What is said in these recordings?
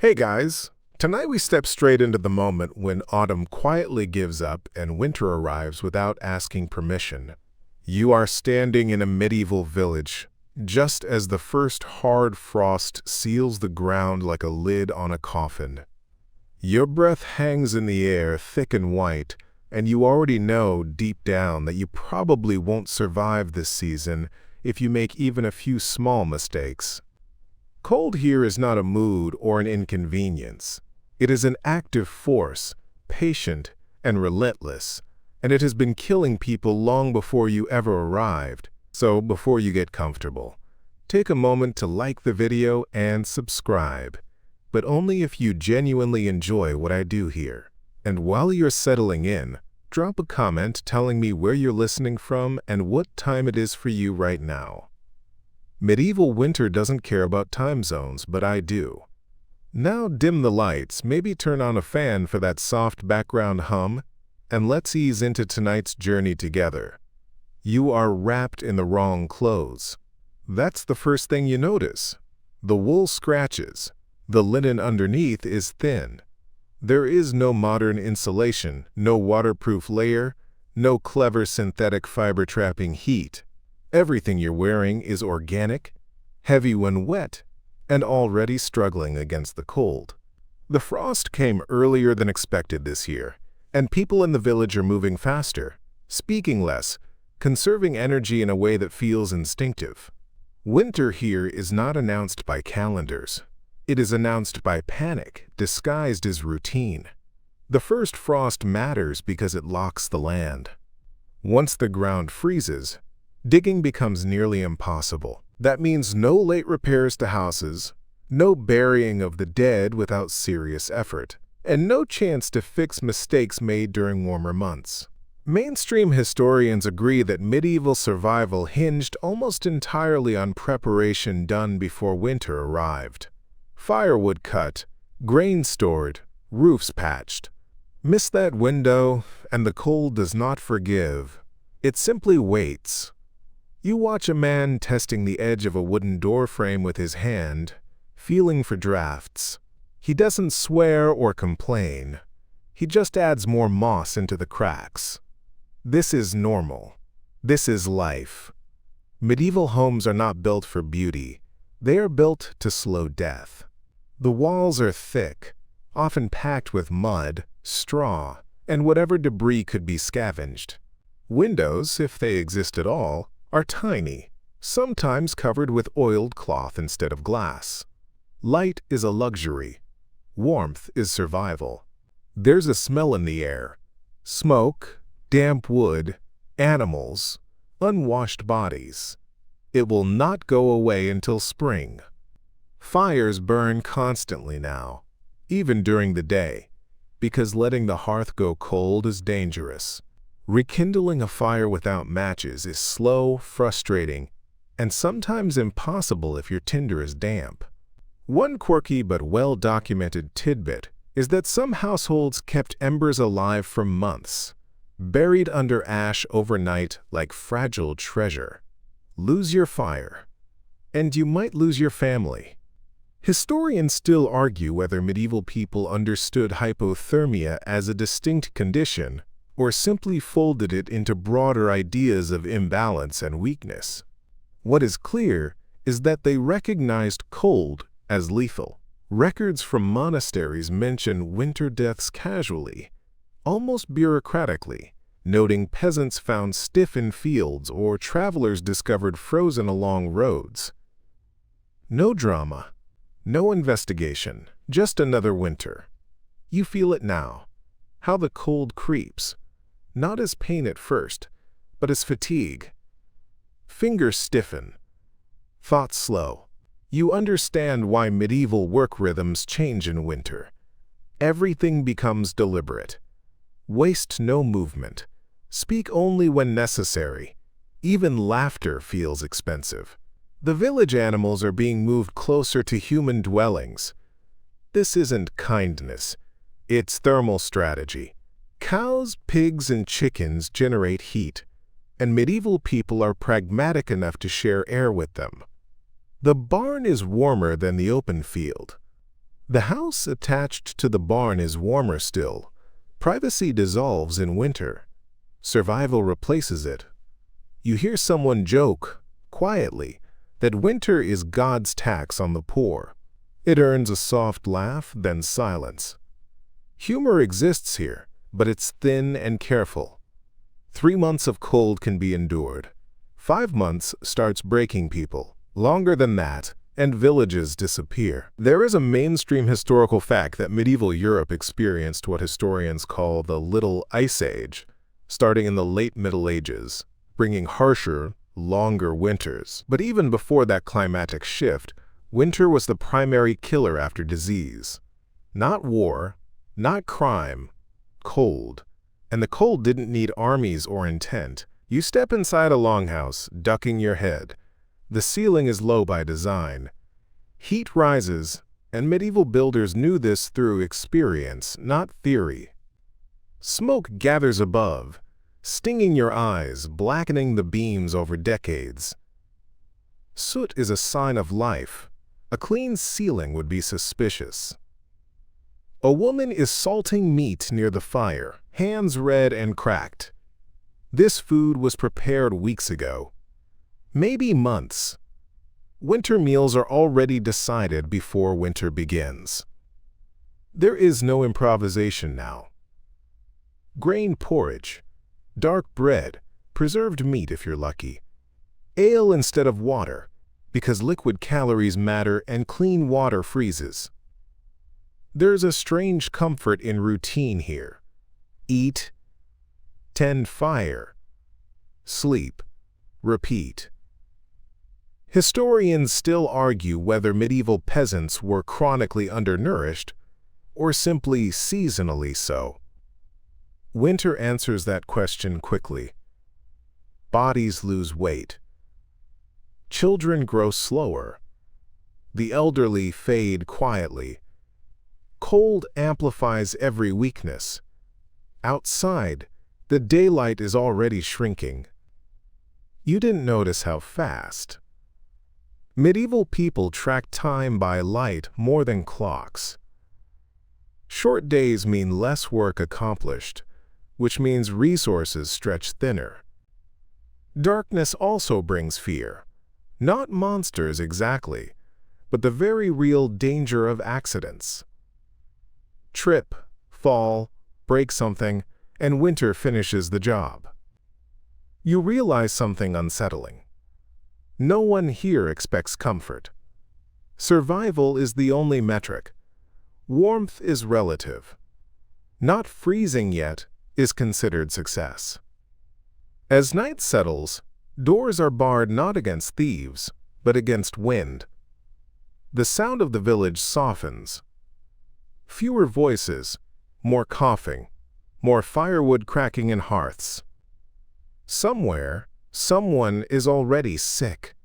Hey guys! Tonight we step straight into the moment when autumn quietly gives up and winter arrives without asking permission. You are standing in a medieval village, just as the first hard frost seals the ground like a lid on a coffin. Your breath hangs in the air, thick and white, and you already know deep down that you probably won't survive this season if you make even a few small mistakes. Cold here is not a mood or an inconvenience. It is an active force, patient and relentless, and it has been killing people long before you ever arrived. So before you get comfortable, take a moment to like the video and subscribe, but only if you genuinely enjoy what I do here. And while you're settling in, drop a comment telling me where you're listening from and what time it is for you right now. Medieval winter doesn't care about time zones, but I do. Now dim the lights, maybe turn on a fan for that soft background hum, and let's ease into tonight's journey together. You are wrapped in the wrong clothes. That's the first thing you notice. The wool scratches. The linen underneath is thin. There is no modern insulation, no waterproof layer, no clever synthetic fiber trapping heat. Everything you're wearing is organic, heavy when wet, and already struggling against the cold. The frost came earlier than expected this year, and people in the village are moving faster, speaking less, conserving energy in a way that feels instinctive. Winter here is not announced by calendars. It is announced by panic, disguised as routine. The first frost matters because it locks the land. Once the ground freezes, digging becomes nearly impossible. That means no late repairs to houses, no burying of the dead without serious effort, and no chance to fix mistakes made during warmer months. Mainstream historians agree that medieval survival hinged almost entirely on preparation done before winter arrived. Firewood cut, grain stored, roofs patched. Miss that window, and the cold does not forgive. It simply waits. You watch a man testing the edge of a wooden door frame with his hand, feeling for drafts. He doesn't swear or complain. He just adds more moss into the cracks. This is normal. This is life. Medieval homes are not built for beauty. They are built to slow death. The walls are thick, often packed with mud, straw, and whatever debris could be scavenged. Windows, if they exist at all, are tiny, sometimes covered with oiled cloth instead of glass. Light is a luxury. Warmth is survival. There's a smell in the air. Smoke, damp wood, animals, unwashed bodies. It will not go away until spring. Fires burn constantly now, even during the day, because letting the hearth go cold is dangerous. Rekindling a fire without matches is slow, frustrating, and sometimes impossible if your tinder is damp. One quirky but well-documented tidbit is that some households kept embers alive for months, buried under ash overnight like fragile treasure. Lose your fire, and you might lose your family. Historians still argue whether medieval people understood hypothermia as a distinct condition or simply folded it into broader ideas of imbalance and weakness. What is clear is that they recognized cold as lethal. Records from monasteries mention winter deaths casually, almost bureaucratically, noting peasants found stiff in fields or travelers discovered frozen along roads. No drama, no investigation, just another winter. You feel it now, how the cold creeps. Not as pain at first, but as fatigue. Fingers stiffen. Thoughts slow. You understand why medieval work rhythms change in winter. Everything becomes deliberate. Waste no movement. Speak only when necessary. Even laughter feels expensive. The village animals are being moved closer to human dwellings. This isn't kindness. It's thermal strategy. Cows, pigs, and chickens generate heat, and medieval people are pragmatic enough to share air with them. The barn is warmer than the open field. The house attached to the barn is warmer still. Privacy dissolves in winter. Survival replaces it. You hear someone joke, quietly, that winter is God's tax on the poor. It earns a soft laugh, then silence. Humor exists here, but it's thin and careful. 3 months of cold can be endured. 5 months starts breaking people. Longer than that, and villages disappear. There is a mainstream historical fact that medieval Europe experienced what historians call the Little Ice Age, starting in the late Middle Ages, bringing harsher, longer winters. But even before that climatic shift, winter was the primary killer after disease. Not war, not crime, cold. And the cold didn't need armies or intent. You step inside a longhouse, ducking your head. The ceiling is low by design. Heat rises, and medieval builders knew this through experience, not theory. Smoke gathers above, stinging your eyes, blackening the beams over decades. Soot is a sign of life. A clean ceiling would be suspicious. A woman is salting meat near the fire, hands red and cracked. This food was prepared weeks ago. Maybe months. Winter meals are already decided before winter begins. There is no improvisation now. Grain porridge, dark bread, preserved meat if you're lucky. Ale instead of water, because liquid calories matter and clean water freezes. There's a strange comfort in routine here. Eat, tend fire, sleep, repeat. Historians still argue whether medieval peasants were chronically undernourished or simply seasonally so. Winter answers that question quickly. Bodies lose weight. Children grow slower. The elderly fade quietly. Cold amplifies every weakness. Outside, the daylight is already shrinking. You didn't notice how fast. Medieval people tracked time by light more than clocks. Short days mean less work accomplished, which means resources stretch thinner. Darkness also brings fear. Not monsters exactly, but the very real danger of accidents. Trip, fall, break something, and winter finishes the job. You realize something unsettling. No one here expects comfort. Survival is the only metric. Warmth is relative. Not freezing yet is considered success. As night settles, doors are barred not against thieves, but against wind. The sound of the village softens. Fewer voices, more coughing, more firewood cracking in hearths. Somewhere, someone is already sick.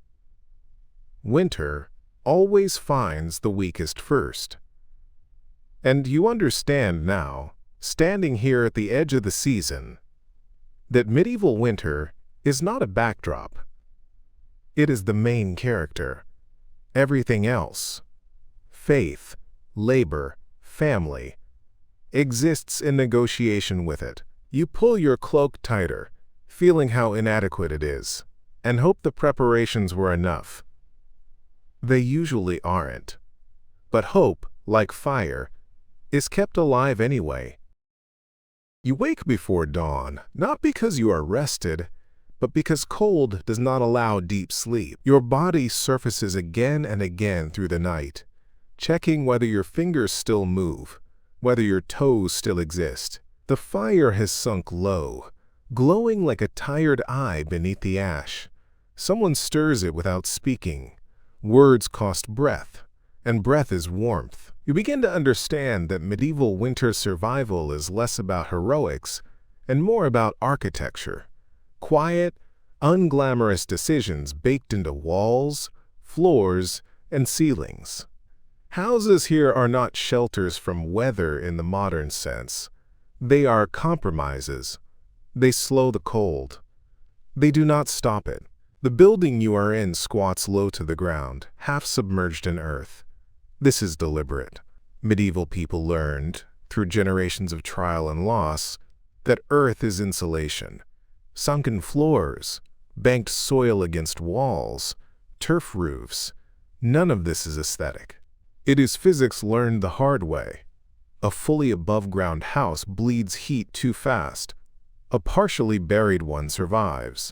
Winter always finds the weakest first. And you understand now, standing here at the edge of the season, that medieval winter is not a backdrop. It is the main character. Everything else, faith, labor, family, exists in negotiation with it. You pull your cloak tighter, feeling how inadequate it is, and hope the preparations were enough. They usually aren't. But hope, like fire, is kept alive anyway. You wake before dawn, not because you are rested, but because cold does not allow deep sleep. Your body surfaces again and again through the night, checking whether your fingers still move, whether your toes still exist. The fire has sunk low, glowing like a tired eye beneath the ash. Someone stirs it without speaking. Words cost breath, and breath is warmth. You begin to understand that medieval winter survival is less about heroics and more about architecture. Quiet, unglamorous decisions baked into walls, floors, and ceilings. Houses here are not shelters from weather in the modern sense. They are compromises. They slow the cold. They do not stop it. The building you are in squats low to the ground, half submerged in earth. This is deliberate. Medieval people learned, through generations of trial and loss, that earth is insulation. Sunken floors, banked soil against walls, turf roofs, none of this is aesthetic. It is physics learned the hard way. A fully above-ground house bleeds heat too fast. A partially buried one survives.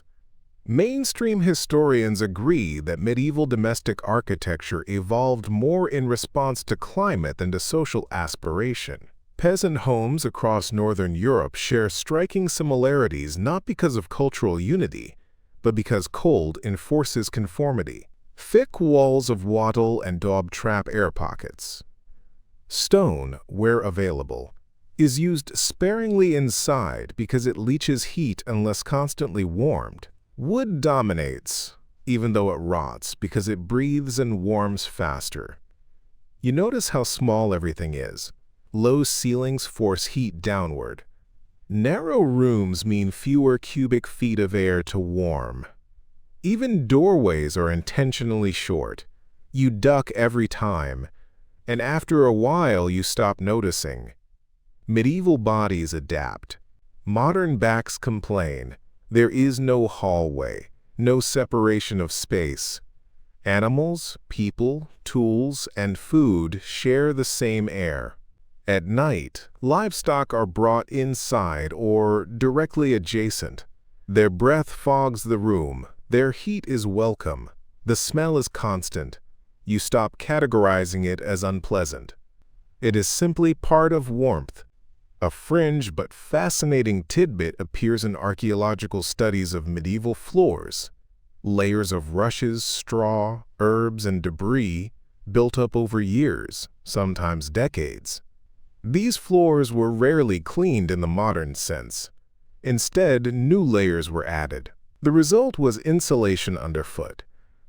Mainstream historians agree that medieval domestic architecture evolved more in response to climate than to social aspiration. Peasant homes across northern Europe share striking similarities not because of cultural unity, but because cold enforces conformity. Thick walls of wattle and daub trap air pockets. Stone, where available, is used sparingly inside because it leaches heat unless constantly warmed. Wood dominates, even though it rots, because it breathes and warms faster. You notice how small everything is. Low ceilings force heat downward. Narrow rooms mean fewer cubic feet of air to warm. Even doorways are intentionally short. You duck every time, and after a while you stop noticing. Medieval bodies adapt. Modern backs complain. There is no hallway, no separation of space. Animals, people, tools, and food share the same air. At night, livestock are brought inside or directly adjacent. Their breath fogs the room. Their heat is welcome. The smell is constant. You stop categorizing it as unpleasant. It is simply part of warmth. A fringe but fascinating tidbit appears in archaeological studies of medieval floors. Layers of rushes, straw, herbs, and debris built up over years, sometimes decades. These floors were rarely cleaned in the modern sense. Instead, new layers were added. The result was insulation underfoot,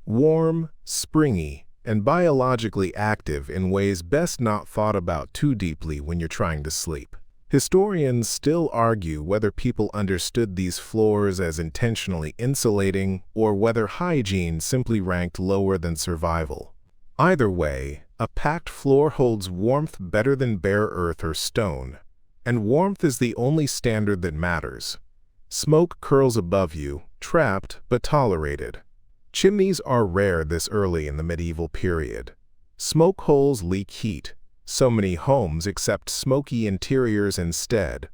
warm, springy, and biologically active in ways best not thought about too deeply when you're trying to sleep. Historians still argue whether people understood these floors as intentionally insulating or whether hygiene simply ranked lower than survival. Either way, a packed floor holds warmth better than bare earth or stone, and warmth is the only standard that matters. Smoke curls above you, trapped but tolerated. Chimneys are rare this early in the medieval period. Smoke holes leak heat. So many homes accept smoky interiors instead.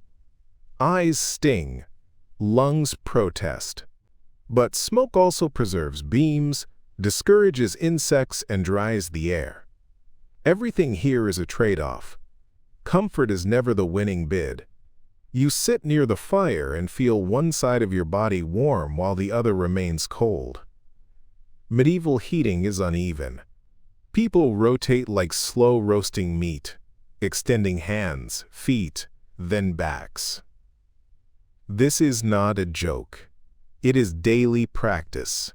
Eyes sting. Lungs protest. But smoke also preserves beams, discourages insects, and dries the air. Everything here is a trade-off. Comfort is never the winning bid. You sit near the fire and feel one side of your body warm while the other remains cold. Medieval heating is uneven. People rotate like slow-roasting meat, extending hands, feet, then backs. This is not a joke. It is daily practice.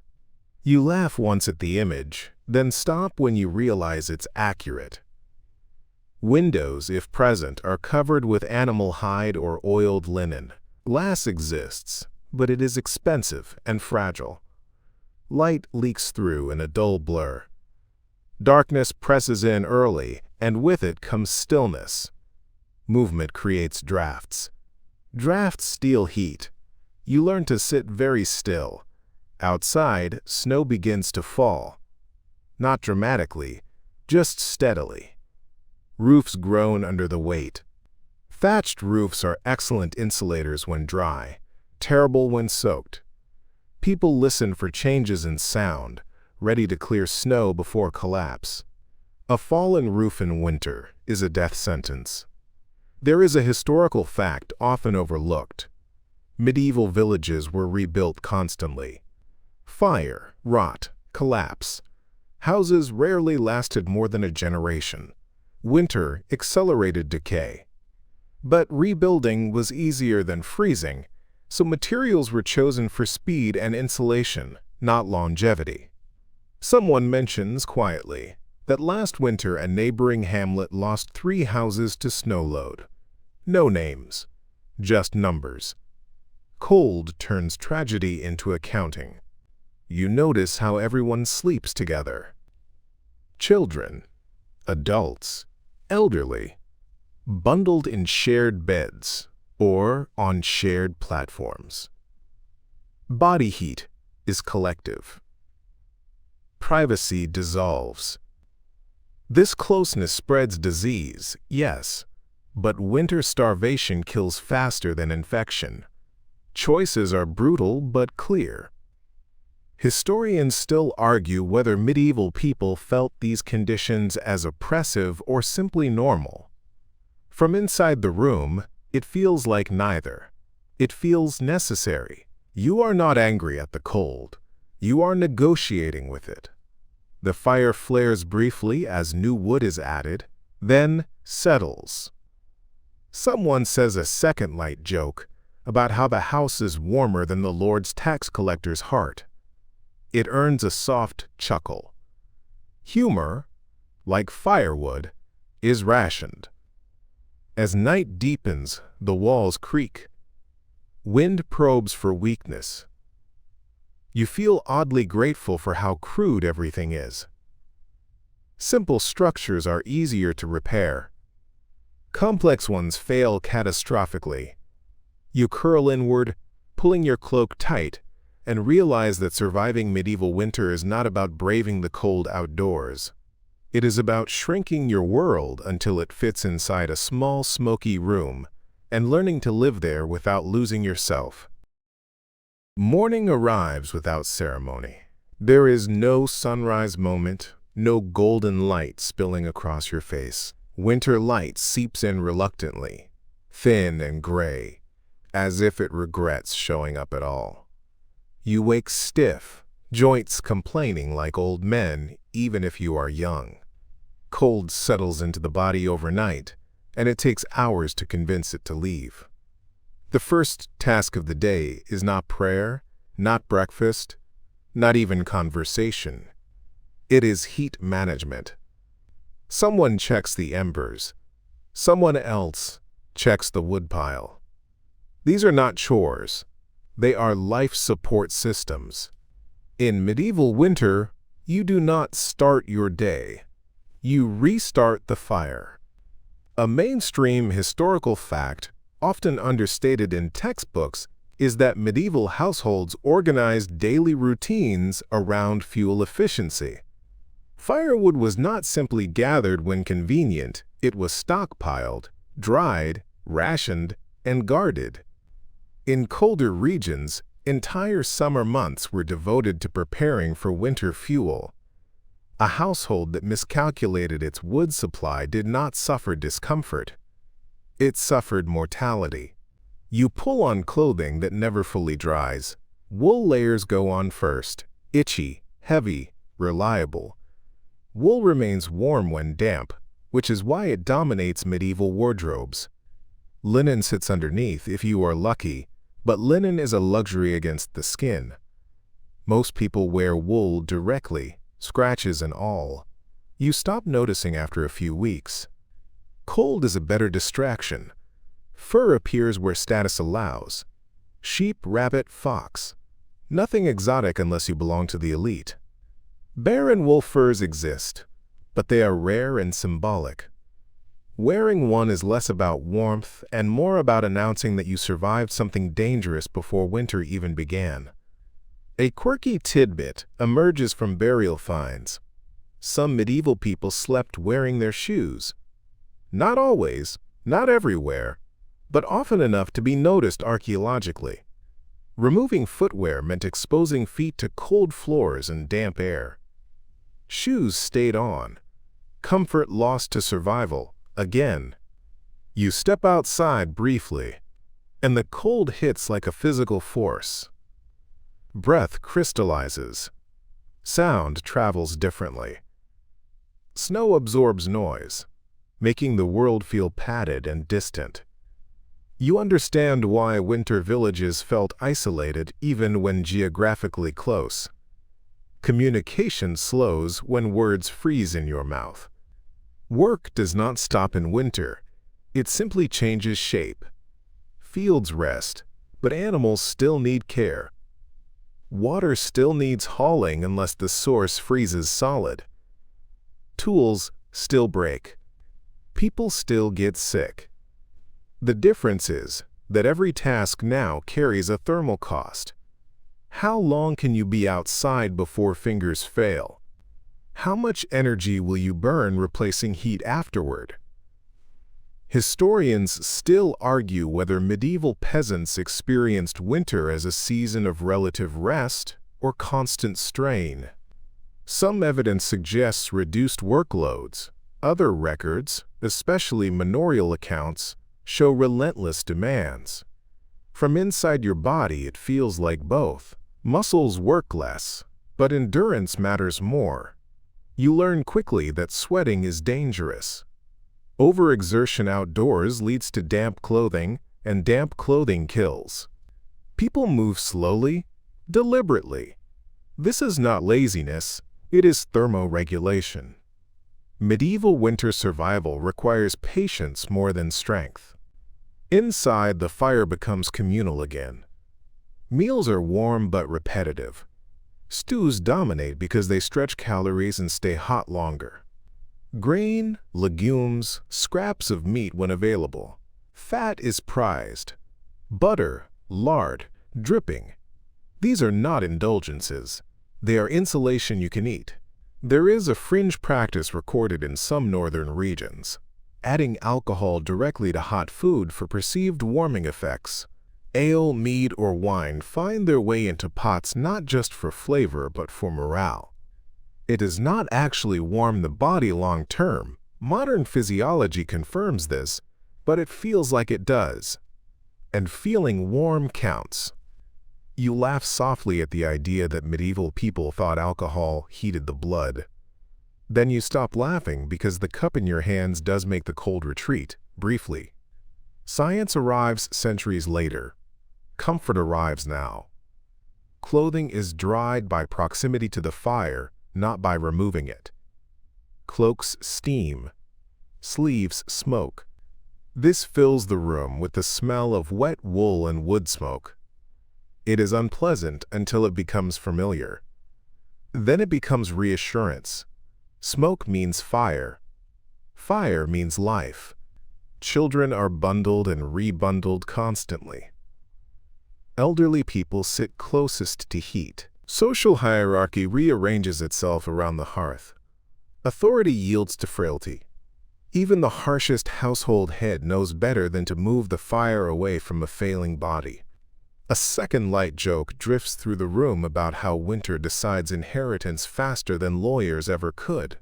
You laugh once at the image, then stop when you realize it's accurate. Windows, if present, are covered with animal hide or oiled linen. Glass exists, but it is expensive and fragile. Light leaks through in a dull blur. Darkness presses in early, and with it comes stillness. Movement creates drafts. Drafts steal heat. You learn to sit very still. Outside, snow begins to fall. Not dramatically, just steadily. Roofs groan under the weight. Thatched roofs are excellent insulators when dry, terrible when soaked. People listen for changes in sound, ready to clear snow before collapse. A fallen roof in winter is a death sentence. There is a historical fact often overlooked. Medieval villages were rebuilt constantly. Fire, rot, collapse. Houses rarely lasted more than a generation. Winter accelerated decay. But rebuilding was easier than freezing, so materials were chosen for speed and insulation, not longevity. Someone mentions quietly that last winter a neighboring hamlet lost 3 houses to snow load. No names, just numbers. Cold turns tragedy into accounting. You notice how everyone sleeps together. Children, adults, elderly, bundled in shared beds or on shared platforms. Body heat is collective. Privacy dissolves. This closeness spreads disease, yes, but winter starvation kills faster than infection. Choices are brutal but clear. Historians still argue whether medieval people felt these conditions as oppressive or simply normal. From inside the room, it feels like neither. It feels necessary. You are not angry at the cold. You are negotiating with it. The fire flares briefly as new wood is added, then settles. Someone says a second light joke about how the house is warmer than the Lord's tax collector's heart. It earns a soft chuckle. Humor, like firewood, is rationed. As night deepens, the walls creak. Wind probes for weakness. You feel oddly grateful for how crude everything is. Simple structures are easier to repair. Complex ones fail catastrophically. You curl inward, pulling your cloak tight, and realize that surviving medieval winter is not about braving the cold outdoors. It is about shrinking your world until it fits inside a small, smoky room and learning to live there without losing yourself. Morning arrives without ceremony. There is no sunrise moment, no golden light spilling across your face. Winter light seeps in reluctantly, thin and gray, as if it regrets showing up at all. You wake stiff, joints complaining like old men, even if you are young. Cold settles into the body overnight, and it takes hours to convince it to leave. The first task of the day is not prayer, not breakfast, not even conversation. It is heat management. Someone checks the embers. Someone else checks the woodpile. These are not chores. They are life support systems. In medieval winter, you do not start your day. You restart the fire. A mainstream historical fact, often understated in textbooks, is that medieval households organized daily routines around fuel efficiency. Firewood was not simply gathered when convenient, it was stockpiled, dried, rationed, and guarded. In colder regions, entire summer months were devoted to preparing for winter fuel. A household that miscalculated its wood supply did not suffer discomfort. It suffered mortality. You pull on clothing that never fully dries. Wool layers go on first, itchy, heavy, reliable. Wool remains warm when damp, which is why it dominates medieval wardrobes. Linen sits underneath if you are lucky, but linen is a luxury against the skin. Most people wear wool directly, scratches and all. You stop noticing after a few weeks. Cold is a better distraction. Fur appears where status allows. Sheep, rabbit, fox. Nothing exotic unless you belong to the elite. Bear and wolf furs exist, but they are rare and symbolic. Wearing one is less about warmth and more about announcing that you survived something dangerous before winter even began. A quirky tidbit emerges from burial finds. Some medieval people slept wearing their shoes. Not always, not everywhere, but often enough to be noticed archaeologically. Removing footwear meant exposing feet to cold floors and damp air. Shoes stayed on. Comfort lost to survival, again. You step outside briefly, and the cold hits like a physical force. Breath crystallizes. Sound travels differently. Snow absorbs noise, making the world feel padded and distant. You understand why winter villages felt isolated even when geographically close. Communication slows when words freeze in your mouth. Work does not stop in winter. It simply changes shape. Fields rest, but animals still need care. Water still needs hauling unless the source freezes solid. Tools still break. people still get sick. The difference is that every task now carries a thermal cost. How long can you be outside before fingers fail? How much energy will you burn replacing heat afterward? Historians still argue whether medieval peasants experienced winter as a season of relative rest or constant strain. Some evidence suggests reduced workloads. Other records, especially manorial accounts, show relentless demands. From inside your body, it feels like both. Muscles work less, but endurance matters more. You learn quickly that sweating is dangerous. Overexertion outdoors leads to damp clothing, and damp clothing kills. People move slowly, deliberately. This is not laziness, it is thermoregulation. Medieval winter survival requires patience more than strength. Inside, the fire becomes communal again. Meals are warm but repetitive. Stews dominate because they stretch calories and stay hot longer. Grain, legumes, scraps of meat when available. Fat is prized. Butter, lard, dripping. These are not indulgences. They are insulation you can eat. There is a fringe practice recorded in some northern regions, adding alcohol directly to hot food for perceived warming effects. Ale, mead, or wine find their way into pots not just for flavor but for morale. It does not actually warm the body long term. Modern physiology confirms this, but it feels like it does. And feeling warm counts. You laugh softly at the idea that medieval people thought alcohol heated the blood. Then you stop laughing because the cup in your hands does make the cold retreat, briefly. Science arrives centuries later. Comfort arrives now. Clothing is dried by proximity to the fire, not by removing it. Cloaks steam. Sleeves smoke. This fills the room with the smell of wet wool and wood smoke. It is unpleasant until it becomes familiar. Then it becomes reassurance. Smoke means fire. Fire means life. Children are bundled and rebundled constantly. Elderly people sit closest to heat. Social hierarchy rearranges itself around the hearth. Authority yields to frailty. Even the harshest household head knows better than to move the fire away from a failing body. A second light joke drifts through the room about how winter decides inheritance faster than lawyers ever could.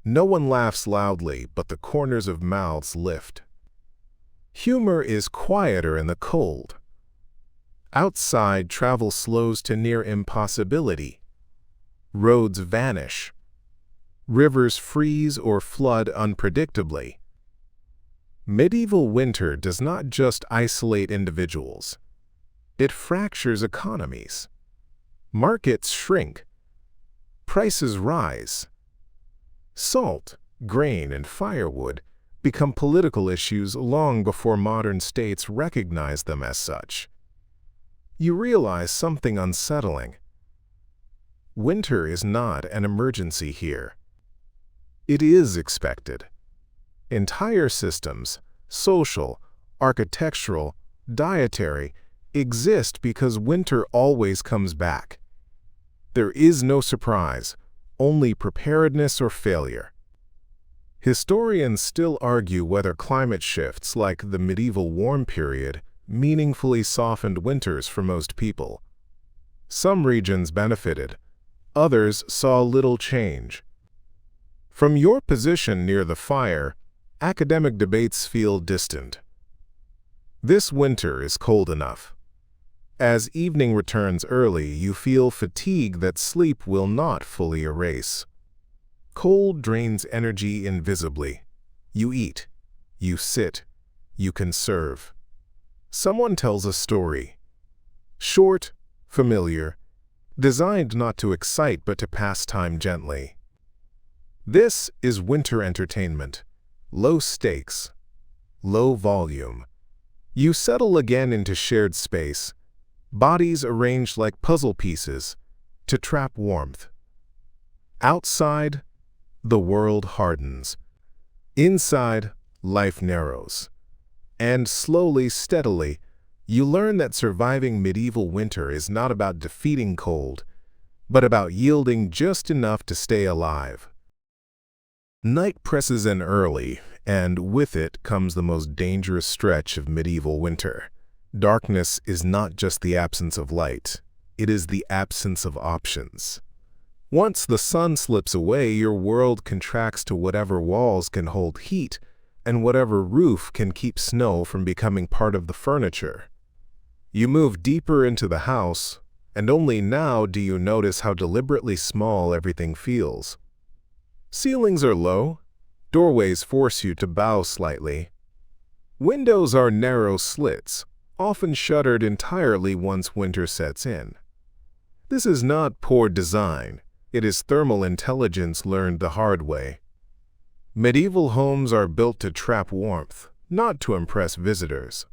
No one laughs loudly, but the corners of mouths lift. Humor is quieter in the cold. Outside, travel slows to near impossibility. Roads vanish. Rivers freeze or flood unpredictably. Medieval winter does not just isolate individuals. It fractures economies. Markets shrink. Prices rise. Salt, grain, and firewood become political issues long before modern states recognize them as such. You realize something unsettling. Winter is not an emergency here. It is expected. Entire systems, social, architectural, dietary, exist because winter always comes back. There is no surprise, only preparedness or failure. Historians still argue whether climate shifts like the medieval warm period meaningfully softened winters for most people. Some regions benefited, others saw little change. From your position near the fire, academic debates feel distant. This winter is cold enough. As evening returns early, you feel fatigue that sleep will not fully erase. Cold drains energy invisibly. You eat, you sit, you conserve. Someone tells a story. Short, familiar, designed not to excite but to pass time gently. This is winter entertainment. Low stakes, low volume. You settle again into shared space, bodies arranged like puzzle pieces, to trap warmth. Outside, the world hardens. Inside, life narrows. And slowly, steadily, you learn that surviving medieval winter is not about defeating cold, but about yielding just enough to stay alive. Night presses in early, and with it comes the most dangerous stretch of medieval winter. Darkness is not just the absence of light, it is the absence of options. Once the sun slips away, your world contracts to whatever walls can hold heat and whatever roof can keep snow from becoming part of the furniture. You move deeper into the house, and only now do you notice how deliberately small everything feels. Ceilings are low, doorways force you to bow slightly. Windows are narrow slits, often shuttered entirely once winter sets in. This is not poor design, it is thermal intelligence learned the hard way. Medieval homes are built to trap warmth, not to impress visitors.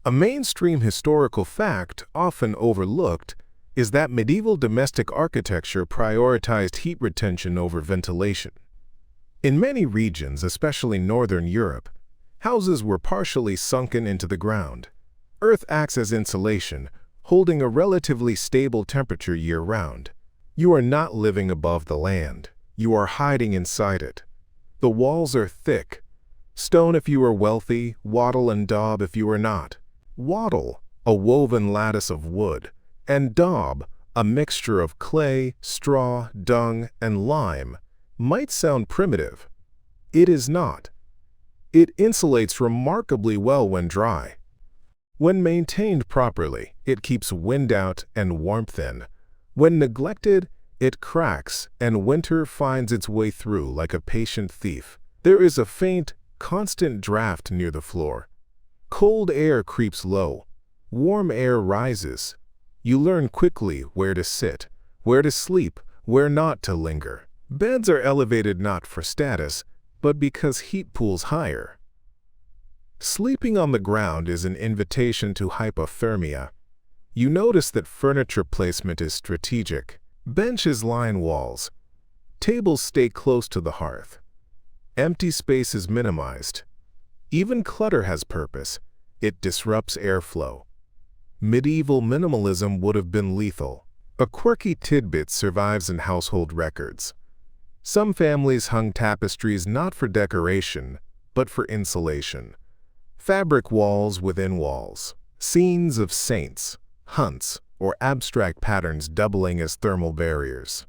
A mainstream historical fact, often overlooked, is that medieval domestic architecture prioritized heat retention over ventilation. In many regions, especially northern Europe, houses were partially sunken into the ground. Earth acts as insulation, holding a relatively stable temperature year-round. You are not living above the land, you are hiding inside it. The walls are thick. Stone if you are wealthy, wattle and daub if you are not. Wattle, a woven lattice of wood, and daub, a mixture of clay, straw, dung, and lime, might sound primitive. It is not. It insulates remarkably well when dry. When maintained properly, it keeps wind out and warmth in. When neglected, it cracks, and winter finds its way through like a patient thief. There is a faint, constant draft near the floor. Cold air creeps low. Warm air rises. You learn quickly where to sit, where to sleep, where not to linger. Beds are elevated not for status, but because heat pools higher. Sleeping on the ground is an invitation to hypothermia. You notice that furniture placement is strategic. Benches line walls. Tables stay close to the hearth. Empty space is minimized. Even clutter has purpose. It disrupts airflow. Medieval minimalism would have been lethal. A quirky tidbit survives in household records. Some families hung tapestries not for decoration, but for insulation. Fabric walls within walls. Scenes of saints, hunts, or abstract patterns doubling as thermal barriers.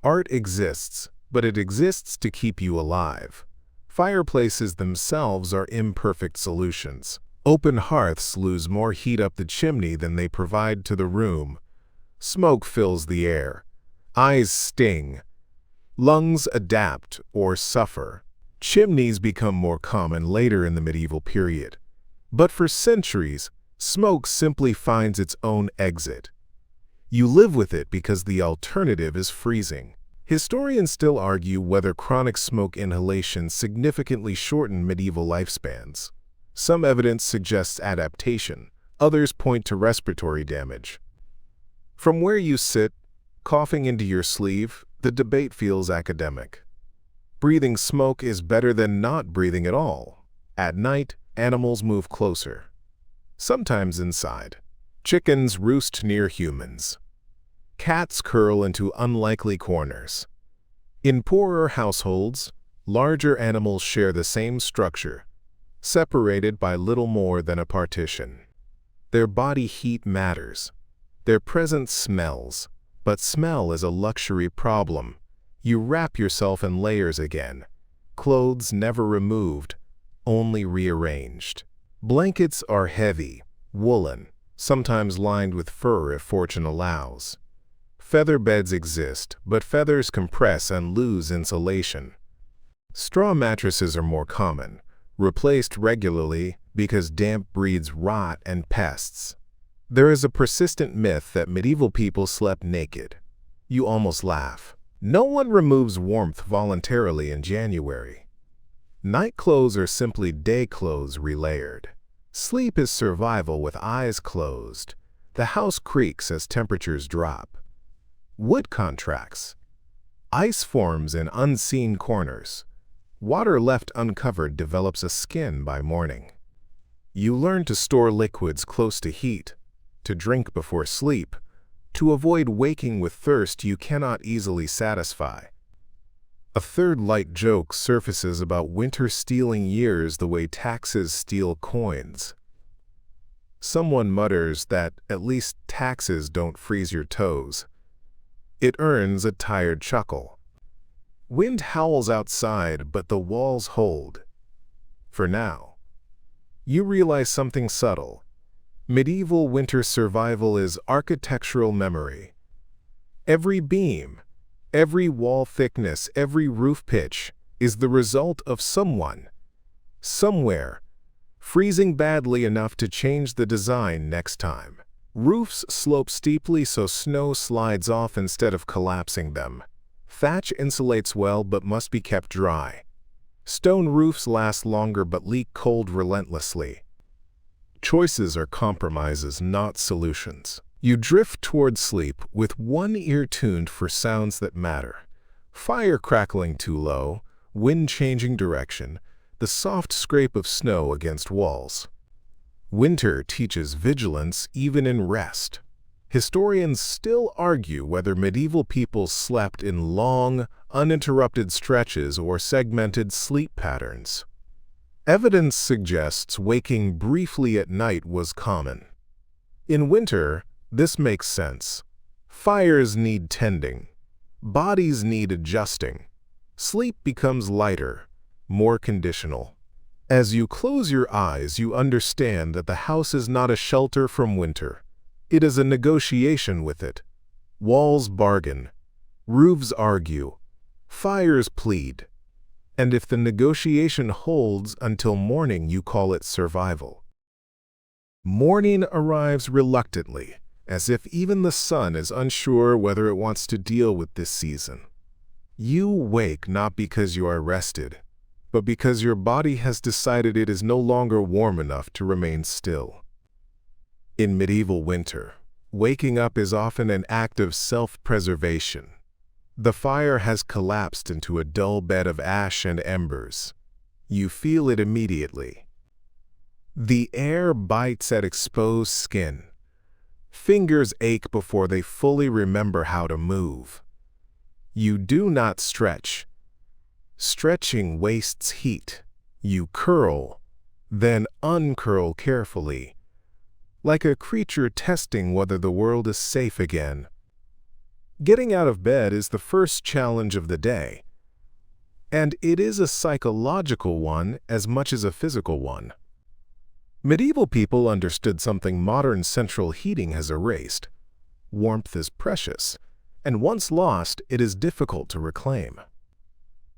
Art exists, but it exists to keep you alive. Fireplaces themselves are imperfect solutions. Open hearths lose more heat up the chimney than they provide to the room. Smoke fills the air. Eyes sting. Lungs adapt or suffer. Chimneys become more common later in the medieval period. But for centuries, smoke simply finds its own exit. You live with it because the alternative is freezing. Historians still argue whether chronic smoke inhalation significantly shortened medieval lifespans. Some evidence suggests adaptation, others point to respiratory damage. From where you sit, coughing into your sleeve, the debate feels academic. Breathing smoke is better than not breathing at all. At night, animals move closer. Sometimes inside. Chickens roost near humans. Cats curl into unlikely corners. In poorer households, larger animals share the same structure, separated by little more than a partition. Their body heat matters. Their presence smells, but smell is a luxury problem. You wrap yourself in layers again. Clothes never removed, only rearranged. Blankets are heavy, woolen, sometimes lined with fur if fortune allows. Feather beds exist, but feathers compress and lose insulation. Straw mattresses are more common, replaced regularly because damp breeds rot and pests. There is a persistent myth that medieval people slept naked. You almost laugh. No one removes warmth voluntarily in January. Night clothes are simply day clothes relayered. Sleep is survival with eyes closed. The house creaks as temperatures drop. Wood contracts. Ice forms in unseen corners. Water left uncovered develops a skin by morning. You learn to store liquids close to heat, to drink before sleep, to avoid waking with thirst you cannot easily satisfy. A third light joke surfaces about winter stealing years the way taxes steal coins. Someone mutters that at least taxes don't freeze your toes. It earns a tired chuckle. Wind howls outside, but the walls hold. For now. You realize something subtle. Medieval winter survival is architectural memory. Every beam, every wall thickness, every roof pitch is the result of someone, somewhere, freezing badly enough to change the design next time. Roofs slope steeply so snow slides off instead of collapsing them. Thatch insulates well but must be kept dry. Stone roofs last longer but leak cold relentlessly. Choices are compromises, not solutions. You drift toward sleep with one ear tuned for sounds that matter. Fire crackling too low, wind changing direction, the soft scrape of snow against walls. Winter teaches vigilance even in rest. Historians still argue whether medieval people slept in long, uninterrupted stretches or segmented sleep patterns. Evidence suggests waking briefly at night was common. In winter, this makes sense. Fires need tending. Bodies need adjusting. Sleep becomes lighter, more conditional. As you close your eyes, you understand that the house is not a shelter from winter. It is a negotiation with it. Walls bargain. Roofs argue. Fires plead. And if the negotiation holds until morning, you call it survival. Morning arrives reluctantly, as if even the sun is unsure whether it wants to deal with this season. You wake not because you are rested, but because your body has decided it is no longer warm enough to remain still. In medieval winter, waking up is often an act of self-preservation. The fire has collapsed into a dull bed of ash and embers. You feel it immediately. The air bites at exposed skin. Fingers ache before they fully remember how to move. You do not stretch. Stretching wastes heat. You curl, then uncurl carefully, like a creature testing whether the world is safe again. Getting out of bed is the first challenge of the day, and it is a psychological one as much as a physical one. Medieval people understood something modern central heating has erased. Warmth is precious, and once lost, it is difficult to reclaim.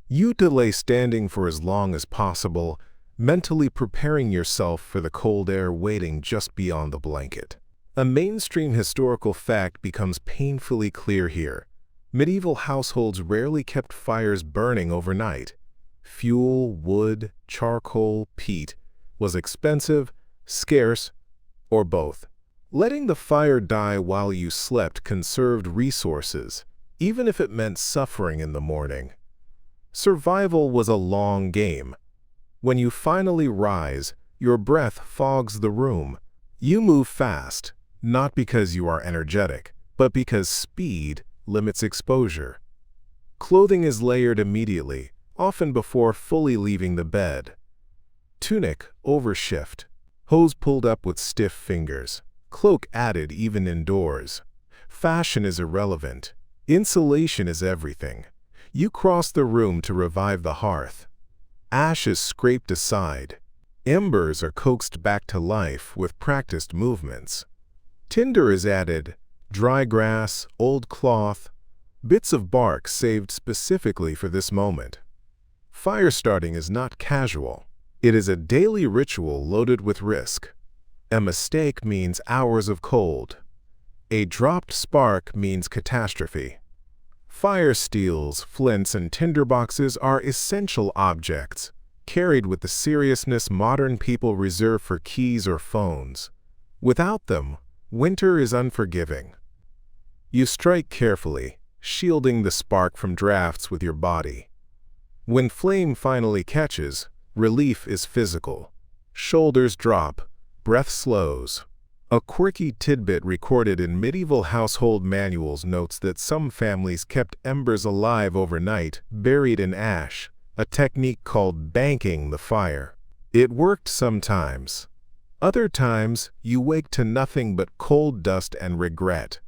You delay standing for as long as possible, mentally preparing yourself for the cold air waiting just beyond the blanket. A mainstream historical fact becomes painfully clear here. Medieval households rarely kept fires burning overnight. Fuel, wood, charcoal, peat was expensive, scarce, or both. Letting the fire die while you slept conserved resources, even if it meant suffering in the morning. Survival was a long game. When you finally rise, your breath fogs the room. You move fast, not because you are energetic, but because speed limits exposure. Clothing is layered immediately, often before fully leaving the bed. Tunic overshift, hose pulled up with stiff fingers, cloak added even indoors. Fashion is irrelevant. Insulation is everything. You cross the room to revive the hearth. Ash is scraped aside. Embers are coaxed back to life with practiced movements. Tinder is added, dry grass, old cloth, bits of bark saved specifically for this moment. Fire starting is not casual. It is a daily ritual loaded with risk. A mistake means hours of cold. A dropped spark means catastrophe. Fire steels, flints, and tinderboxes are essential objects, carried with the seriousness modern people reserve for keys or phones. Without them, winter is unforgiving. You strike carefully, shielding the spark from drafts with your body. When flame finally catches, relief is physical. Shoulders drop, breath slows. A quirky tidbit recorded in medieval household manuals notes that some families kept embers alive overnight, buried in ash, a technique called banking the fire. It worked sometimes. Other times, you wake to nothing but cold dust and regret.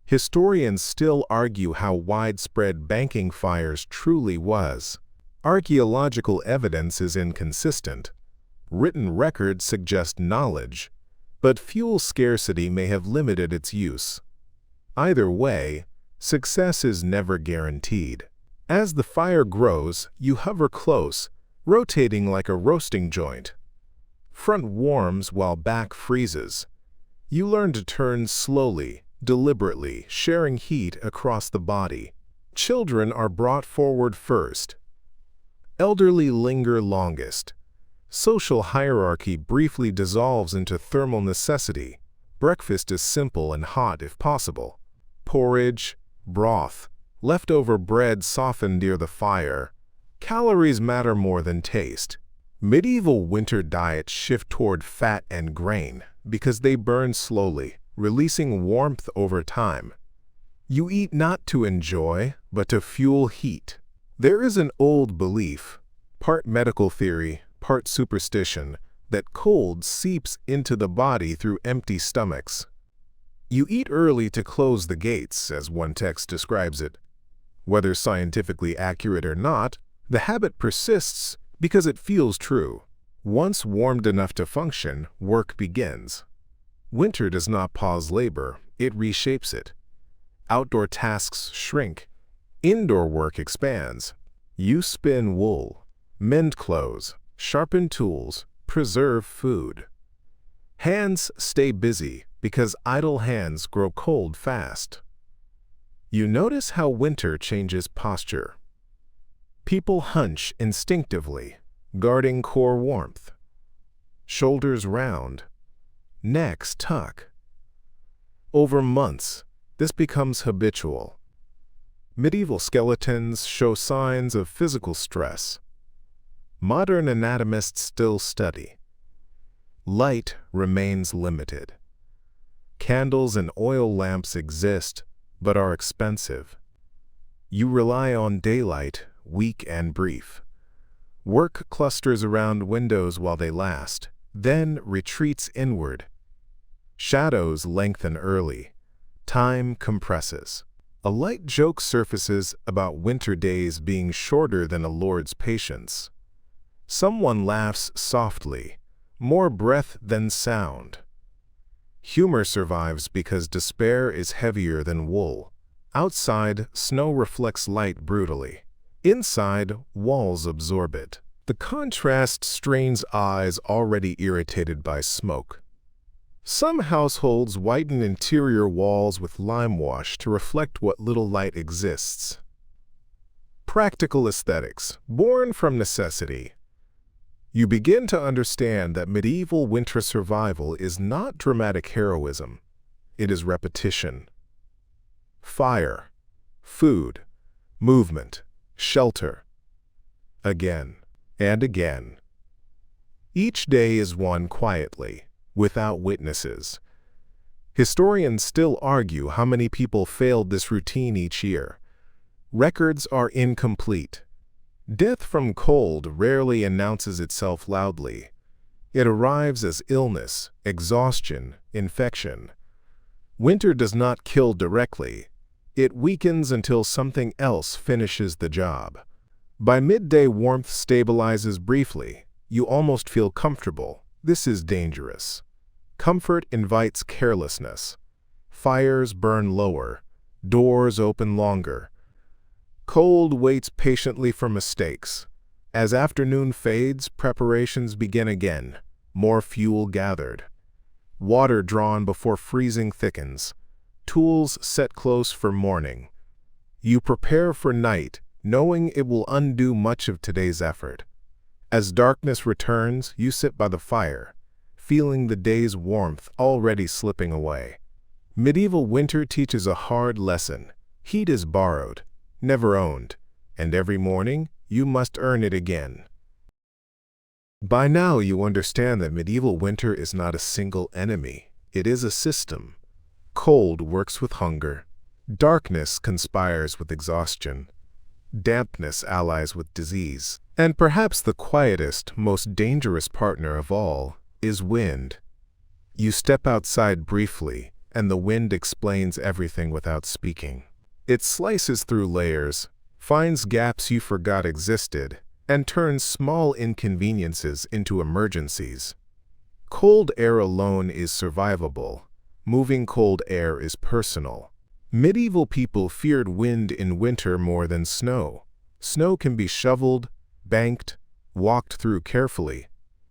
Historians still argue how widespread banking fires truly was. Archaeological evidence is inconsistent. Written records suggest knowledge, but fuel scarcity may have limited its use. Either way, success is never guaranteed. As the fire grows, you hover close, rotating like a roasting joint. Front warms while back freezes. You learn to turn slowly, deliberately, sharing heat across the body. Children are brought forward first. Elderly linger longest. Social hierarchy briefly dissolves into thermal necessity. Breakfast is simple and hot if possible. Porridge, broth, leftover bread softened near the fire. Calories matter more than taste. Medieval winter diets shift toward fat and grain because they burn slowly, releasing warmth over time. You eat not to enjoy, but to fuel heat. There is an old belief, part medical theory, part superstition, that cold seeps into the body through empty stomachs. You eat early to close the gates, as one text describes it. Whether scientifically accurate or not, the habit persists because it feels true. Once warmed enough to function, work begins. Winter does not pause labor, it reshapes it. Outdoor tasks shrink. Indoor work expands. You spin wool, mend clothes, sharpen tools, preserve food. Hands stay busy because idle hands grow cold fast. You notice how winter changes posture. People hunch instinctively, guarding core warmth. Shoulders round, necks tuck. Over months, this becomes habitual. Medieval skeletons show signs of physical stress. Modern anatomists still study. Light remains limited. Candles and oil lamps exist, but are expensive. You rely on daylight, weak and brief. Work clusters around windows while they last, then retreats inward. Shadows lengthen early. Time compresses. A light joke surfaces about winter days being shorter than a lord's patience. Someone laughs softly, more breath than sound. Humor survives because despair is heavier than wool. Outside, snow reflects light brutally. Inside, walls absorb it. The contrast strains eyes already irritated by smoke. Some households whiten interior walls with lime wash to reflect what little light exists. Practical aesthetics, born from necessity. You begin to understand that medieval winter survival is not dramatic heroism. It is repetition. Fire, food, movement, shelter. Again and again. Each day is won quietly, without witnesses. Historians still argue how many people failed this routine each year. Records are incomplete. Death from cold rarely announces itself loudly. It arrives as illness, exhaustion, infection. Winter does not kill directly. It weakens until something else finishes the job. By midday, warmth stabilizes briefly. You almost feel comfortable. This is dangerous. Comfort invites carelessness. Fires burn lower. Doors open longer. Cold waits patiently for mistakes. As afternoon fades, preparations begin again. More fuel gathered. Water drawn before freezing thickens. Tools set close for morning. You prepare for night, knowing it will undo much of today's effort. As darkness returns, you sit by the fire, feeling the day's warmth already slipping away. Medieval winter teaches a hard lesson. Heat is borrowed, never owned, and every morning you must earn it again. By now you understand that medieval winter is not a single enemy. It is a system. Cold works with hunger. Darkness conspires with exhaustion. Dampness allies with disease. And perhaps the quietest, most dangerous partner of all is wind. You step outside briefly, and the wind explains everything without speaking. It slices through layers, finds gaps you forgot existed, and turns small inconveniences into emergencies. Cold air alone is survivable. Moving cold air is personal. Medieval people feared wind in winter more than snow. Snow can be shoveled, banked, walked through carefully.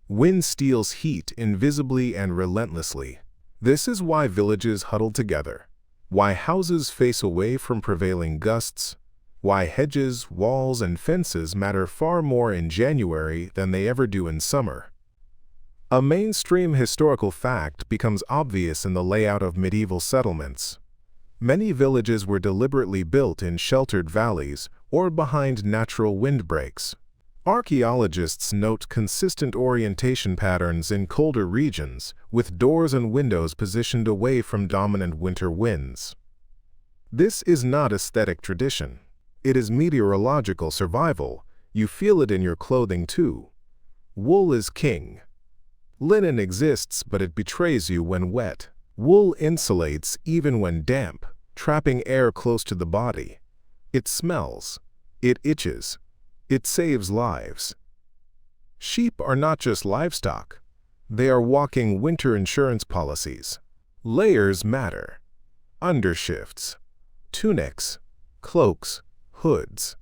Wind steals heat invisibly and relentlessly. This is why villages huddle together, why houses face away from prevailing gusts, why hedges, walls, and fences matter far more in January than they ever do in summer. A mainstream historical fact becomes obvious in the layout of medieval settlements. Many villages were deliberately built in sheltered valleys or behind natural windbreaks. Archaeologists note consistent orientation patterns in colder regions, with doors and windows positioned away from dominant winter winds. This is not aesthetic tradition. It is meteorological survival. You feel it in your clothing too. Wool is king. Linen exists, but it betrays you when wet. Wool insulates even when damp, trapping air close to the body. It smells. It itches. It saves lives. Sheep are not just livestock. They are walking winter insurance policies. Layers matter. Undershifts, tunics, cloaks, hoods.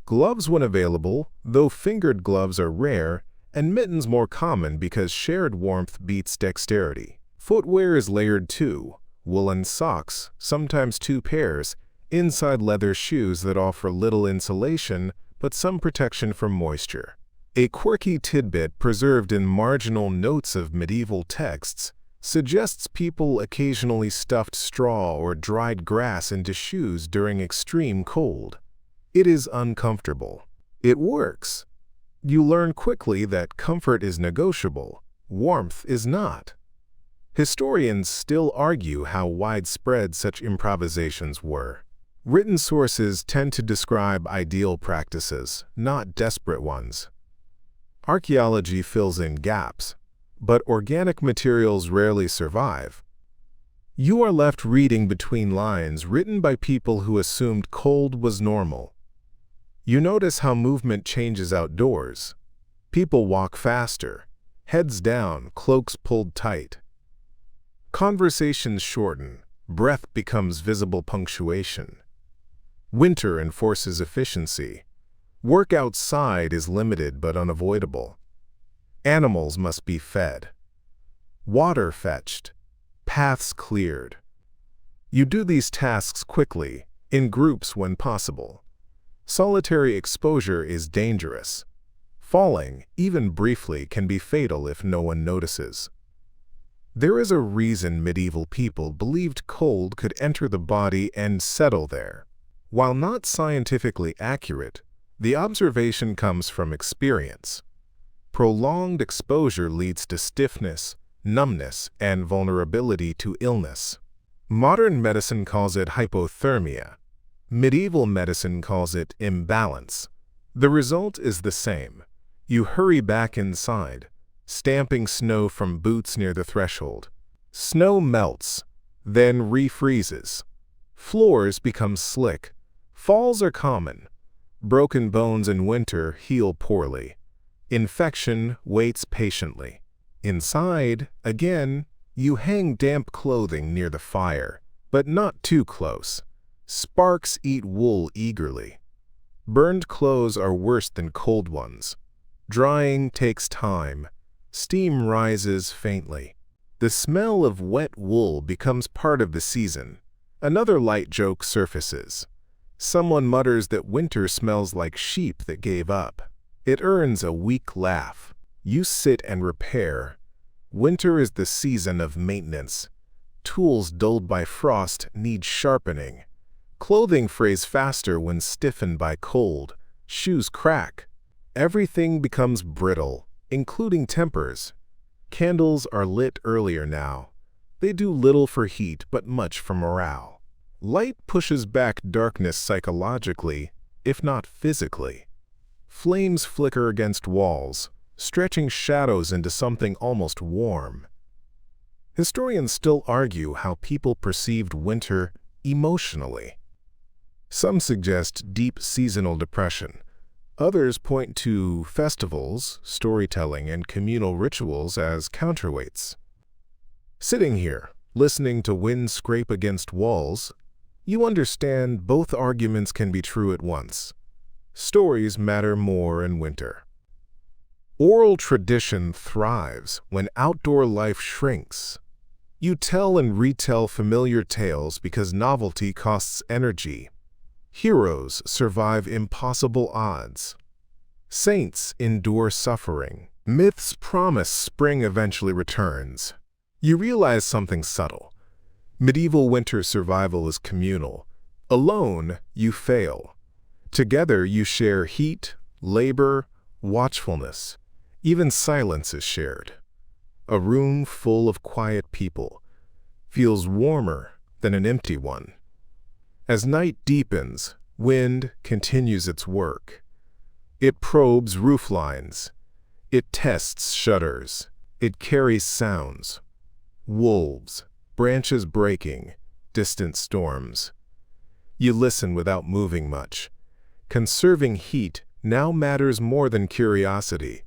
Gloves when available, though fingered gloves are rare, and mittens more common because shared warmth beats dexterity. Footwear is layered too. Woolen socks, sometimes 2 pairs, inside leather shoes that offer little insulation but some protection from moisture. A quirky tidbit preserved in marginal notes of medieval texts suggests people occasionally stuffed straw or dried grass into shoes during extreme cold. It is uncomfortable. It works. You learn quickly that comfort is negotiable, warmth is not. Historians still argue how widespread such improvisations were. Written sources tend to describe ideal practices, not desperate ones. Archaeology fills in gaps, but organic materials rarely survive. You are left reading between lines written by people who assumed cold was normal. You notice how movement changes outdoors. People walk faster, heads down, cloaks pulled tight. Conversations shorten, breath becomes visible punctuation. Winter enforces efficiency. Work outside is limited but unavoidable. Animals must be fed. Water fetched. Paths cleared. You do these tasks quickly, in groups when possible. Solitary exposure is dangerous. Falling, even briefly, can be fatal if no one notices. There is a reason medieval people believed cold could enter the body and settle there. While not scientifically accurate, the observation comes from experience. Prolonged exposure leads to stiffness, numbness, and vulnerability to illness. Modern medicine calls it hypothermia. Medieval medicine calls it imbalance. The result is the same. You hurry back inside, stamping snow from boots near the threshold. Snow melts, then refreezes. Floors become slick. Falls are common. Broken bones in winter heal poorly. Infection waits patiently. Inside, again, you hang damp clothing near the fire, but not too close. Sparks eat wool eagerly. Burned clothes are worse than cold ones. Drying takes time. Steam rises faintly. The smell of wet wool becomes part of the season. Another light joke surfaces. Someone mutters that winter smells like sheep that gave up. It earns a weak laugh. You sit and repair. Winter is the season of maintenance. Tools dulled by frost need sharpening. Clothing frays faster when stiffened by cold. Shoes crack. Everything becomes brittle, including tempers. Candles are lit earlier now. They do little for heat but much for morale. Light pushes back darkness psychologically, if not physically. Flames flicker against walls, stretching shadows into something almost warm. Historians still argue how people perceived winter emotionally. Some suggest deep seasonal depression. Others point to festivals, storytelling, and communal rituals as counterweights. Sitting here, listening to wind scrape against walls, you understand both arguments can be true at once. Stories matter more in winter. Oral tradition thrives when outdoor life shrinks. You tell and retell familiar tales because novelty costs energy. Heroes survive impossible odds. Saints endure suffering. Myths promise spring eventually returns. You realize something subtle. Medieval winter survival is communal. Alone, you fail. Together, you share heat, labor, watchfulness. Even silence is shared. A room full of quiet people feels warmer than an empty one. As night deepens, wind continues its work. It probes roof lines. It tests shutters. It carries sounds. Wolves, branches breaking, distant storms. You listen without moving much. Conserving heat now matters more than curiosity.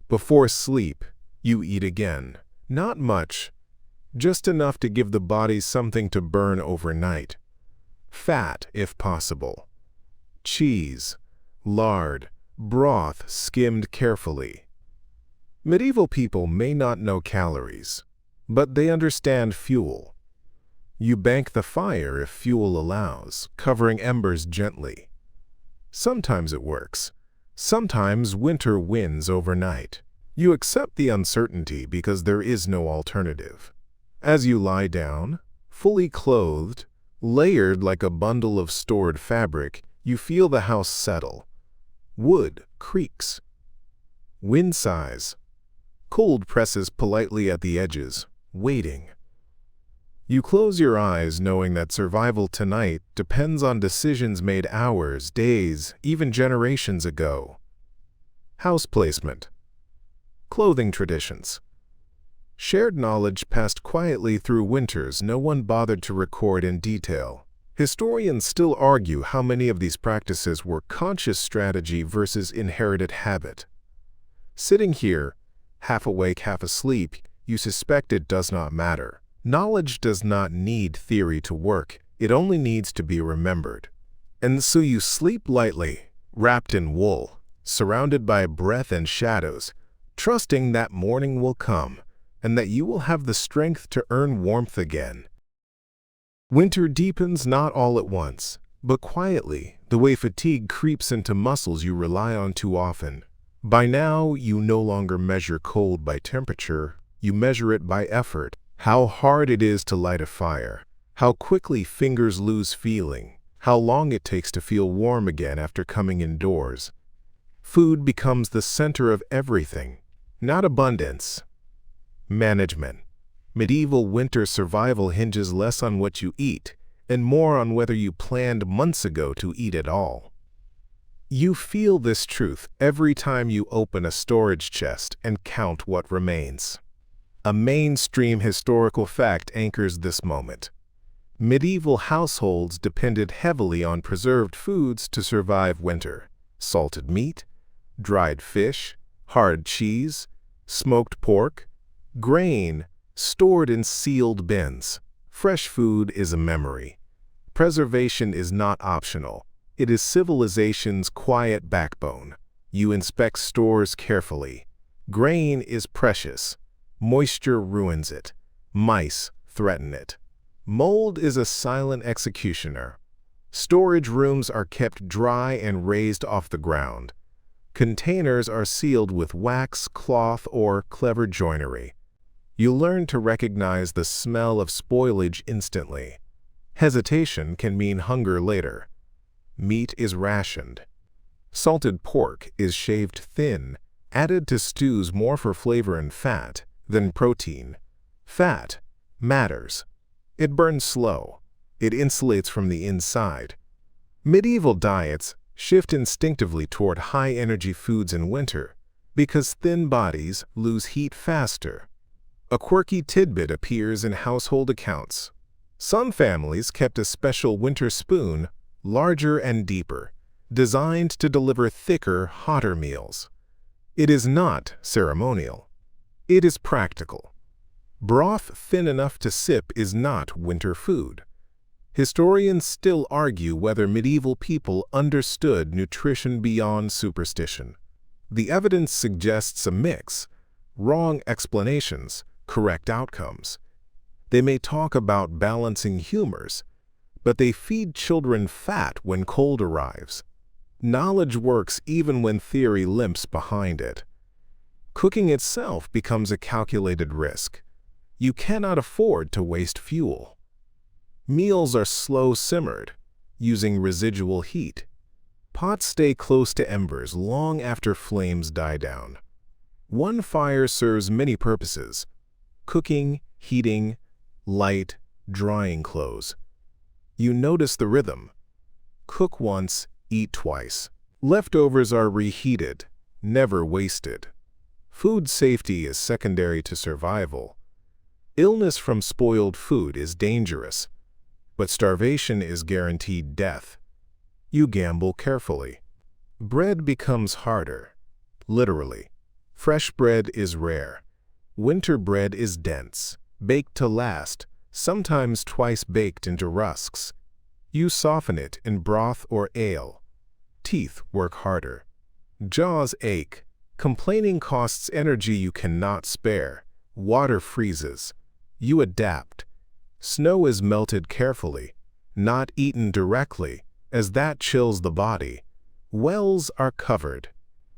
Before sleep, you eat again. Not much, just enough to give the body something to burn overnight. Fat, if possible. Cheese, lard, broth skimmed carefully. Medieval people may not know calories, but they understand fuel. You bank the fire if fuel allows, covering embers gently. Sometimes it works. Sometimes winter wins overnight. You accept the uncertainty because there is no alternative. As you lie down, fully clothed, layered like a bundle of stored fabric, you feel the house settle. Wood creaks. Wind sighs. Cold presses politely at the edges, waiting. You close your eyes knowing that survival tonight depends on decisions made hours, days, even generations ago. House placement. Clothing traditions. Shared knowledge passed quietly through winters no one bothered to record in detail. Historians still argue how many of these practices were conscious strategy versus inherited habit. Sitting here, half awake, half asleep, you suspect it does not matter. Knowledge does not need theory to work, it only needs to be remembered. And so you sleep lightly, wrapped in wool, surrounded by breath and shadows, trusting that morning will come, and that you will have the strength to earn warmth again. Winter deepens not all at once, but quietly, the way fatigue creeps into muscles you rely on too often. By now, you no longer measure cold by temperature, you measure it by effort. How hard it is to light a fire, how quickly fingers lose feeling, how long it takes to feel warm again after coming indoors. Food becomes the center of everything, not abundance. Management. Medieval winter survival hinges less on what you eat and more on whether you planned months ago to eat at all. You feel this truth every time you open a storage chest and count what remains. A mainstream historical fact anchors this moment. Medieval households depended heavily on preserved foods to survive winter. Salted meat, dried fish, hard cheese, smoked pork, grain, stored in sealed bins. Fresh food is a memory. Preservation is not optional. It is civilization's quiet backbone. You inspect stores carefully. Grain is precious. Moisture ruins it. Mice threaten it. Mold is a silent executioner. Storage rooms are kept dry and raised off the ground. Containers are sealed with wax, cloth, or clever joinery. You learn to recognize the smell of spoilage instantly. Hesitation can mean hunger later. Meat is rationed. Salted pork is shaved thin, added to stews more for flavor and fat than protein. Fat matters. It burns slow. It insulates from the inside. Medieval diets shift instinctively toward high-energy foods in winter because thin bodies lose heat faster. A quirky tidbit appears in household accounts. Some families kept a special winter spoon, larger and deeper, designed to deliver thicker, hotter meals. It is not ceremonial. It is practical. Broth thin enough to sip is not winter food. Historians still argue whether medieval people understood nutrition beyond superstition. The evidence suggests a mix: wrong explanations, correct outcomes. They may talk about balancing humors, but they feed children fat when cold arrives. Knowledge works even when theory limps behind it. Cooking itself becomes a calculated risk. You cannot afford to waste fuel. Meals are slow-simmered, using residual heat. Pots stay close to embers long after flames die down. One fire serves many purposes: cooking, heating, light, drying clothes. You notice the rhythm. Cook once, eat twice. Leftovers are reheated, never wasted. Food safety is secondary to survival. Illness from spoiled food is dangerous, but starvation is guaranteed death. You gamble carefully. Bread becomes harder, literally. Fresh bread is rare. Winter bread is dense, baked to last, sometimes twice baked into rusks. You soften it in broth or ale. Teeth work harder. Jaws ache. Complaining costs energy you cannot spare. Water freezes. You adapt. Snow is melted carefully, not eaten directly, as that chills the body. Wells are covered.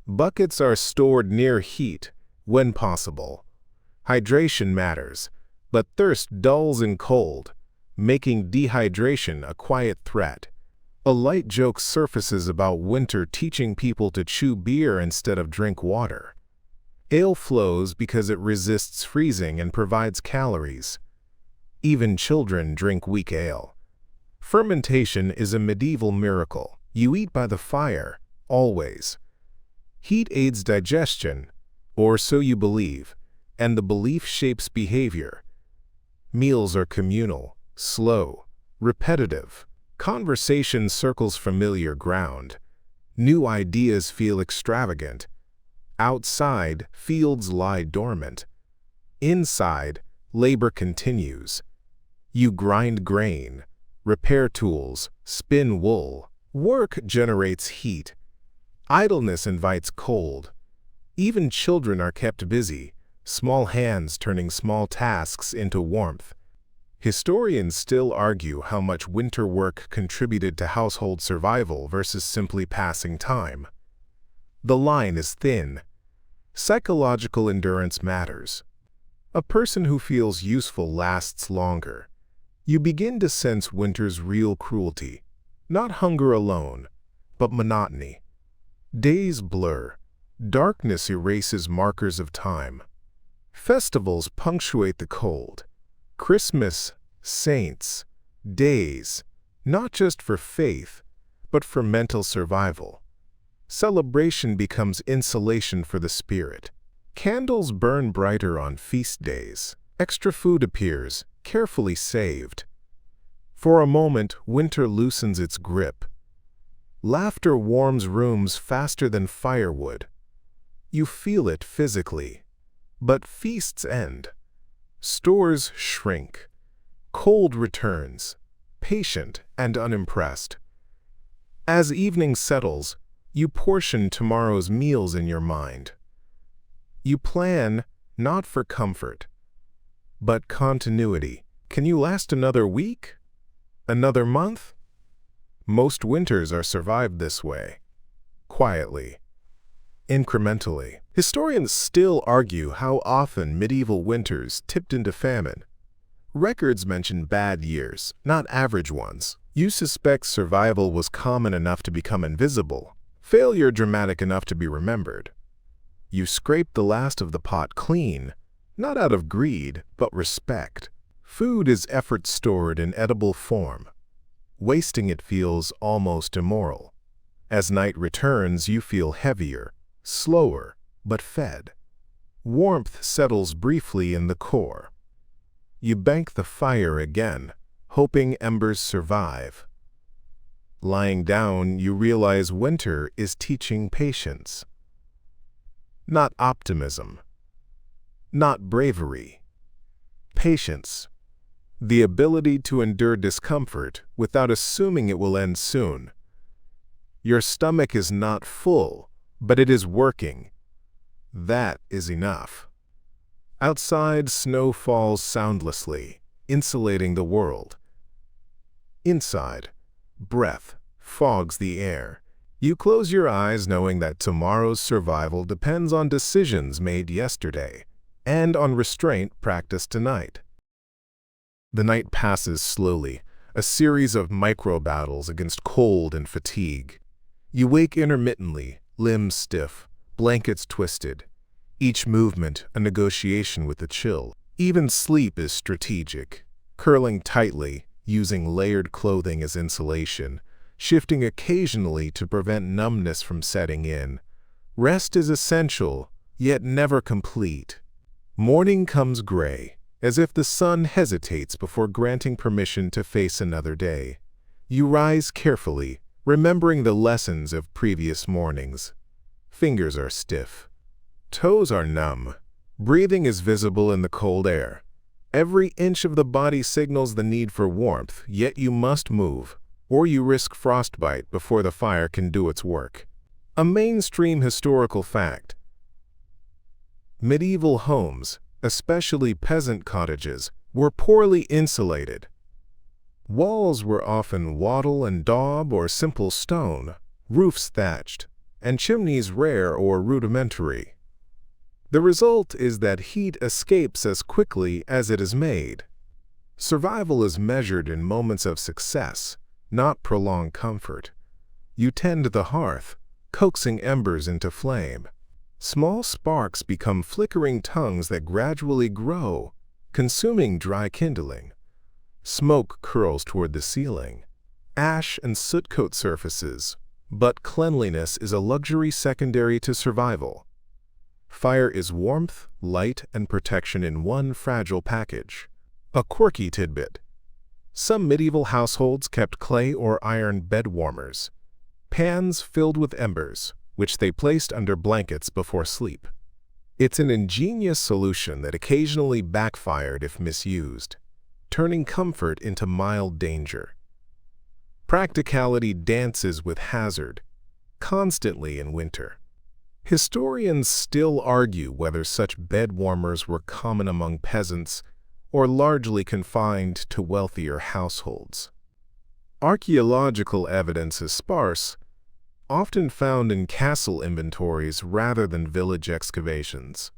Buckets are stored near heat, when possible. Hydration matters, but thirst dulls in cold, making dehydration a quiet threat. A light joke surfaces about winter teaching people to chew beer instead of drink water. Ale flows because it resists freezing and provides calories. Even children drink weak ale. Fermentation is a medieval miracle. You eat by the fire, always. Heat aids digestion, or so you believe, and the belief shapes behavior. Meals are communal, slow, repetitive. Conversation circles familiar ground. New ideas feel extravagant. Outside, fields lie dormant. Inside, labor continues. You grind grain, repair tools, spin wool. Work generates heat. Idleness invites cold. Even children are kept busy, small hands turning small tasks into warmth. Historians still argue how much winter work contributed to household survival versus simply passing time. The line is thin. Psychological endurance matters. A person who feels useful lasts longer. You begin to sense winter's real cruelty, not hunger alone, but monotony. Days blur. Darkness erases markers of time. Festivals punctuate the cold. Christmas, saints, days, not just for faith, but for mental survival. Celebration becomes insulation for the spirit. Candles burn brighter on feast days. Extra food appears, carefully saved. For a moment, winter loosens its grip. Laughter warms rooms faster than firewood. You feel it physically. But feasts end. Stores shrink. Cold returns, patient and unimpressed. As evening settles, you portion tomorrow's meals in your mind. You plan not for comfort, but continuity. Can you last another week? Another month? Most winters are survived this way, quietly, incrementally. Historians still argue how often medieval winters tipped into famine. Records mention bad years, not average ones. You suspect survival was common enough to become invisible. Failure dramatic enough to be remembered. You scrape the last of the pot clean, not out of greed, but respect. Food is effort stored in edible form. Wasting it feels almost immoral. As night returns, you feel heavier, slower, but fed. Warmth settles briefly in the core. You bank the fire again, hoping embers survive. Lying down, you realize winter is teaching patience. Not optimism. Not bravery. Patience. The ability to endure discomfort without assuming it will end soon. Your stomach is not full, but it is working. That is enough. Outside, snow falls soundlessly, insulating the world. Inside, breath fogs the air. You close your eyes knowing that tomorrow's survival depends on decisions made yesterday and on restraint practiced tonight. The night passes slowly, a series of micro-battles against cold and fatigue. You wake intermittently, limbs stiff, blankets twisted. Each movement a negotiation with the chill. Even sleep is strategic, curling tightly, using layered clothing as insulation, shifting occasionally to prevent numbness from setting in. Rest is essential, yet never complete. Morning comes gray, as if the sun hesitates before granting permission to face another day. You rise carefully, remembering the lessons of previous mornings. Fingers are stiff. Toes are numb. Breathing is visible in the cold air. Every inch of the body signals the need for warmth, yet you must move, or you risk frostbite before the fire can do its work. A mainstream historical fact. Medieval homes, especially peasant cottages, were poorly insulated. Walls were often wattle and daub or simple stone, roofs thatched, and chimneys rare or rudimentary. The result is that heat escapes as quickly as it is made. Survival is measured in moments of success, not prolonged comfort. You tend the hearth, coaxing embers into flame. Small sparks become flickering tongues that gradually grow, consuming dry kindling. Smoke curls toward the ceiling. Ash and soot coat surfaces, but cleanliness is a luxury secondary to survival. Fire is warmth, light, and protection in one fragile package. A quirky tidbit. Some medieval households kept clay or iron bed warmers, pans filled with embers, which they placed under blankets before sleep. It's an ingenious solution that occasionally backfired if misused, turning comfort into mild danger. Practicality dances with hazard, constantly in winter. Historians still argue whether such bed warmers were common among peasants or largely confined to wealthier households. Archaeological evidence is sparse, often found in castle inventories rather than village excavations.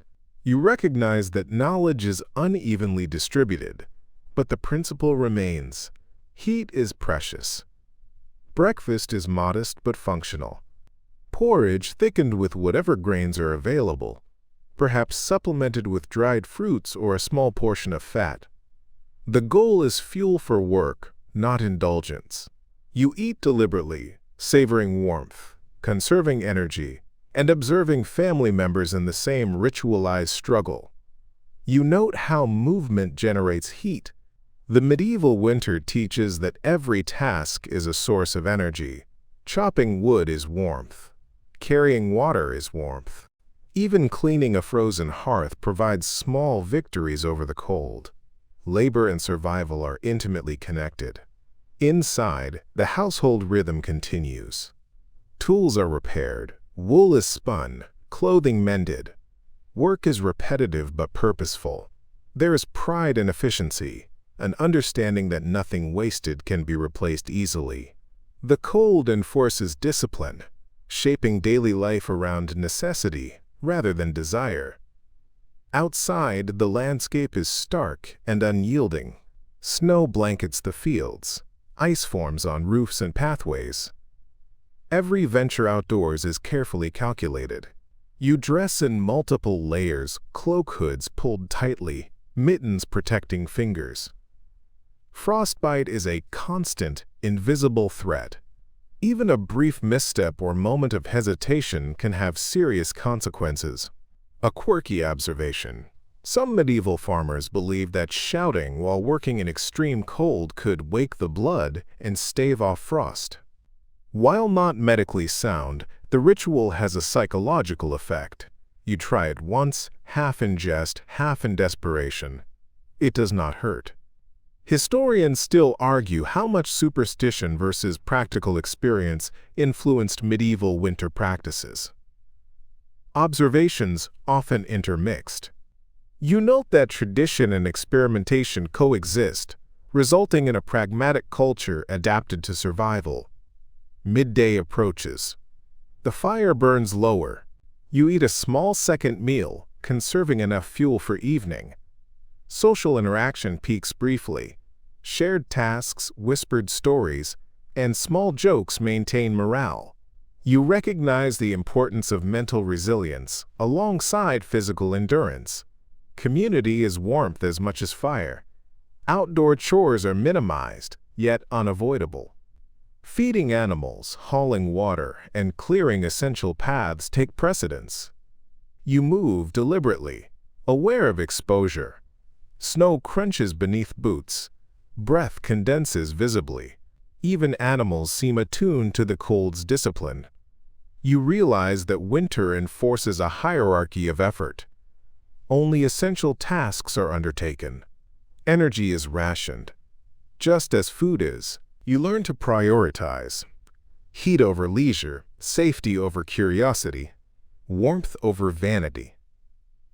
You recognize that knowledge is unevenly distributed, but the principle remains. Heat is precious. Breakfast is modest but functional. Porridge thickened with whatever grains are available, perhaps supplemented with dried fruits or a small portion of fat. The goal is fuel for work, not indulgence. You eat deliberately, savoring warmth, conserving energy, and observing family members in the same ritualized struggle. You note how movement generates heat. The medieval winter teaches that every task is a source of energy. Chopping wood is warmth. Carrying water is warmth. Even cleaning a frozen hearth provides small victories over the cold. Labor and survival are intimately connected. Inside, the household rhythm continues. Tools are repaired, wool is spun, clothing mended. Work is repetitive but purposeful. There is pride in efficiency, an understanding that nothing wasted can be replaced easily. The cold enforces discipline, shaping daily life around necessity rather than desire. Outside, the landscape is stark and unyielding. Snow blankets the fields. Ice forms on roofs and pathways. Every venture outdoors is carefully calculated. You dress in multiple layers, cloak hoods pulled tightly, mittens protecting fingers. Frostbite is a constant, invisible threat. Even a brief misstep or moment of hesitation can have serious consequences. A quirky observation. Some medieval farmers believed that shouting while working in extreme cold could wake the blood and stave off frost. While not medically sound, the ritual has a psychological effect. You try it once, half in jest, half in desperation. It does not hurt. Historians still argue how much superstition versus practical experience influenced medieval winter practices. Observations often intermixed. You note that tradition and experimentation coexist, resulting in a pragmatic culture adapted to survival. Midday approaches. The fire burns lower. You eat a small second meal, conserving enough fuel for evening. Social interaction peaks briefly. Shared tasks, whispered stories, and small jokes maintain morale. You recognize the importance of mental resilience alongside physical endurance. Community is warmth as much as fire. Outdoor chores are minimized, yet unavoidable. Feeding animals, hauling water, and clearing essential paths take precedence. You move deliberately, aware of exposure. Snow crunches beneath boots. Breath condenses visibly. Even animals seem attuned to the cold's discipline. You realize that winter enforces a hierarchy of effort. Only essential tasks are undertaken. Energy is rationed. Just as food is, you learn to prioritize. Heat over leisure, safety over curiosity, warmth over vanity.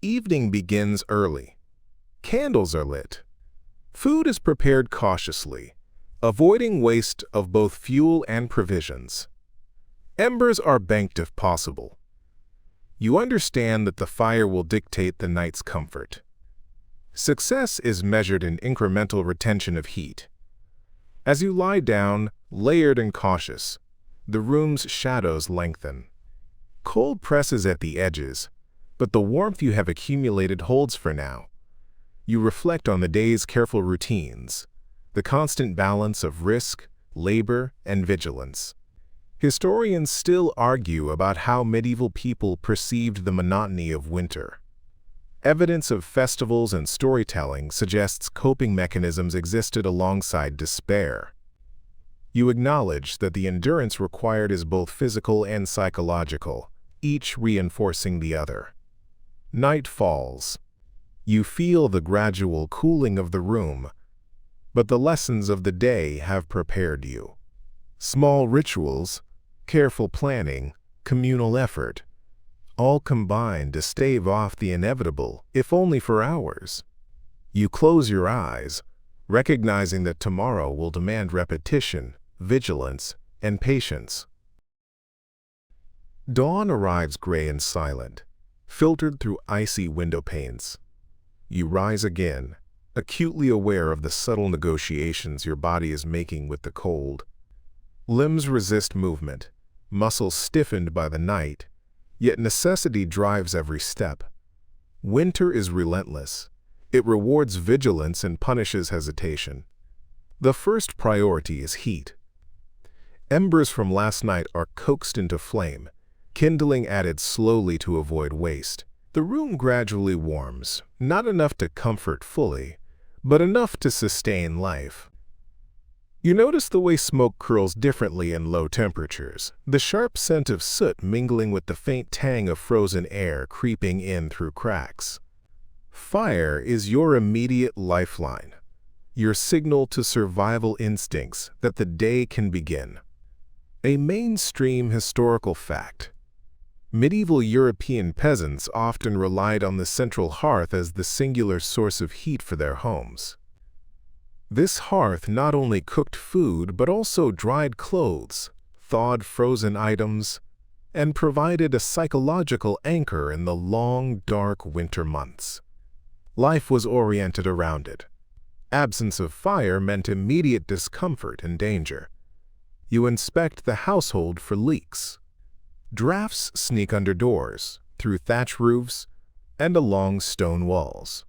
Evening begins early. Candles are lit. Food is prepared cautiously, avoiding waste of both fuel and provisions. Embers are banked if possible. You understand that the fire will dictate the night's comfort. Success is measured in incremental retention of heat. As you lie down, layered and cautious, the room's shadows lengthen. Cold presses at the edges, but the warmth you have accumulated holds for now. You reflect on the day's careful routines, the constant balance of risk, labor, and vigilance. Historians still argue about how medieval people perceived the monotony of winter. Evidence of festivals and storytelling suggests coping mechanisms existed alongside despair. You acknowledge that the endurance required is both physical and psychological, each reinforcing the other. Night falls. You feel the gradual cooling of the room, but the lessons of the day have prepared you. Small rituals, careful planning, communal effort, all combine to stave off the inevitable, if only for hours. You close your eyes, recognizing that tomorrow will demand repetition, vigilance, and patience. Dawn arrives gray and silent, filtered through icy window panes. You rise again, acutely aware of the subtle negotiations your body is making with the cold. Limbs resist movement, muscles stiffened by the night, yet necessity drives every step. Winter is relentless. It rewards vigilance and punishes hesitation. The first priority is heat. Embers from last night are coaxed into flame, kindling added slowly to avoid waste. The room gradually warms, not enough to comfort fully, but enough to sustain life. You notice the way smoke curls differently in low temperatures, the sharp scent of soot mingling with the faint tang of frozen air creeping in through cracks. Fire is your immediate lifeline, your signal to survival instincts that the day can begin. A mainstream historical fact. Medieval European peasants often relied on the central hearth as the singular source of heat for their homes. This hearth not only cooked food but also dried clothes, thawed frozen items, and provided a psychological anchor in the long, dark winter months. Life was oriented around it. Absence of fire meant immediate discomfort and danger. You inspect the household for leaks. Drafts sneak under doors, through thatch roofs, and along stone walls.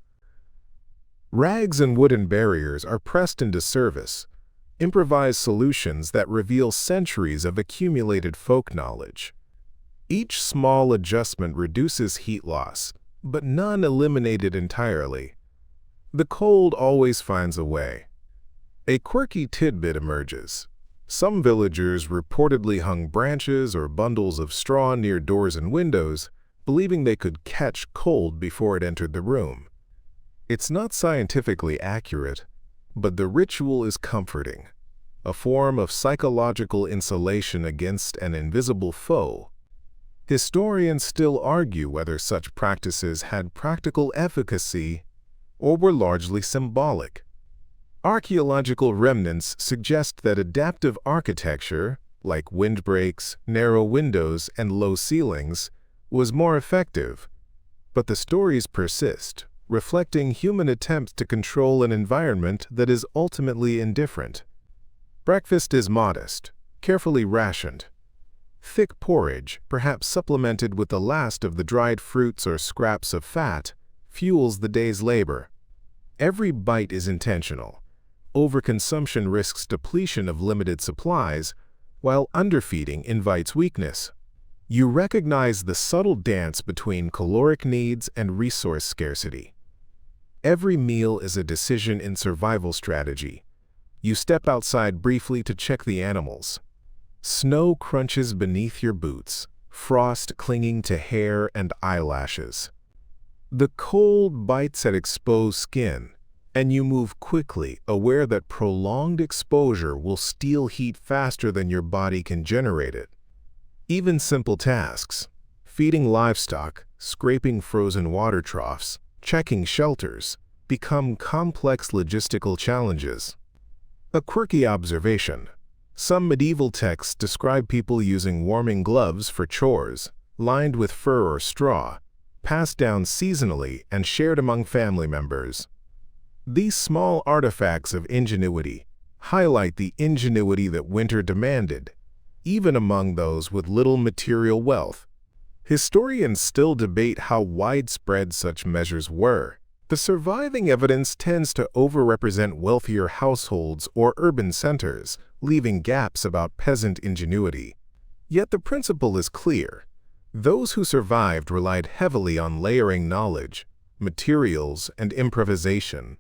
Rags and wooden barriers are pressed into service, improvised solutions that reveal centuries of accumulated folk knowledge. Each small adjustment reduces heat loss, but none eliminate it entirely. The cold always finds a way. A quirky tidbit emerges. Some villagers reportedly hung branches or bundles of straw near doors and windows, believing they could catch cold before it entered the room. It's not scientifically accurate, but the ritual is comforting, a form of psychological insulation against an invisible foe. Historians still argue whether such practices had practical efficacy or were largely symbolic. Archaeological remnants suggest that adaptive architecture, like windbreaks, narrow windows, and low ceilings, was more effective, but the stories persist, reflecting human attempts to control an environment that is ultimately indifferent. Breakfast is modest, carefully rationed. Thick porridge, perhaps supplemented with the last of the dried fruits or scraps of fat, fuels the day's labor. Every bite is intentional. Overconsumption risks depletion of limited supplies, while underfeeding invites weakness. You recognize the subtle dance between caloric needs and resource scarcity. Every meal is a decision in survival strategy. You step outside briefly to check the animals. Snow crunches beneath your boots, frost clinging to hair and eyelashes. The cold bites at exposed skin, and you move quickly, aware that prolonged exposure will steal heat faster than your body can generate it. Even simple tasks, feeding livestock, scraping frozen water troughs, checking shelters, become complex logistical challenges. A quirky observation. Some medieval texts describe people using warming gloves for chores, lined with fur or straw, passed down seasonally and shared among family members. These small artifacts of ingenuity highlight the ingenuity that winter demanded, even among those with little material wealth. Historians still debate how widespread such measures were. The surviving evidence tends to overrepresent wealthier households or urban centers, leaving gaps about peasant ingenuity. Yet the principle is clear. Those who survived relied heavily on layering knowledge, materials, and improvisation.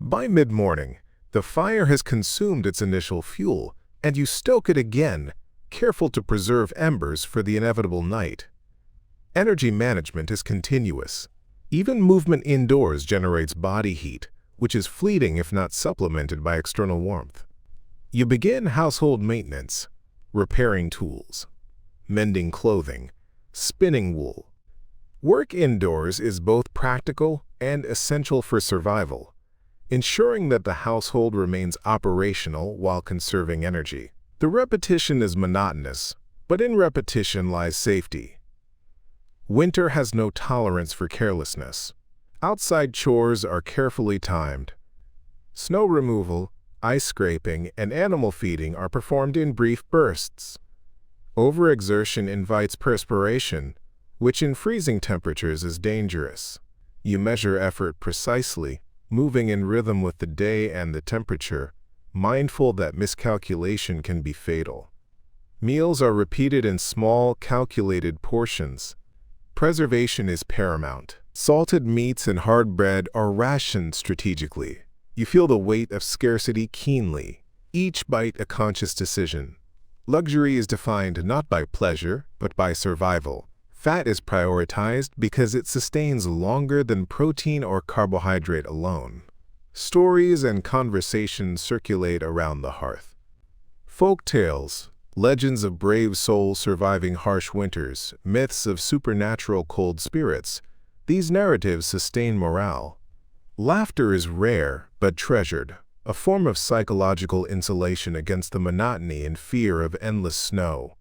By mid-morning, the fire has consumed its initial fuel, and you stoke it again, careful to preserve embers for the inevitable night. Energy management is continuous. Even movement indoors generates body heat, which is fleeting if not supplemented by external warmth. You begin household maintenance, repairing tools, mending clothing, spinning wool. Work indoors is both practical and essential for survival, ensuring that the household remains operational while conserving energy. The repetition is monotonous, but in repetition lies safety. Winter has no tolerance for carelessness. Outside chores are carefully timed. Snow removal, ice scraping, and animal feeding are performed in brief bursts. Overexertion invites perspiration, which in freezing temperatures is dangerous. You measure effort precisely, moving in rhythm with the day and the temperature, mindful that miscalculation can be fatal. Meals are repeated in small, calculated portions. Preservation is paramount. Salted meats and hard bread are rationed strategically. You feel the weight of scarcity keenly, each bite a conscious decision. Luxury is defined not by pleasure, but by survival. Fat is prioritized because it sustains longer than protein or carbohydrate alone. Stories and conversations circulate around the hearth. Folk tales, legends of brave souls surviving harsh winters, myths of supernatural cold spirits, these narratives sustain morale. Laughter is rare but treasured, a form of psychological insulation against the monotony and fear of endless snow.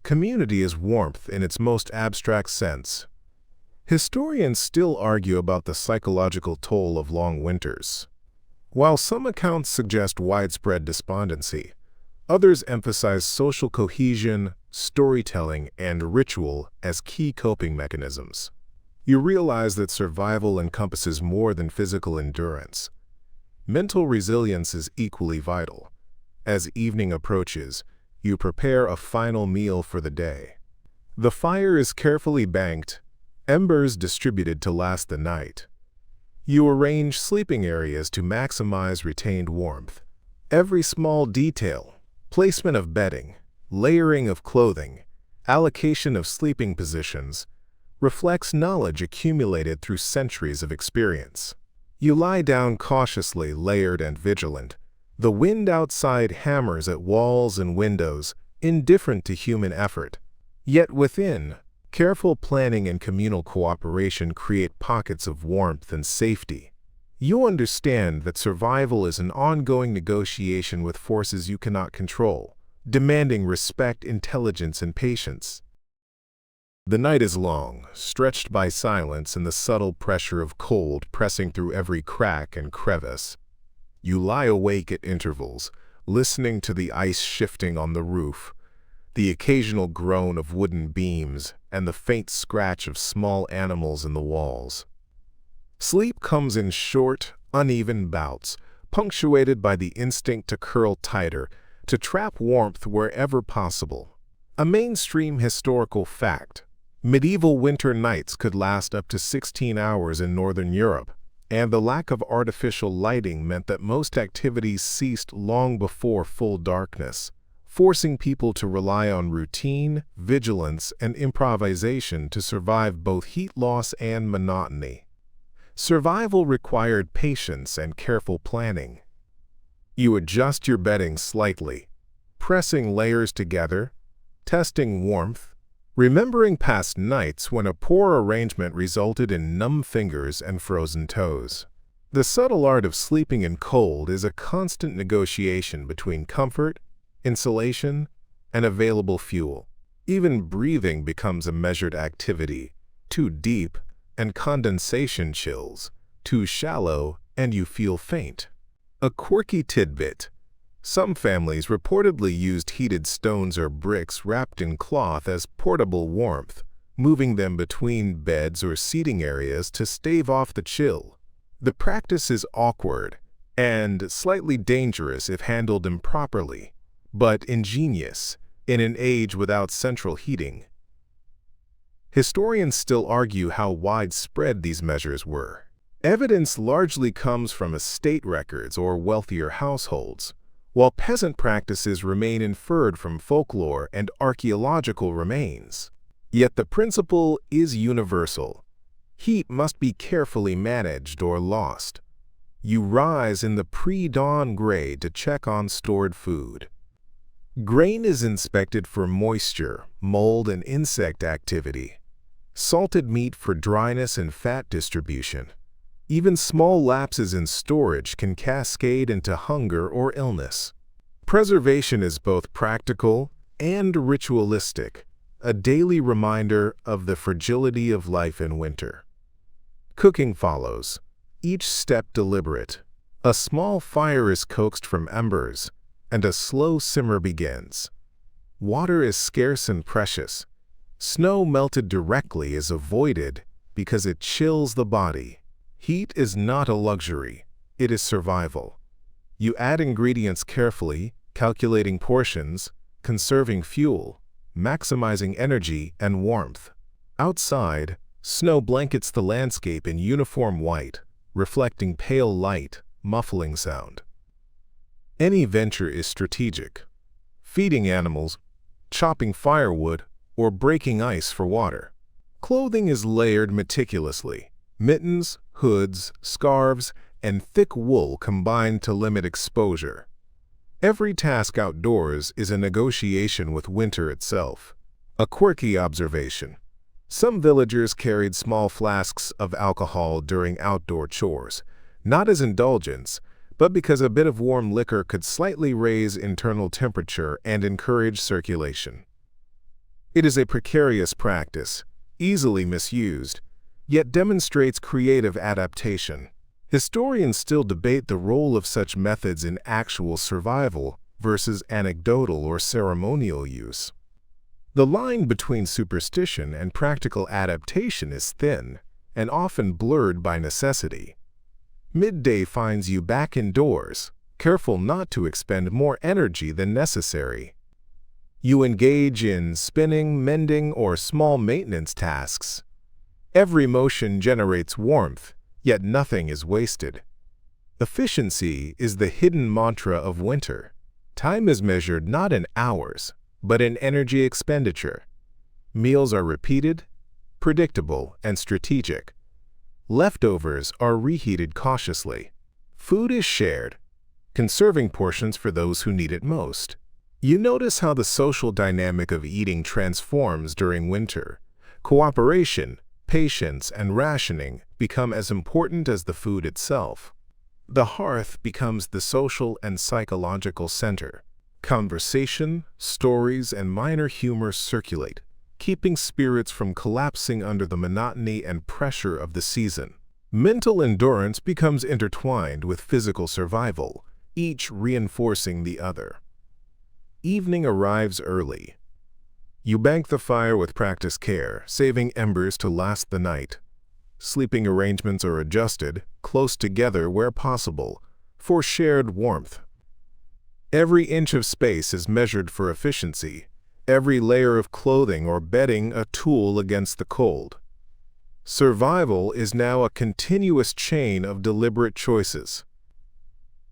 Community is warmth in its most abstract sense. Historians still argue about the psychological toll of long winters. While some accounts suggest widespread despondency, Others emphasize social cohesion, storytelling, and ritual as key coping mechanisms. You realize that survival encompasses more than physical endurance. Mental resilience is equally vital. As evening approaches, you prepare a final meal for the day. The fire is carefully banked, embers distributed to last the night. You arrange sleeping areas to maximize retained warmth. Every small detail, placement of bedding, layering of clothing, allocation of sleeping positions, reflects knowledge accumulated through centuries of experience. You lie down cautiously, layered and vigilant. The wind outside hammers at walls and windows, indifferent to human effort. Yet within, careful planning and communal cooperation create pockets of warmth and safety. You understand that survival is an ongoing negotiation with forces you cannot control, demanding respect, intelligence, and patience. The night is long, stretched by silence and the subtle pressure of cold pressing through every crack and crevice. You lie awake at intervals, listening to the ice shifting on the roof, the occasional groan of wooden beams, and the faint scratch of small animals in the walls. Sleep comes in short, uneven bouts, punctuated by the instinct to curl tighter, to trap warmth wherever possible. A mainstream historical fact. Medieval winter nights could last up to 16 hours in Northern Europe, and the lack of artificial lighting meant that most activities ceased long before full darkness, forcing people to rely on routine, vigilance, and improvisation to survive both heat loss and monotony. Survival required patience and careful planning. You adjust your bedding slightly, pressing layers together, testing warmth, remembering past nights when a poor arrangement resulted in numb fingers and frozen toes. The subtle art of sleeping in cold is a constant negotiation between comfort, insulation, and available fuel. Even breathing becomes a measured activity. Too deep, and condensation chills. Too shallow, and you feel faint. A quirky tidbit. Some families reportedly used heated stones or bricks wrapped in cloth as portable warmth, moving them between beds or seating areas to stave off the chill. The practice is awkward and slightly dangerous if handled improperly, but ingenious in an age without central heating. Historians still argue how widespread these measures were. Evidence largely comes from estate records or wealthier households, while peasant practices remain inferred from folklore and archaeological remains. Yet the principle is universal. Heat must be carefully managed or lost. You rise in the pre-dawn gray to check on stored food. Grain is inspected for moisture, mold, and insect activity. Salted meat for dryness and fat distribution. Even small lapses in storage can cascade into hunger or illness. Preservation is both practical and ritualistic, a daily reminder of the fragility of life in winter. Cooking follows, each step deliberate. A small fire is coaxed from embers, and a slow simmer begins. Water is scarce and precious. Snow melted directly is avoided because it chills the body. Heat is not a luxury, it is survival. You add ingredients carefully, calculating portions, conserving fuel, maximizing energy and warmth. Outside, snow blankets the landscape in uniform white, reflecting pale light, muffling sound. Any venture is strategic. Feeding animals, chopping firewood, or breaking ice for water. Clothing is layered meticulously. Mittens, hoods, scarves, and thick wool combine to limit exposure. Every task outdoors is a negotiation with winter itself. A quirky observation. Some villagers carried small flasks of alcohol during outdoor chores, not as indulgence, but because a bit of warm liquor could slightly raise internal temperature and encourage circulation. It is a precarious practice, easily misused, yet demonstrates creative adaptation. Historians still debate the role of such methods in actual survival versus anecdotal or ceremonial use. The line between superstition and practical adaptation is thin and often blurred by necessity. Midday finds you back indoors, careful not to expend more energy than necessary. You engage in spinning, mending, or small maintenance tasks. Every motion generates warmth, yet nothing is wasted. Efficiency is the hidden mantra of winter. Time is measured not in hours, but in energy expenditure. Meals are repeated, predictable, and strategic. Leftovers are reheated cautiously. Food is shared, conserving portions for those who need it most. You notice how the social dynamic of eating transforms during winter. Cooperation, patience, and rationing become as important as the food itself. The hearth becomes the social and psychological center. Conversation, stories, and minor humor circulate, keeping spirits from collapsing under the monotony and pressure of the season. Mental endurance becomes intertwined with physical survival, each reinforcing the other. Evening arrives early. You bank the fire with practiced care, saving embers to last the night. Sleeping arrangements are adjusted, close together where possible, for shared warmth. Every inch of space is measured for efficiency, every layer of clothing or bedding a tool against the cold. Survival is now a continuous chain of deliberate choices.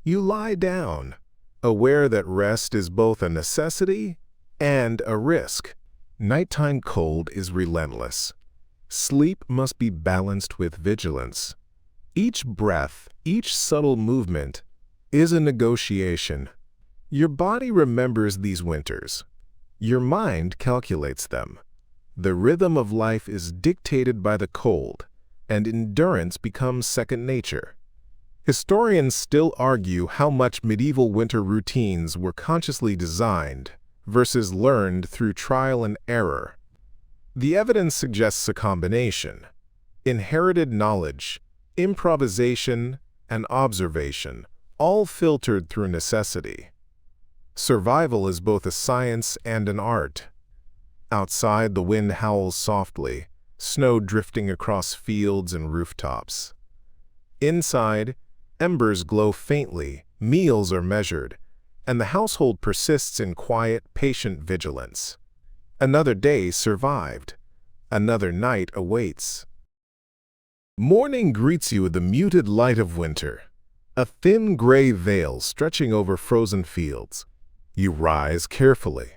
You lie down, aware that rest is both a necessity and a risk. Nighttime cold is relentless. Sleep must be balanced with vigilance. Each breath, each subtle movement, is a negotiation. Your body remembers these winters. Your mind calculates them. The rhythm of life is dictated by the cold, and endurance becomes second nature. Historians still argue how much medieval winter routines were consciously designed versus learned through trial and error. The evidence suggests a combination: inherited knowledge, improvisation, and observation, all filtered through necessity. Survival is both a science and an art. Outside, the wind howls softly, snow drifting across fields and rooftops. Inside, embers glow faintly, meals are measured, and the household persists in quiet, patient vigilance. Another day survived. Another night awaits. Morning greets you with the muted light of winter, a thin gray veil stretching over frozen fields. You rise carefully,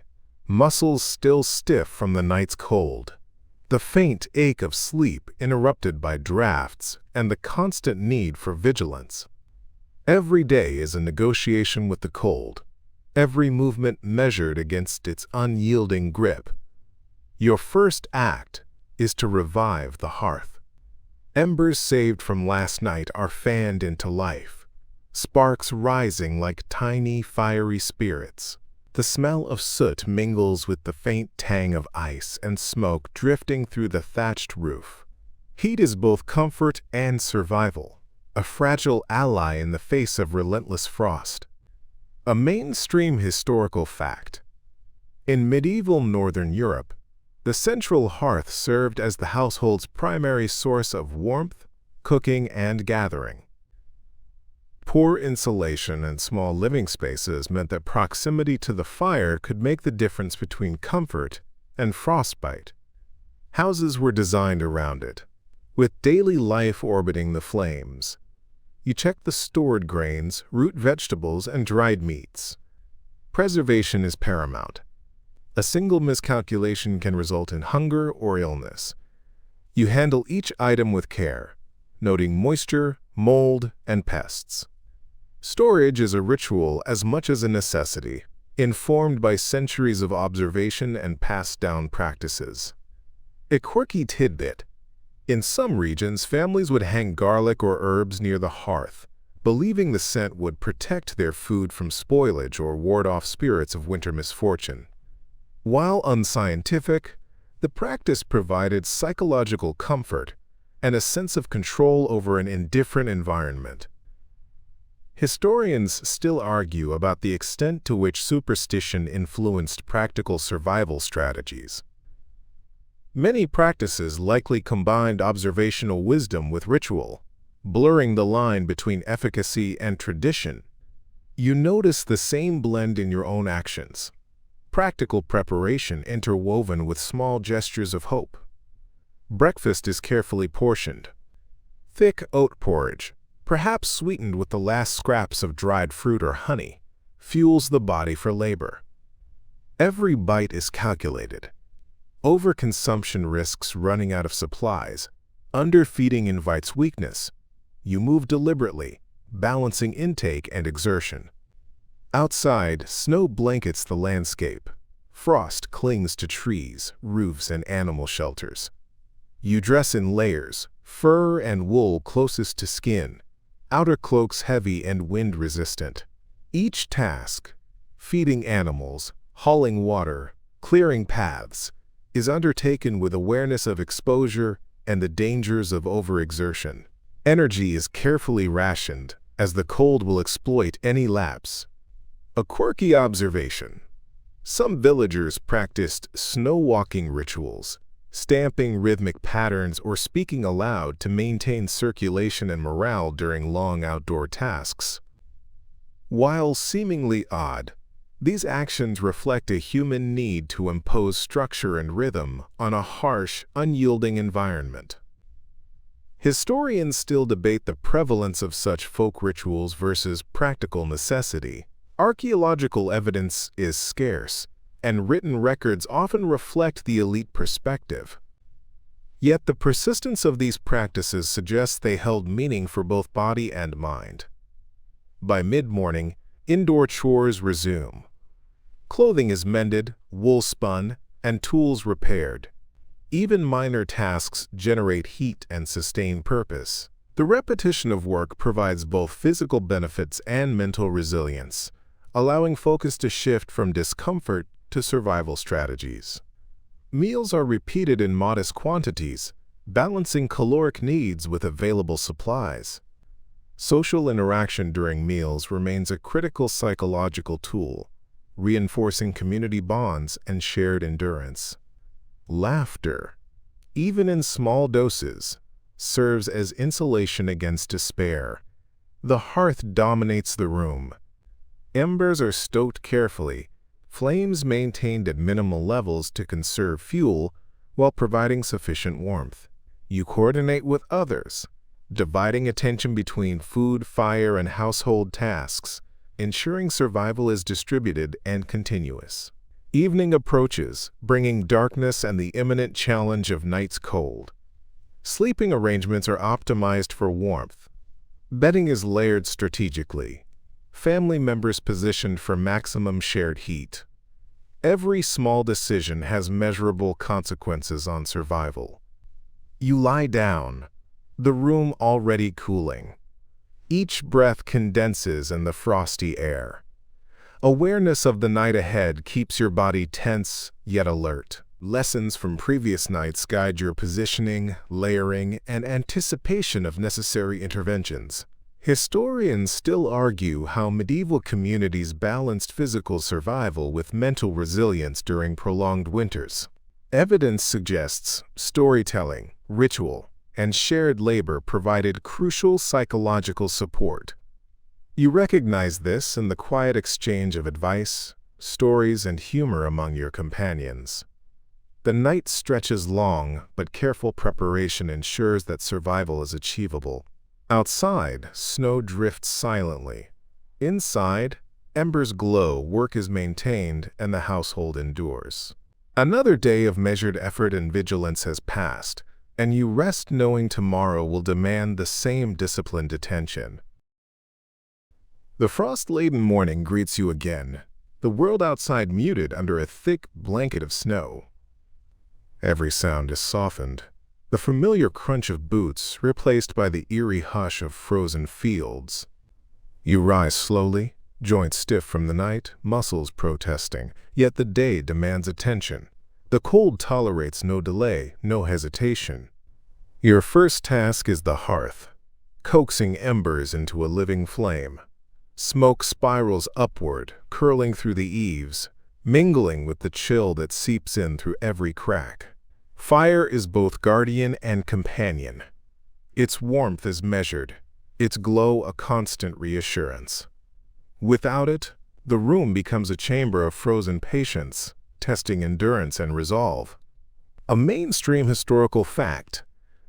muscles still stiff from the night's cold, the faint ache of sleep interrupted by drafts and the constant need for vigilance. Every day is a negotiation with the cold, every movement measured against its unyielding grip. Your first act is to revive the hearth. Embers saved from last night are fanned into life, sparks rising like tiny, fiery spirits. The smell of soot mingles with the faint tang of ice and smoke drifting through the thatched roof. Heat is both comfort and survival, a fragile ally in the face of relentless frost. A mainstream historical fact. In medieval Northern Europe, the central hearth served as the household's primary source of warmth, cooking, and gathering. Poor insulation and small living spaces meant that proximity to the fire could make the difference between comfort and frostbite. Houses were designed around it, with daily life orbiting the flames. You check the stored grains, root vegetables, and dried meats. Preservation is paramount. A single miscalculation can result in hunger or illness. You handle each item with care, noting moisture, mold, and pests. Storage is a ritual as much as a necessity, informed by centuries of observation and passed-down practices. A quirky tidbit. In some regions, families would hang garlic or herbs near the hearth, believing the scent would protect their food from spoilage or ward off spirits of winter misfortune. While unscientific, the practice provided psychological comfort and a sense of control over an indifferent environment. Historians still argue about the extent to which superstition influenced practical survival strategies. Many practices likely combined observational wisdom with ritual, blurring the line between efficacy and tradition. You notice the same blend in your own actions. Practical preparation interwoven with small gestures of hope. Breakfast is carefully portioned. Thick oat porridge, perhaps sweetened with the last scraps of dried fruit or honey, fuels the body for labor. Every bite is calculated. Overconsumption risks running out of supplies. Underfeeding invites weakness. You move deliberately, balancing intake and exertion. Outside, snow blankets the landscape. Frost clings to trees, roofs, and animal shelters. You dress in layers, fur and wool closest to skin, outer cloaks heavy and wind-resistant. Each task, feeding animals, hauling water, clearing paths, is undertaken with awareness of exposure and the dangers of overexertion. Energy is carefully rationed, as the cold will exploit any lapse. A quirky observation. Some villagers practiced snow-walking rituals, stamping rhythmic patterns or speaking aloud to maintain circulation and morale during long outdoor tasks. While seemingly odd, these actions reflect a human need to impose structure and rhythm on a harsh, unyielding environment. Historians still debate the prevalence of such folk rituals versus practical necessity. Archaeological evidence is scarce, and written records often reflect the elite perspective. Yet the persistence of these practices suggests they held meaning for both body and mind. By mid-morning, indoor chores resume. Clothing is mended, wool spun, and tools repaired. Even minor tasks generate heat and sustain purpose. The repetition of work provides both physical benefits and mental resilience, allowing focus to shift from discomfort to survival strategies. Meals are repeated in modest quantities, balancing caloric needs with available supplies. Social interaction during meals remains a critical psychological tool, reinforcing community bonds and shared endurance. Laughter, even in small doses, serves as insulation against despair. The hearth dominates the room. Embers are stoked carefully, flames maintained at minimal levels to conserve fuel while providing sufficient warmth. You coordinate with others, dividing attention between food, fire, and household tasks, ensuring survival is distributed and continuous. Evening approaches, bringing darkness and the imminent challenge of night's cold. Sleeping arrangements are optimized for warmth. Bedding is layered strategically. Family members positioned for maximum shared heat. Every small decision has measurable consequences on survival. You lie down, the room already cooling. Each breath condenses in the frosty air. Awareness of the night ahead keeps your body tense yet alert. Lessons from previous nights guide your positioning, layering, and anticipation of necessary interventions. Historians still argue how medieval communities balanced physical survival with mental resilience during prolonged winters. Evidence suggests storytelling, ritual, and shared labor provided crucial psychological support. You recognize this in the quiet exchange of advice, stories, and humor among your companions. The night stretches long, but careful preparation ensures that survival is achievable. Outside, snow drifts silently. Inside, embers glow, work is maintained, and the household endures. Another day of measured effort and vigilance has passed, and you rest knowing tomorrow will demand the same disciplined attention. The frost-laden morning greets you again, the world outside muted under a thick blanket of snow. Every sound is softened, the familiar crunch of boots replaced by the eerie hush of frozen fields. You rise slowly, joints stiff from the night, muscles protesting, yet the day demands attention. The cold tolerates no delay, no hesitation. Your first task is the hearth, coaxing embers into a living flame. Smoke spirals upward, curling through the eaves, mingling with the chill that seeps in through every crack. Fire is both guardian and companion. Its warmth is measured, its glow a constant reassurance. Without it, the room becomes a chamber of frozen patience, testing endurance and resolve. A mainstream historical fact: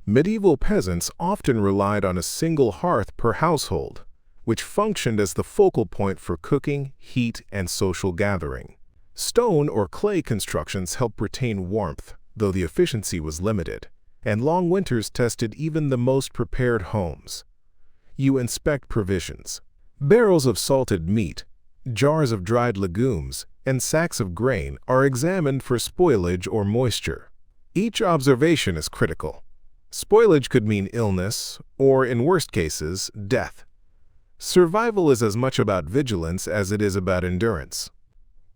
medieval peasants often relied on a single hearth per household, which functioned as the focal point for cooking, heat, and social gathering. Stone or clay constructions helped retain warmth, though the efficiency was limited, and long winters tested even the most prepared homes. You inspect provisions. Barrels of salted meat, jars of dried legumes, and sacks of grain are examined for spoilage or moisture. Each observation is critical. Spoilage could mean illness, or in worst cases, death. Survival is as much about vigilance as it is about endurance.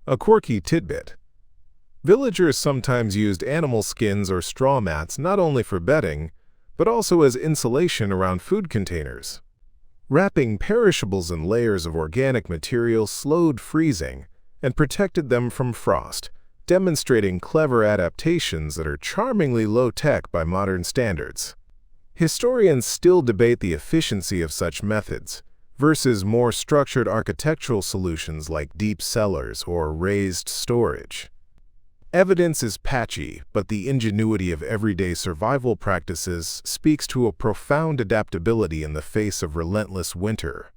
A quirky tidbit: villagers sometimes used animal skins or straw mats not only for bedding, but also as insulation around food containers. Wrapping perishables in layers of organic material slowed freezing and protected them from frost, demonstrating clever adaptations that are charmingly low-tech by modern standards. Historians still debate the efficiency of such methods versus more structured architectural solutions like deep cellars or raised storage. Evidence is patchy, but the ingenuity of everyday survival practices speaks to a profound adaptability in the face of relentless winter.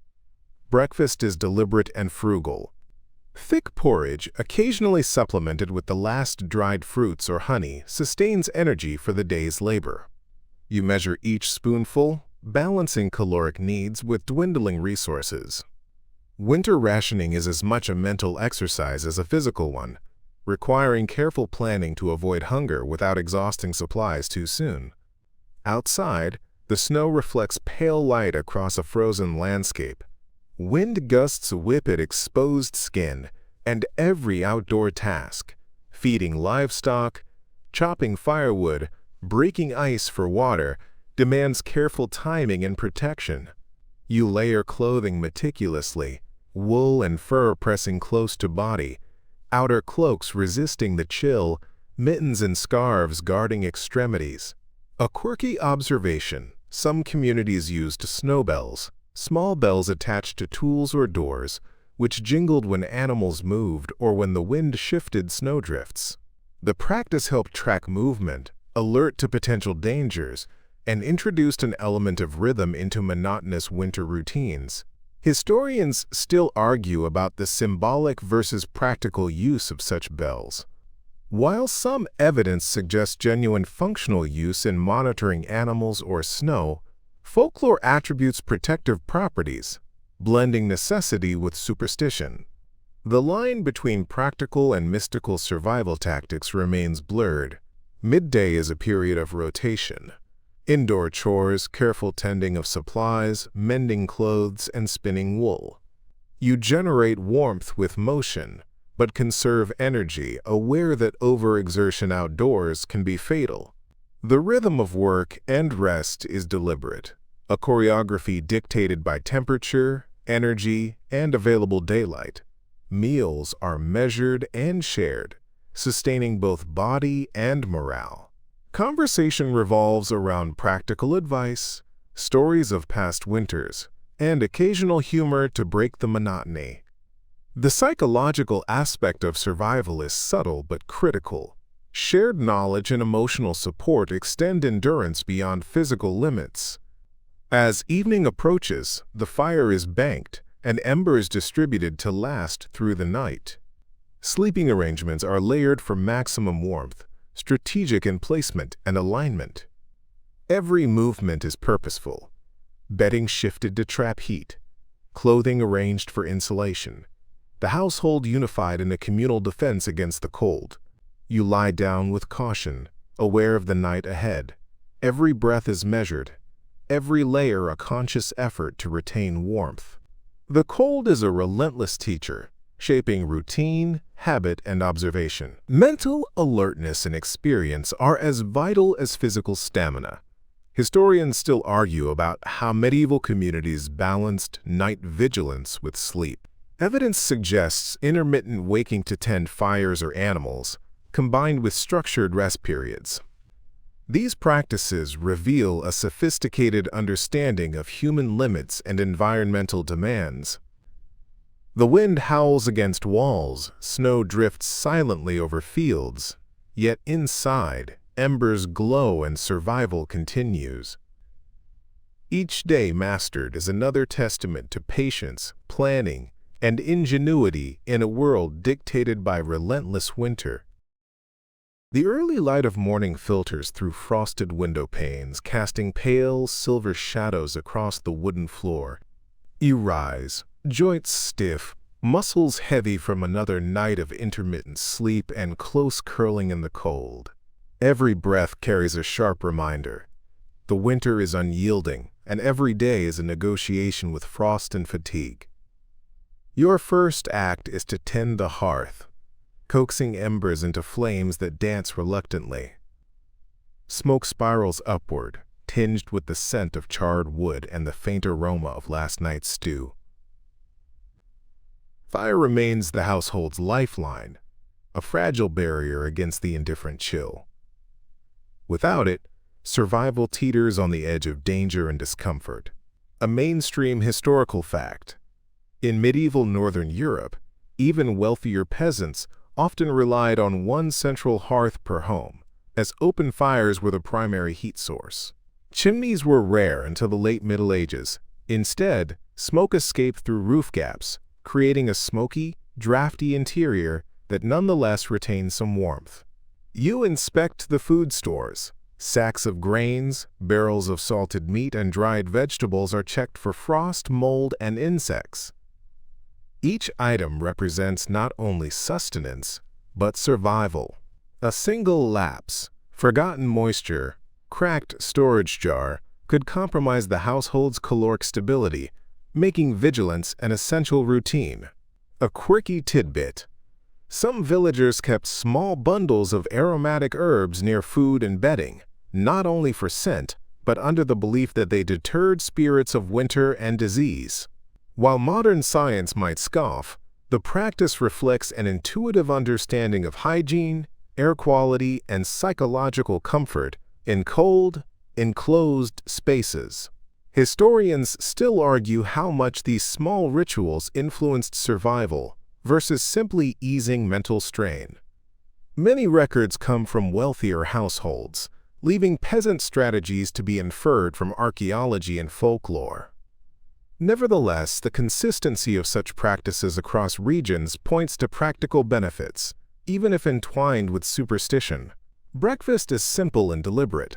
Breakfast is deliberate and frugal. Thick porridge, occasionally supplemented with the last dried fruits or honey, sustains energy for the day's labor. You measure each spoonful, balancing caloric needs with dwindling resources. Winter rationing is as much a mental exercise as a physical one, requiring careful planning to avoid hunger without exhausting supplies too soon. Outside, the snow reflects pale light across a frozen landscape. Wind gusts whip at exposed skin, and every outdoor task, feeding livestock, chopping firewood, breaking ice for water, demands careful timing and protection. You layer clothing meticulously, wool and fur pressing close to body, outer cloaks resisting the chill, mittens and scarves guarding extremities. A quirky observation: some communities used snow bells, small bells attached to tools or doors, which jingled when animals moved or when the wind shifted snowdrifts. The practice helped track movement, alert to potential dangers, and introduced an element of rhythm into monotonous winter routines. Historians still argue about the symbolic versus practical use of such bells. While some evidence suggests genuine functional use in monitoring animals or snow, folklore attributes protective properties, blending necessity with superstition. The line between practical and mystical survival tactics remains blurred. Midday is a period of rotation. Indoor chores, careful tending of supplies, mending clothes, and spinning wool. You generate warmth with motion, but conserve energy, aware that overexertion outdoors can be fatal. The rhythm of work and rest is deliberate, a choreography dictated by temperature, energy, and available daylight. Meals are measured and shared, sustaining both body and morale. Conversation revolves around practical advice, stories of past winters, and occasional humor to break the monotony. The psychological aspect of survival is subtle but critical. Shared knowledge and emotional support extend endurance beyond physical limits. As evening approaches, the fire is banked and embers distributed to last through the night. Sleeping arrangements are layered for maximum warmth, strategic in placement and alignment. Every movement is purposeful. Bedding shifted to trap heat, clothing arranged for insulation. The household unified in a communal defense against the cold. You lie down with caution, aware of the night ahead. Every breath is measured, every layer a conscious effort to retain warmth. The cold is a relentless teacher, shaping routine, habit, and observation. Mental alertness and experience are as vital as physical stamina. Historians still argue about how medieval communities balanced night vigilance with sleep. Evidence suggests intermittent waking to tend fires or animals, combined with structured rest periods. These practices reveal a sophisticated understanding of human limits and environmental demands. The wind howls against walls, snow drifts silently over fields, yet inside, embers glow and survival continues. Each day mastered is another testament to patience, planning, and ingenuity in a world dictated by relentless winter. The early light of morning filters through frosted window panes, casting pale silver shadows across the wooden floor. You rise, joints stiff, muscles heavy from another night of intermittent sleep and close curling in the cold. Every breath carries a sharp reminder. The winter is unyielding, and every day is a negotiation with frost and fatigue. Your first act is to tend the hearth, coaxing embers into flames that dance reluctantly. Smoke spirals upward, tinged with the scent of charred wood and the faint aroma of last night's stew. Fire remains the household's lifeline, a fragile barrier against the indifferent chill. Without it, survival teeters on the edge of danger and discomfort. A mainstream historical fact. In medieval Northern Europe, even wealthier peasants often relied on one central hearth per home, as open fires were the primary heat source. Chimneys were rare until the late Middle Ages. Instead, smoke escaped through roof gaps, creating a smoky, drafty interior that nonetheless retained some warmth. You inspect the food stores. Sacks of grains, barrels of salted meat, and dried vegetables are checked for frost, mold, and insects. Each item represents not only sustenance, but survival. A single lapse, forgotten moisture, cracked storage jar could compromise the household's caloric stability, making vigilance an essential routine. A quirky tidbit. Some villagers kept small bundles of aromatic herbs near food and bedding, not only for scent, but under the belief that they deterred spirits of winter and disease. While modern science might scoff, the practice reflects an intuitive understanding of hygiene, air quality, and psychological comfort in cold, enclosed spaces. Historians still argue how much these small rituals influenced survival versus simply easing mental strain. Many records come from wealthier households, leaving peasant strategies to be inferred from archaeology and folklore. Nevertheless, the consistency of such practices across regions points to practical benefits, even if entwined with superstition. Breakfast is simple and deliberate.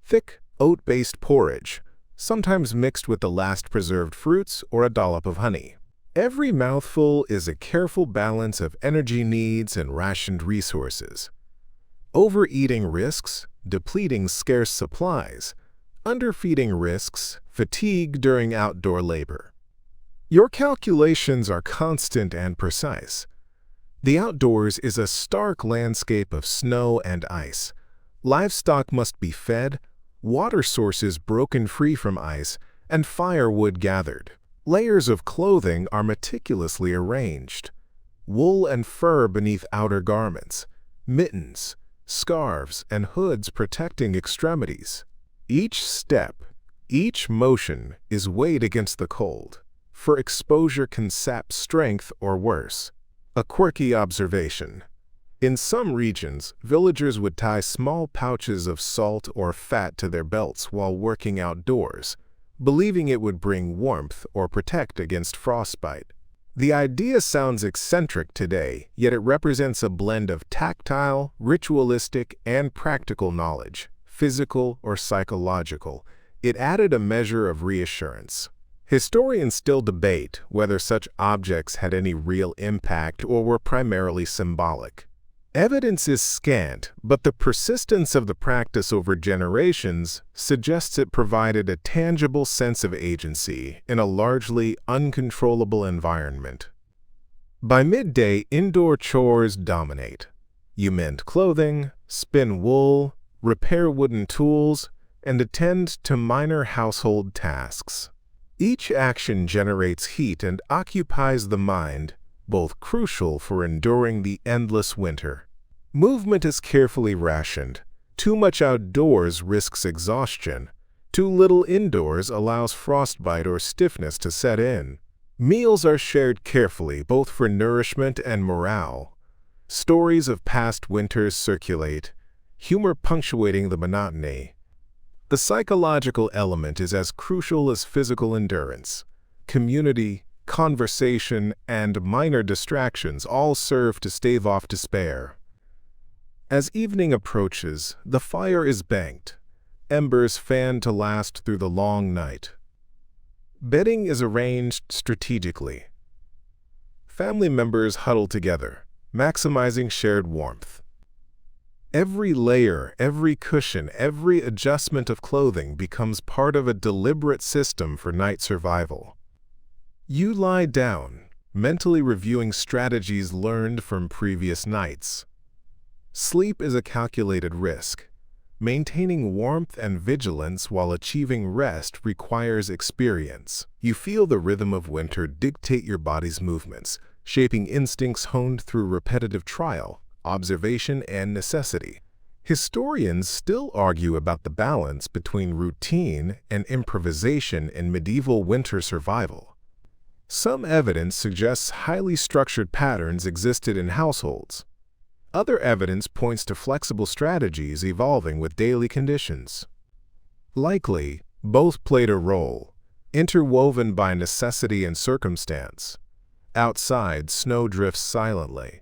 Thick, oat-based porridge, sometimes mixed with the last preserved fruits or a dollop of honey. Every mouthful is a careful balance of energy needs and rationed resources. Overeating risks depleting scarce supplies. Underfeeding risks fatigue during outdoor labor. Your calculations are constant and precise. The outdoors is a stark landscape of snow and ice. Livestock must be fed, water sources broken free from ice, and firewood gathered. Layers of clothing are meticulously arranged. Wool and fur beneath outer garments, mittens, scarves, and hoods protecting extremities. Each step, each motion is weighed against the cold, for exposure can sap strength or worse. A quirky observation. In some regions, villagers would tie small pouches of salt or fat to their belts while working outdoors, believing it would bring warmth or protect against frostbite. The idea sounds eccentric today, yet it represents a blend of tactile, ritualistic, and practical knowledge, physical or psychological. It added a measure of reassurance. Historians still debate whether such objects had any real impact or were primarily symbolic. Evidence is scant, but the persistence of the practice over generations suggests it provided a tangible sense of agency in a largely uncontrollable environment. By midday, indoor chores dominate. You mend clothing, spin wool, repair wooden tools, and attend to minor household tasks. Each action generates heat and occupies the mind, both crucial for enduring the endless winter. Movement is carefully rationed. Too much outdoors risks exhaustion. Too little indoors allows frostbite or stiffness to set in. Meals are shared carefully, both for nourishment and morale. Stories of past winters circulate, humor punctuating the monotony. The psychological element is as crucial as physical endurance. Community, conversation, and minor distractions all serve to stave off despair. As evening approaches, the fire is banked, embers fanned to last through the long night. Bedding is arranged strategically. Family members huddle together, maximizing shared warmth. Every layer, every cushion, every adjustment of clothing becomes part of a deliberate system for night survival. You lie down, mentally reviewing strategies learned from previous nights. Sleep is a calculated risk. Maintaining warmth and vigilance while achieving rest requires experience. You feel the rhythm of winter dictate your body's movements, shaping instincts honed through repetitive trial, observation, and necessity. Historians still argue about the balance between routine and improvisation in medieval winter survival. Some evidence suggests highly structured patterns existed in households. Other evidence points to flexible strategies evolving with daily conditions. Likely, both played a role, interwoven by necessity and circumstance. Outside, snow drifts silently.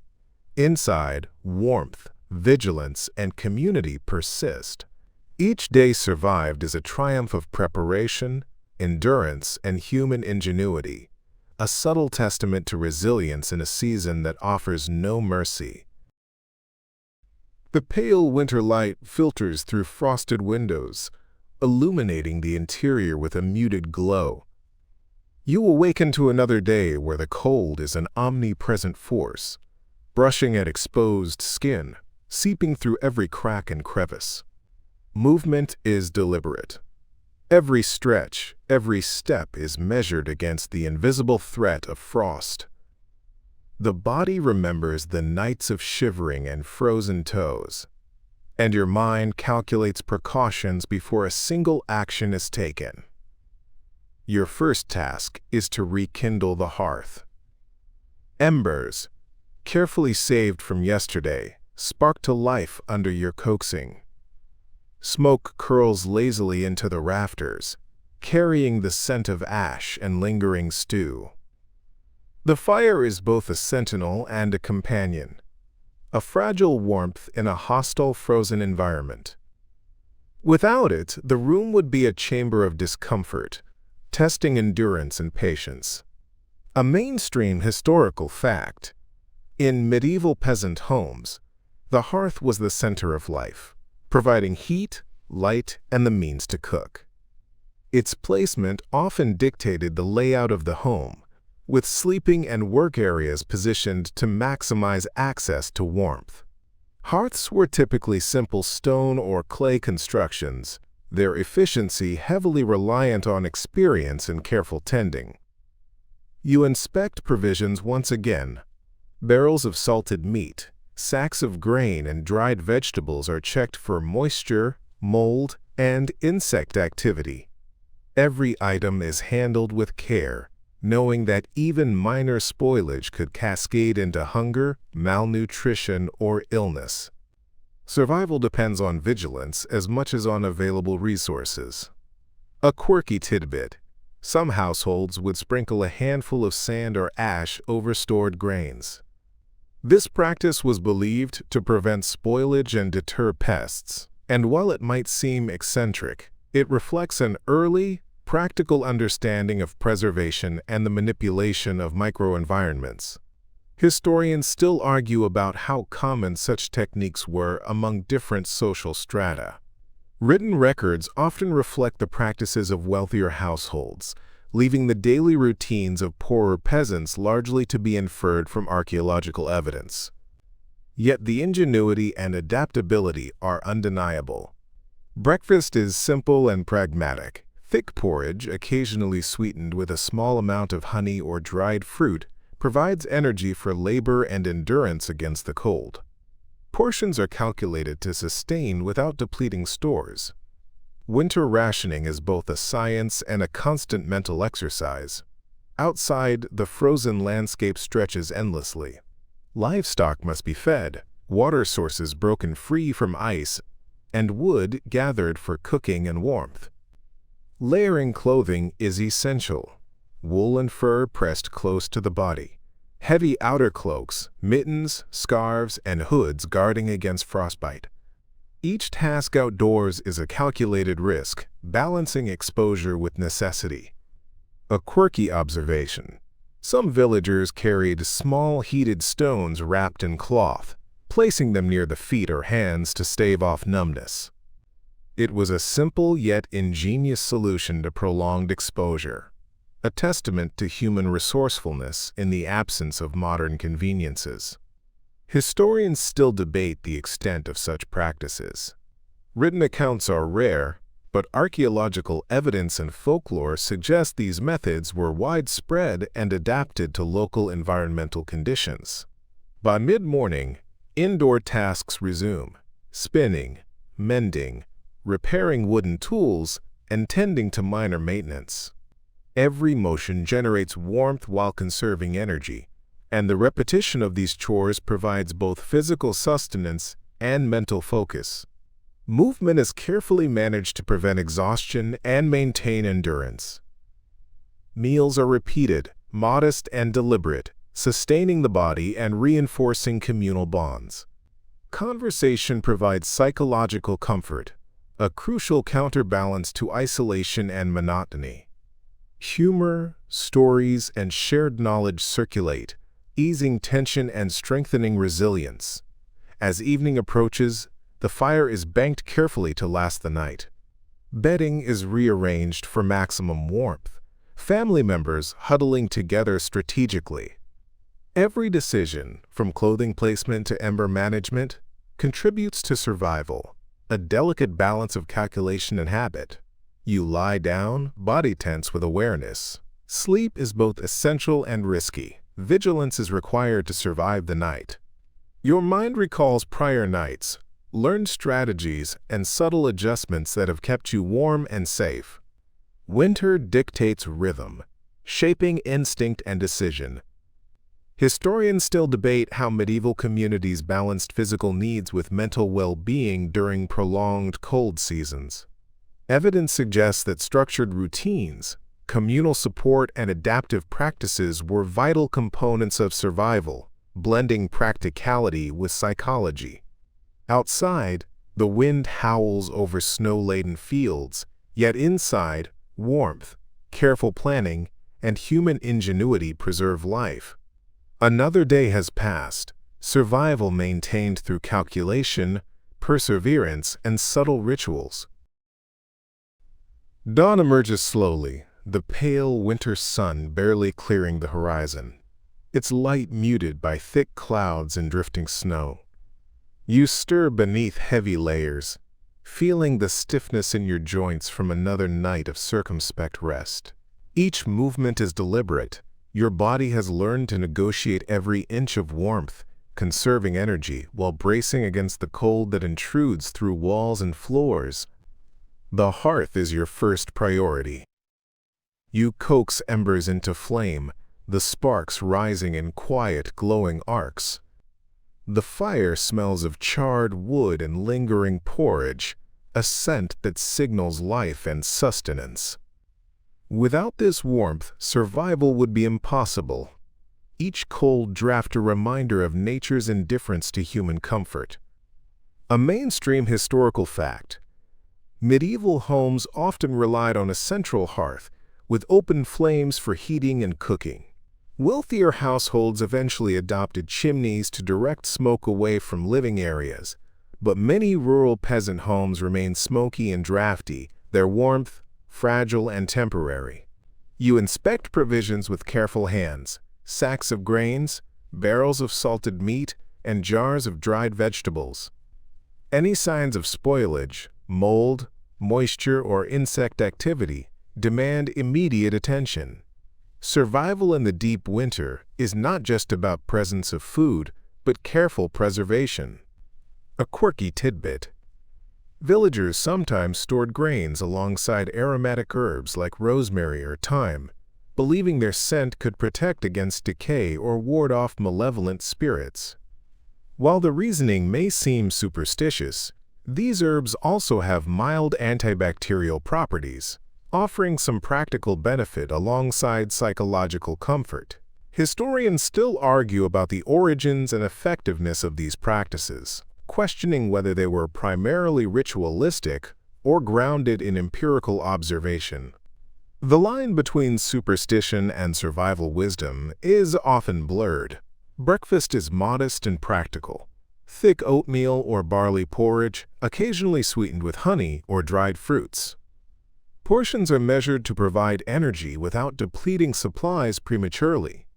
Inside, warmth, vigilance, and community persist. Each day survived as a triumph of preparation, endurance, and human ingenuity, a subtle testament to resilience in a season that offers no mercy. The pale winter light filters through frosted windows, illuminating the interior with a muted glow. You awaken to another day where the cold is an omnipresent force, brushing at exposed skin, seeping through every crack and crevice. Movement is deliberate. Every stretch, every step is measured against the invisible threat of frost. The body remembers the nights of shivering and frozen toes, and your mind calculates precautions before a single action is taken. Your first task is to rekindle the hearth. Embers, carefully saved from yesterday, spark to life under your coaxing. Smoke curls lazily into the rafters, carrying the scent of ash and lingering stew. The fire is both a sentinel and a companion, a fragile warmth in a hostile frozen environment. Without it, the room would be a chamber of discomfort, testing endurance and patience. A mainstream historical fact: in medieval peasant homes, the hearth was the center of life, providing heat, light, and the means to cook. Its placement often dictated the layout of the home, with sleeping and work areas positioned to maximize access to warmth. Hearths were typically simple stone or clay constructions, their efficiency heavily reliant on experience and careful tending. You inspect provisions once again. Barrels of salted meat, sacks of grain, and dried vegetables are checked for moisture, mold, and insect activity. Every item is handled with care, knowing that even minor spoilage could cascade into hunger, malnutrition, or illness. Survival depends on vigilance as much as on available resources. A quirky tidbit: some households would sprinkle a handful of sand or ash over stored grains. This practice was believed to prevent spoilage and deter pests, and while it might seem eccentric, it reflects an early, practical understanding of preservation and the manipulation of microenvironments. Historians still argue about how common such techniques were among different social strata. Written records often reflect the practices of wealthier households, leaving the daily routines of poorer peasants largely to be inferred from archaeological evidence. Yet the ingenuity and adaptability are undeniable. Breakfast is simple and pragmatic. Thick porridge, occasionally sweetened with a small amount of honey or dried fruit, provides energy for labor and endurance against the cold. Portions are calculated to sustain without depleting stores. Winter rationing is both a science and a constant mental exercise. Outside, the frozen landscape stretches endlessly. Livestock must be fed, water sources broken free from ice, and wood gathered for cooking and warmth. Layering clothing is essential. Wool and fur pressed close to the body. Heavy outer cloaks, mittens, scarves, and hoods guarding against frostbite. Each task outdoors is a calculated risk, balancing exposure with necessity. A quirky observation. Some villagers carried small heated stones wrapped in cloth, placing them near the feet or hands to stave off numbness. It was a simple yet ingenious solution to prolonged exposure, a testament to human resourcefulness in the absence of modern conveniences. Historians still debate the extent of such practices. Written accounts are rare, but archaeological evidence and folklore suggest these methods were widespread and adapted to local environmental conditions. By mid-morning, indoor tasks resume: spinning, mending, repairing wooden tools, and tending to minor maintenance. Every motion generates warmth while conserving energy, and the repetition of these chores provides both physical sustenance and mental focus. Movement is carefully managed to prevent exhaustion and maintain endurance. Meals are repeated, modest and deliberate, sustaining the body and reinforcing communal bonds. Conversation provides psychological comfort, a crucial counterbalance to isolation and monotony. Humor, stories, and shared knowledge circulate, easing tension and strengthening resilience. As evening approaches, the fire is banked carefully to last the night. Bedding is rearranged for maximum warmth, family members huddling together strategically. Every decision, from clothing placement to ember management, contributes to survival, a delicate balance of calculation and habit. You lie down, body tense with awareness. Sleep is both essential and risky. Vigilance is required to survive the night. Your mind recalls prior nights, learned strategies, and subtle adjustments that have kept you warm and safe. Winter dictates rhythm, shaping instinct and decision. Historians still debate how medieval communities balanced physical needs with mental well-being during prolonged cold seasons. Evidence suggests that structured routines, communal support, and adaptive practices were vital components of survival, blending practicality with psychology. Outside, the wind howls over snow-laden fields, yet inside, warmth, careful planning, and human ingenuity preserve life. Another day has passed, survival maintained through calculation, perseverance, and subtle rituals. Dawn emerges slowly, the pale winter sun barely clearing the horizon, its light muted by thick clouds and drifting snow. You stir beneath heavy layers, feeling the stiffness in your joints from another night of circumspect rest. Each movement is deliberate. Your body has learned to negotiate every inch of warmth, conserving energy while bracing against the cold that intrudes through walls and floors. The hearth is your first priority. You coax embers into flame, the sparks rising in quiet, glowing arcs. The fire smells of charred wood and lingering porridge, a scent that signals life and sustenance. Without this warmth, survival would be impossible. Each cold draft a reminder of nature's indifference to human comfort. A mainstream historical fact: medieval homes often relied on a central hearth, with open flames for heating and cooking. Wealthier households eventually adopted chimneys to direct smoke away from living areas, but many rural peasant homes remained smoky and drafty, their warmth fragile and temporary. You inspect provisions with careful hands: sacks of grains, barrels of salted meat, and jars of dried vegetables. Any signs of spoilage, mold, moisture, or insect activity demand immediate attention. Survival in the deep winter is not just about presence of food, but careful preservation. A quirky tidbit. Villagers sometimes stored grains alongside aromatic herbs like rosemary or thyme, believing their scent could protect against decay or ward off malevolent spirits. While the reasoning may seem superstitious, these herbs also have mild antibacterial properties, offering some practical benefit alongside psychological comfort. Historians still argue about the origins and effectiveness of these practices, questioning whether they were primarily ritualistic or grounded in empirical observation. The line between superstition and survival wisdom is often blurred. Breakfast is modest and practical. Thick oatmeal or barley porridge, occasionally sweetened with honey or dried fruits. Portions are measured to provide energy without depleting supplies prematurely.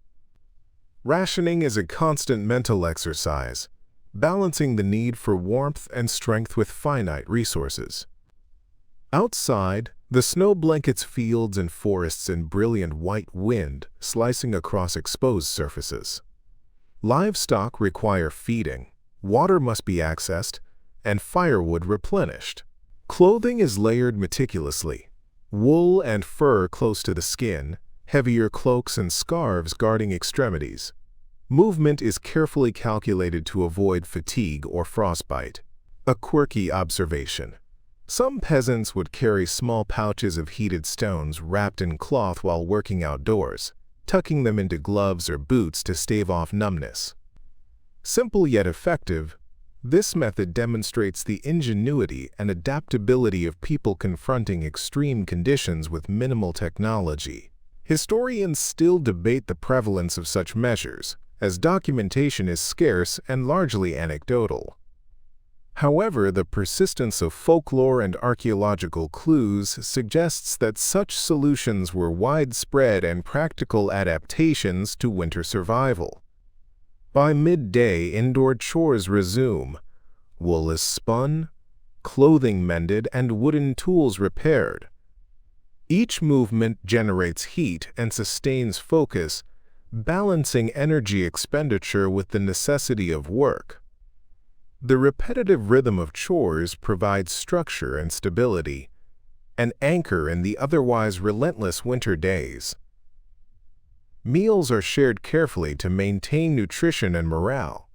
Rationing is a constant mental exercise, balancing the need for warmth and strength with finite resources. Outside, the snow blankets fields and forests in brilliant white wind, slicing across exposed surfaces. Livestock require feeding, water must be accessed, and firewood replenished. Clothing is layered meticulously. Wool and fur close to the skin, heavier cloaks and scarves guarding extremities. Movement is carefully calculated to avoid fatigue or frostbite. A quirky observation. Some peasants would carry small pouches of heated stones wrapped in cloth while working outdoors, tucking them into gloves or boots to stave off numbness. Simple yet effective, this method demonstrates the ingenuity and adaptability of people confronting extreme conditions with minimal technology. Historians still debate the prevalence of such measures, as documentation is scarce and largely anecdotal. However, the persistence of folklore and archaeological clues suggests that such solutions were widespread and practical adaptations to winter survival. By midday, indoor chores resume. Wool is spun, clothing mended, and wooden tools repaired. Each movement generates heat and sustains focus, balancing energy expenditure with the necessity of work. The repetitive rhythm of chores provides structure and stability, an anchor in the otherwise relentless winter days. Meals are shared carefully to maintain nutrition and morale.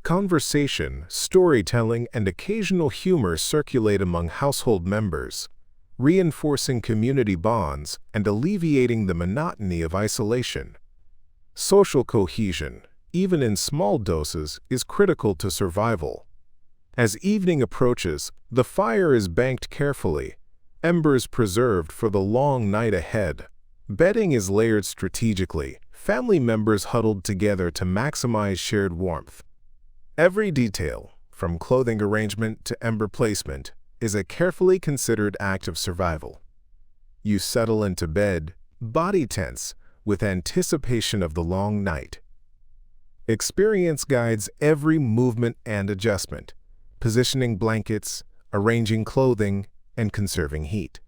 Conversation, storytelling, and occasional humor circulate among household members, reinforcing community bonds and alleviating the monotony of isolation. Social cohesion, even in small doses, is critical to survival. As evening approaches, the fire is banked carefully, embers preserved for the long night ahead. Bedding is layered strategically, family members huddled together to maximize shared warmth. Every detail, from clothing arrangement to ember placement, is a carefully considered act of survival. You settle into bed, body tense, with anticipation of the long night. Experience guides every movement and adjustment, positioning blankets, arranging clothing, and conserving heat.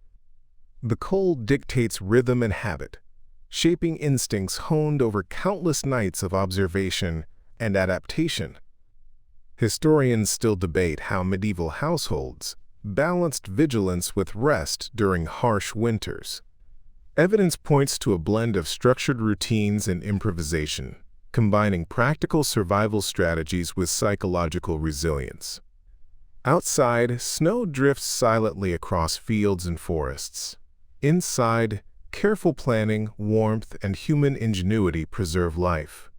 The cold dictates rhythm and habit, shaping instincts honed over countless nights of observation and adaptation. Historians still debate how medieval households balanced vigilance with rest during harsh winters. Evidence points to a blend of structured routines and improvisation, combining practical survival strategies with psychological resilience. Outside, snow drifts silently across fields and forests. Inside, careful planning, warmth, and human ingenuity preserve life.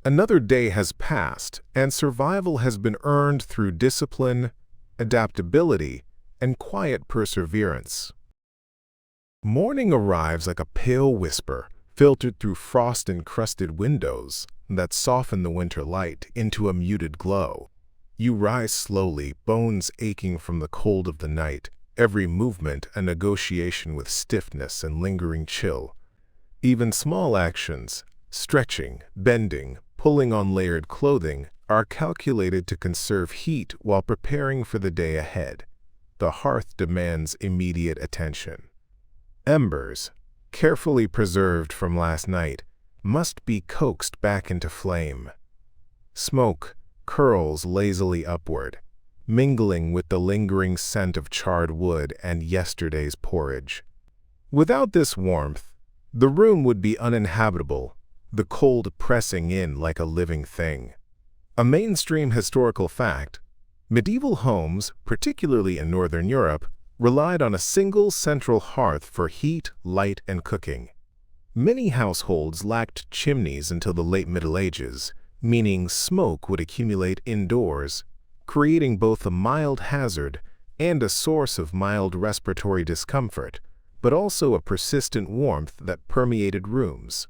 Another day has passed, and survival has been earned through discipline, adaptability, and quiet perseverance. Morning arrives like a pale whisper, filtered through frost-encrusted windows that soften the winter light into a muted glow. You rise slowly, bones aching from the cold of the night, every movement a negotiation with stiffness and lingering chill. Even small actions, stretching, bending, pulling on layered clothing, are calculated to conserve heat while preparing for the day ahead. the hearth demands immediate attention. Embers, carefully preserved from last night, must be coaxed back into flame. Smoke curls lazily upward, mingling with the lingering scent of charred wood and yesterday's porridge. Without this warmth, the room would be uninhabitable, the cold pressing in like a living thing. A mainstream historical fact, medieval homes, particularly in Northern Europe, relied on a single central hearth for heat, light, and cooking. Many households lacked chimneys until the late Middle Ages, meaning smoke would accumulate indoors, creating both a mild hazard and a source of mild respiratory discomfort, but also a persistent warmth that permeated rooms.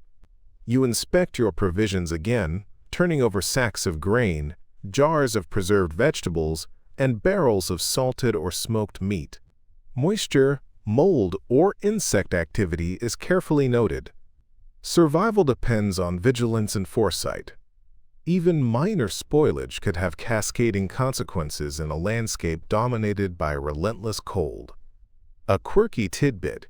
You inspect your provisions again, turning over sacks of grain, jars of preserved vegetables, and barrels of salted or smoked meat. Moisture, mold, or insect activity is carefully noted. Survival depends on vigilance and foresight. Even minor spoilage could have cascading consequences in a landscape dominated by relentless cold. A quirky tidbit: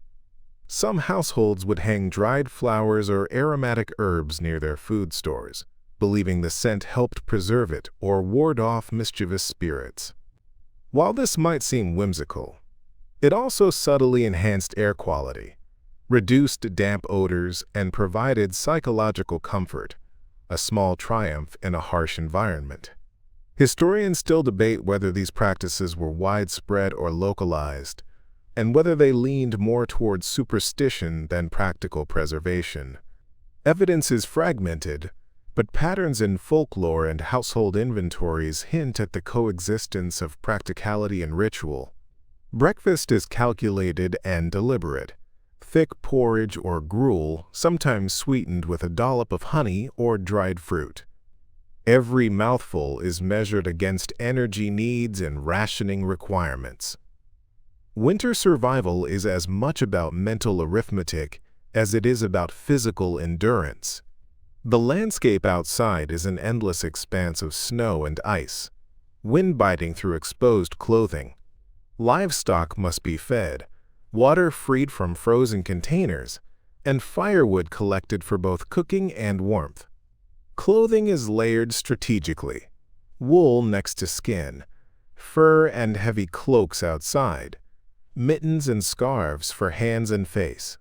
some households would hang dried flowers or aromatic herbs near their food stores, believing the scent helped preserve it or ward off mischievous spirits. While this might seem whimsical, it also subtly enhanced air quality, reduced damp odors, and provided psychological comfort, a small triumph in a harsh environment. Historians still debate whether these practices were widespread or localized, and whether they leaned more towards superstition than practical preservation. Evidence is fragmented, but patterns in folklore and household inventories hint at the coexistence of practicality and ritual. Breakfast is calculated and deliberate. Thick porridge or gruel, sometimes sweetened with a dollop of honey or dried fruit. Every mouthful is measured against energy needs and rationing requirements. Winter survival is as much about mental arithmetic as it is about physical endurance. The landscape outside is an endless expanse of snow and ice, wind biting through exposed clothing. Livestock must be fed, water freed from frozen containers, and firewood collected for both cooking and warmth. Clothing is layered strategically: wool next to skin, fur and heavy cloaks outside, mittens and scarves for hands and face.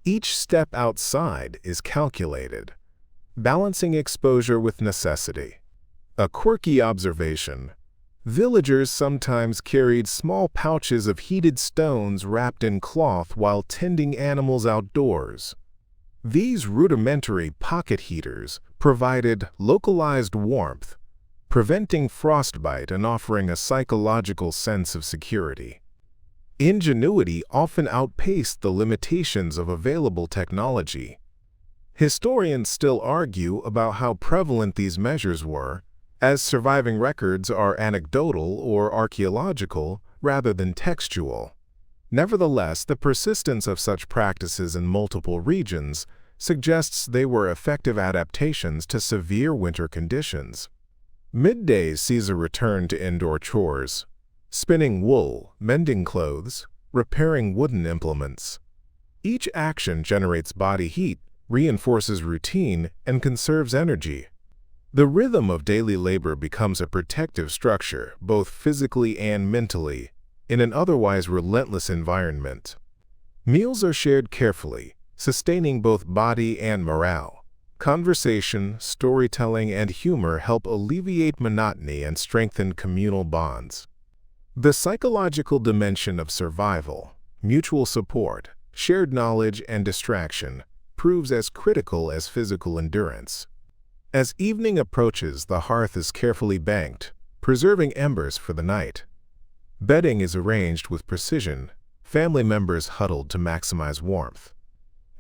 Each step outside is calculated, balancing exposure with necessity. A quirky observation: villagers sometimes carried small pouches of heated stones wrapped in cloth while tending animals outdoors. These rudimentary pocket heaters provided localized warmth, preventing frostbite and offering a psychological sense of security. Ingenuity often outpaced the limitations of available technology. Historians still argue about how prevalent these measures were, as surviving records are anecdotal or archaeological rather than textual. Nevertheless, the persistence of such practices in multiple regions suggests they were effective adaptations to severe winter conditions. Midday sees a return to indoor chores: spinning wool, mending clothes, repairing wooden implements. Each action generates body heat, reinforces routine, and conserves energy. The rhythm of daily labor becomes a protective structure, both physically and mentally, in an otherwise relentless environment. Meals are shared carefully, sustaining both body and morale. Conversation, storytelling, and humor help alleviate monotony and strengthen communal bonds. The psychological dimension of survival, mutual support, shared knowledge, and distraction proves as critical as physical endurance. As evening approaches, the hearth is carefully banked, preserving embers for the night. Bedding is arranged with precision, family members huddled to maximize warmth.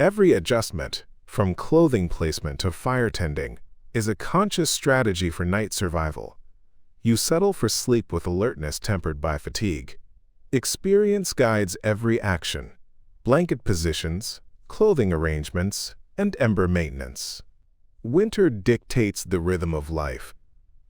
Every adjustment, from clothing placement to fire tending, is a conscious strategy for night survival. You settle for sleep with alertness tempered by fatigue. Experience guides every action: blanket positions, clothing arrangements, and ember maintenance. Winter dictates the rhythm of life.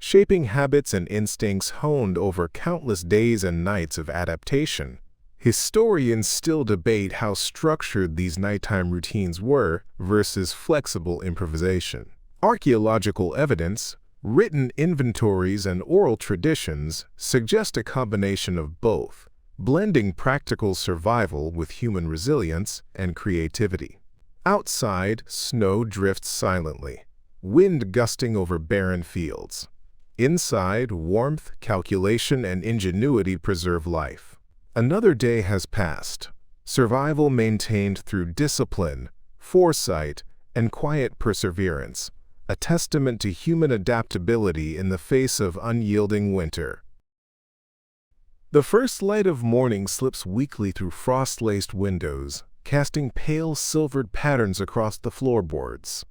shaping habits and instincts honed over countless days and nights of adaptation. Historians still debate how structured these nighttime routines were versus flexible improvisation. Archaeological evidence, written inventories, and oral traditions suggest a combination of both, blending practical survival with human resilience and creativity. Outside, snow drifts silently, wind gusting over barren fields. Inside, warmth, calculation, and ingenuity preserve life. Another day has passed, survival maintained through discipline, foresight, and quiet perseverance, a testament to human adaptability in the face of unyielding winter. The first light of morning slips weakly through frost-laced windows, casting pale silvered patterns across the floorboards.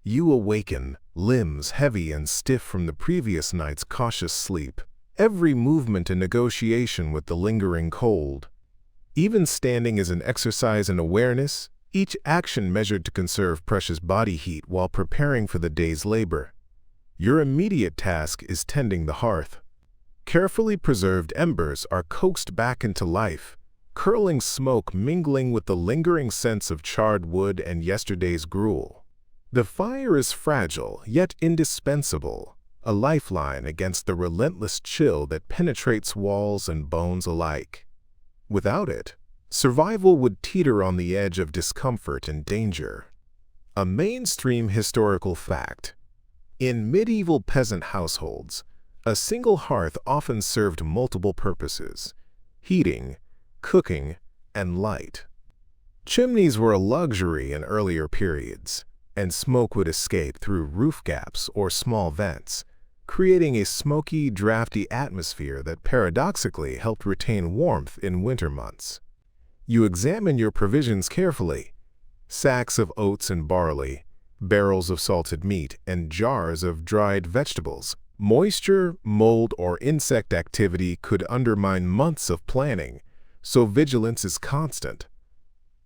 You awaken, limbs heavy and stiff from the previous night's cautious sleep, every movement a negotiation with the lingering cold. Even standing is an exercise in awareness, each action measured to conserve precious body heat while preparing for the day's labor. Your immediate task is tending the hearth. Carefully preserved embers are coaxed back into life, curling smoke mingling with the lingering scents of charred wood and yesterday's gruel. The fire is fragile, yet indispensable, a lifeline against the relentless chill that penetrates walls and bones alike. Without it, survival would teeter on the edge of discomfort and danger. A mainstream historical fact. In medieval peasant households, a single hearth often served multiple purposes: heating, cooking, and light. Chimneys were a luxury in earlier periods, and smoke would escape through roof gaps or small vents, creating a smoky, drafty atmosphere that paradoxically helped retain warmth in winter months. You examine your provisions carefully: sacks of oats and barley, barrels of salted meat, and jars of dried vegetables. Moisture, mold, or insect activity could undermine months of planning, so vigilance is constant.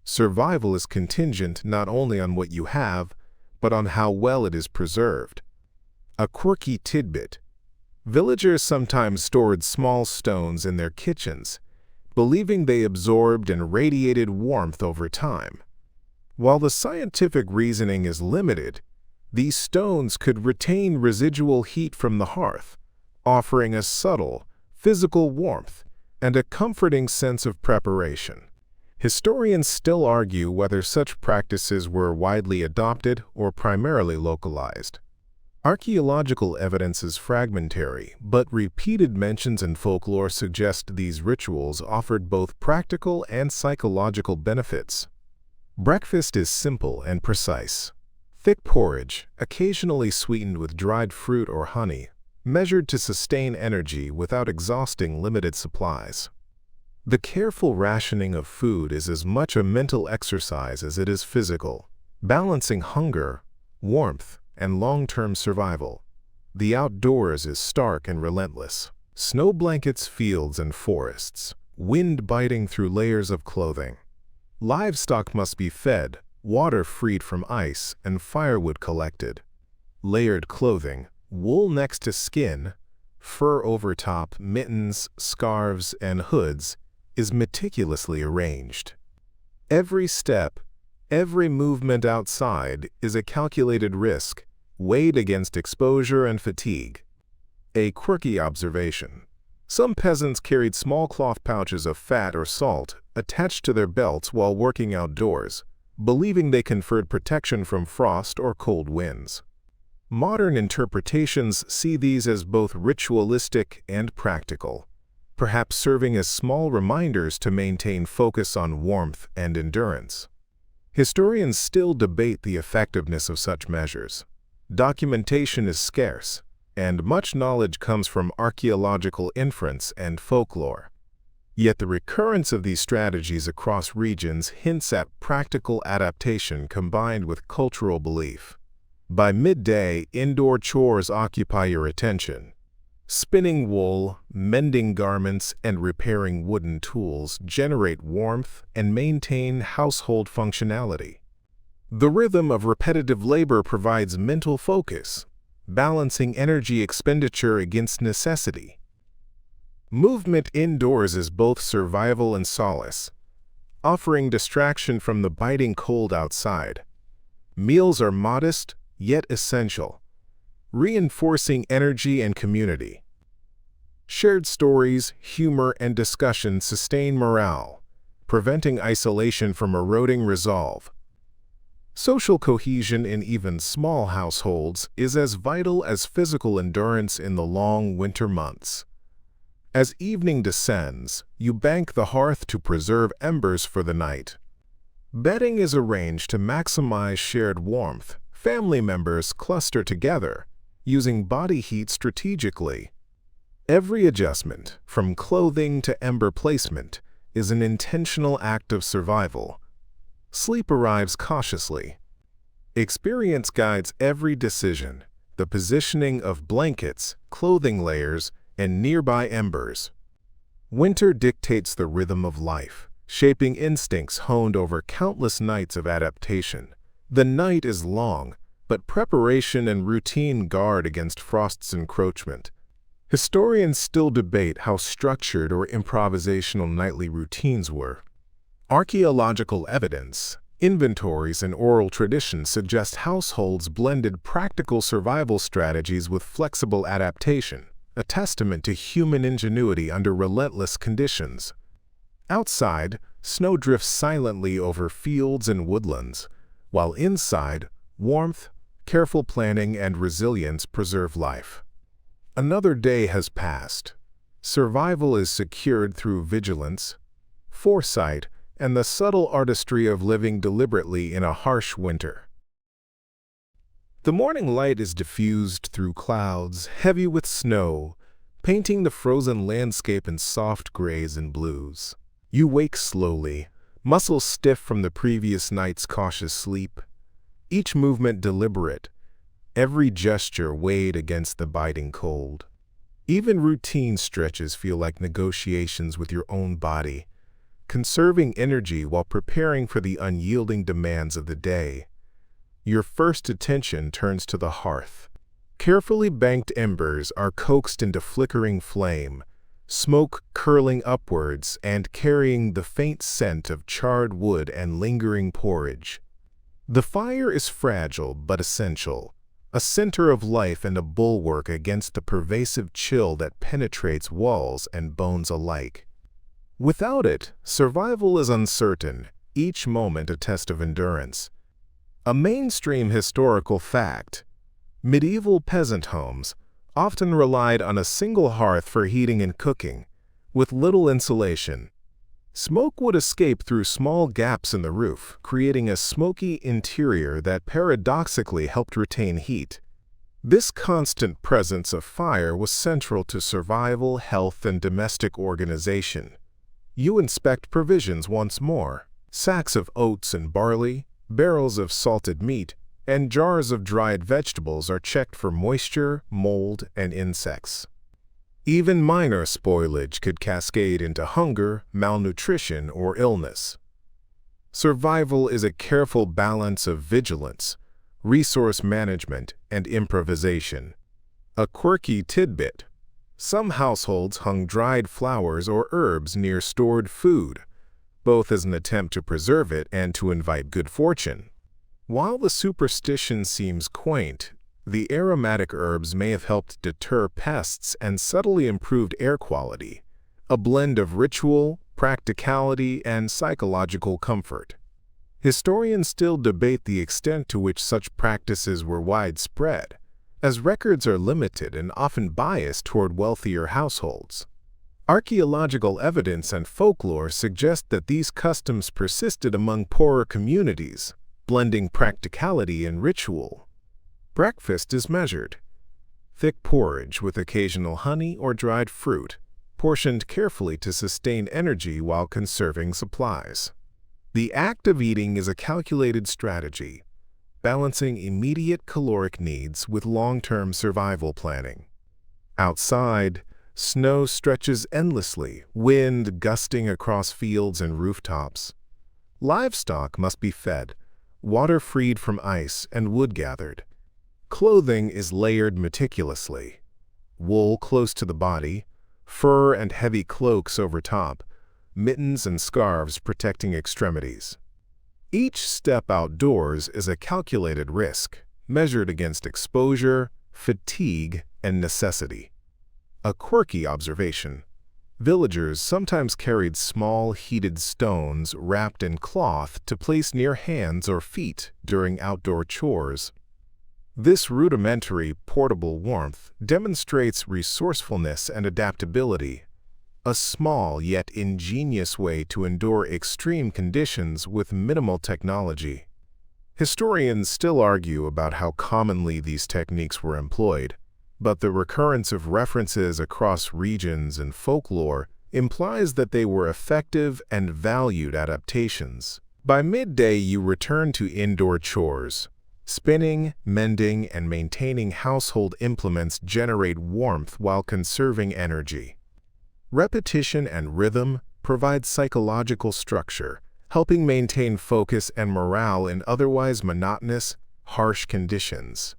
Survival is contingent not only on what you have, but on how well it is preserved. A quirky tidbit: villagers sometimes stored small stones in their kitchens, believing they absorbed and radiated warmth over time. While the scientific reasoning is limited, these stones could retain residual heat from the hearth, offering a subtle, physical warmth and a comforting sense of preparation. Historians still argue whether such practices were widely adopted or primarily localized. Archaeological evidence is fragmentary, but repeated mentions in folklore suggest these rituals offered both practical and psychological benefits. Breakfast is simple and precise. Thick porridge, occasionally sweetened with dried fruit or honey, measured to sustain energy without exhausting limited supplies. The careful rationing of food is as much a mental exercise as it is physical, balancing hunger, warmth, and long-term survival. The outdoors is stark and relentless. Snow blankets fields and forests, wind biting through layers of clothing. Livestock must be fed, water freed from ice, and firewood collected. Layered clothing, wool next to skin, fur over top, mittens, scarves, and hoods, is meticulously arranged. Every step, every movement outside is a calculated risk, weighed against exposure and fatigue. A quirky observation: some peasants carried small cloth pouches of fat or salt attached to their belts while working outdoors, believing they conferred protection from frost or cold winds. Modern interpretations see these as both ritualistic and practical, perhaps serving as small reminders to maintain focus on warmth and endurance. Historians still debate the effectiveness of such measures. Documentation is scarce, and much knowledge comes from archaeological inference and folklore. Yet the recurrence of these strategies across regions hints at practical adaptation combined with cultural belief. By midday, indoor chores occupy your attention. Spinning wool, mending garments, and repairing wooden tools generate warmth and maintain household functionality. The rhythm of repetitive labor provides mental focus, balancing energy expenditure against necessity. Movement indoors is both survival and solace, offering distraction from the biting cold outside. Meals are modest, yet essential, reinforcing energy and community. Shared stories, humor, and discussion sustain morale, preventing isolation from eroding resolve. Social cohesion in even small households is as vital as physical endurance in the long winter months. As evening descends, you bank the hearth to preserve embers for the night. Bedding is arranged to maximize shared warmth. Family members cluster together, using body heat strategically. Every adjustment, from clothing to ember placement, is an intentional act of survival. Sleep arrives cautiously. Experience guides every decision, the positioning of blankets, clothing layers, and nearby embers. Winter dictates the rhythm of life, shaping instincts honed over countless nights of adaptation. The night is long, but preparation and routine guard against frost's encroachment. Historians still debate how structured or improvisational nightly routines were. Archaeological evidence, inventories, and oral tradition suggest households blended practical survival strategies with flexible adaptation, a testament to human ingenuity under relentless conditions. Outside, snow drifts silently over fields and woodlands, while inside, warmth, careful planning, and resilience preserve life. Another day has passed. Survival is secured through vigilance, foresight, and the subtle artistry of living deliberately in a harsh winter. The morning light is diffused through clouds, heavy with snow, painting the frozen landscape in soft grays and blues. You wake slowly, muscles stiff from the previous night's cautious sleep, each movement deliberate, every gesture weighed against the biting cold. Even routine stretches feel like negotiations with your own body, conserving energy while preparing for the unyielding demands of the day. Your first attention turns to the hearth. Carefully banked embers are coaxed into flickering flame, smoke curling upwards and carrying the faint scent of charred wood and lingering porridge. The fire is fragile but essential, a center of life and a bulwark against the pervasive chill that penetrates walls and bones alike. Without it, survival is uncertain, each moment a test of endurance. A mainstream historical fact: medieval peasant homes often relied on a single hearth for heating and cooking, with little insulation. Smoke would escape through small gaps in the roof, creating a smoky interior that paradoxically helped retain heat. This constant presence of fire was central to survival, health, and domestic organization. You inspect provisions once more. Sacks of oats and barley, barrels of salted meat, and jars of dried vegetables are checked for moisture, mold, and insects. Even minor spoilage could cascade into hunger, malnutrition, or illness. Survival is a careful balance of vigilance, resource management, and improvisation. A quirky tidbit: some households hung dried flowers or herbs near stored food, both as an attempt to preserve it and to invite good fortune. While the superstition seems quaint, the aromatic herbs may have helped deter pests and subtly improved air quality, a blend of ritual, practicality, and psychological comfort. Historians still debate the extent to which such practices were widespread, as records are limited and often biased toward wealthier households. Archaeological evidence and folklore suggest that these customs persisted among poorer communities, blending practicality and ritual. Breakfast is measured. Thick porridge with occasional honey or dried fruit, portioned carefully to sustain energy while conserving supplies. The act of eating is a calculated strategy, balancing immediate caloric needs with long-term survival planning. Outside, snow stretches endlessly, wind gusting across fields and rooftops. Livestock must be fed, water freed from ice, and wood gathered. Clothing is layered meticulously. Wool close to the body, fur and heavy cloaks over top, mittens and scarves protecting extremities. Each step outdoors is a calculated risk, measured against exposure, fatigue, and necessity. A quirky observation: villagers sometimes carried small heated stones wrapped in cloth to place near hands or feet during outdoor chores. This rudimentary, portable warmth demonstrates resourcefulness and adaptability, a small yet ingenious way to endure extreme conditions with minimal technology. Historians still argue about how commonly these techniques were employed, but the recurrence of references across regions and folklore implies that they were effective and valued adaptations. By midday, you return to indoor chores. Spinning, mending, and maintaining household implements generate warmth while conserving energy. Repetition and rhythm provide psychological structure, helping maintain focus and morale in otherwise monotonous, harsh conditions.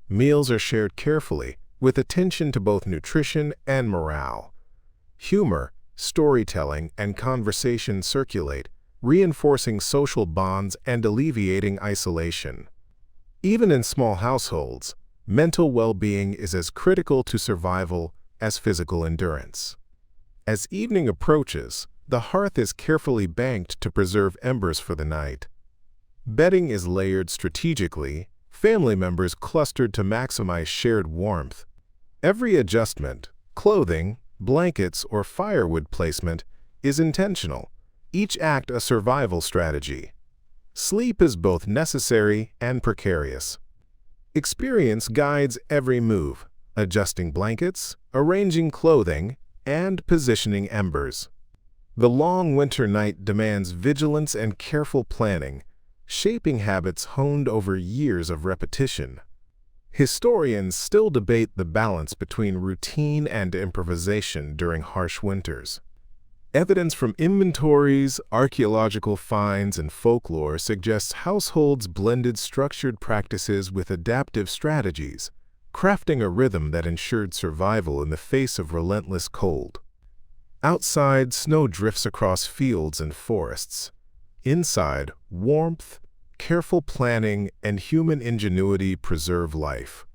Meals are shared carefully, with attention to both nutrition and morale. Humor, storytelling, and conversation circulate, reinforcing social bonds and alleviating isolation. Even in small households, mental well-being is as critical to survival as physical endurance. As evening approaches, the hearth is carefully banked to preserve embers for the night. Bedding is layered strategically, family members clustered to maximize shared warmth. Every adjustment, clothing, blankets, or firewood placement is intentional, each act a survival strategy. Sleep is both necessary and precarious. Experience guides every move, adjusting blankets, arranging clothing, and positioning embers. The long winter night demands vigilance and careful planning, shaping habits honed over years of repetition. Historians still debate the balance between routine and improvisation during harsh winters. Evidence from inventories, archaeological finds, and folklore suggests households blended structured practices with adaptive strategies, crafting a rhythm that ensured survival in the face of relentless cold. Outside, snow drifts across fields and forests. Inside, warmth, careful planning, and human ingenuity preserve life.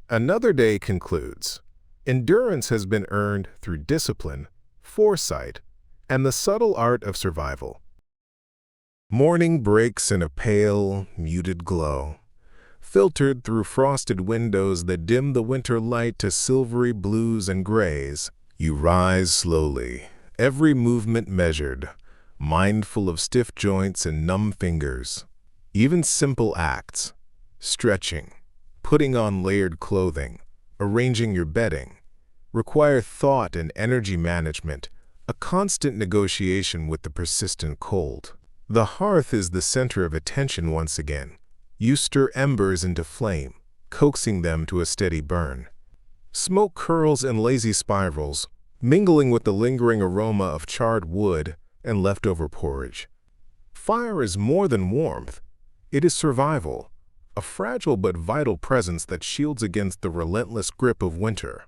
Another day concludes. Endurance has been earned through discipline, foresight, and the subtle art of survival. Morning breaks in a pale, muted glow, filtered through frosted windows that dim the winter light to silvery blues and grays. You rise slowly, every movement measured, mindful of stiff joints and numb fingers. Even simple acts, stretching, putting on layered clothing, arranging your bedding, require thought and energy management, a constant negotiation with the persistent cold. The hearth is the center of attention once again. You stir embers into flame, coaxing them to a steady burn. Smoke curls in lazy spirals, mingling with the lingering aroma of charred wood and leftover porridge. Fire is more than warmth. It is survival, a fragile but vital presence that shields against the relentless grip of winter.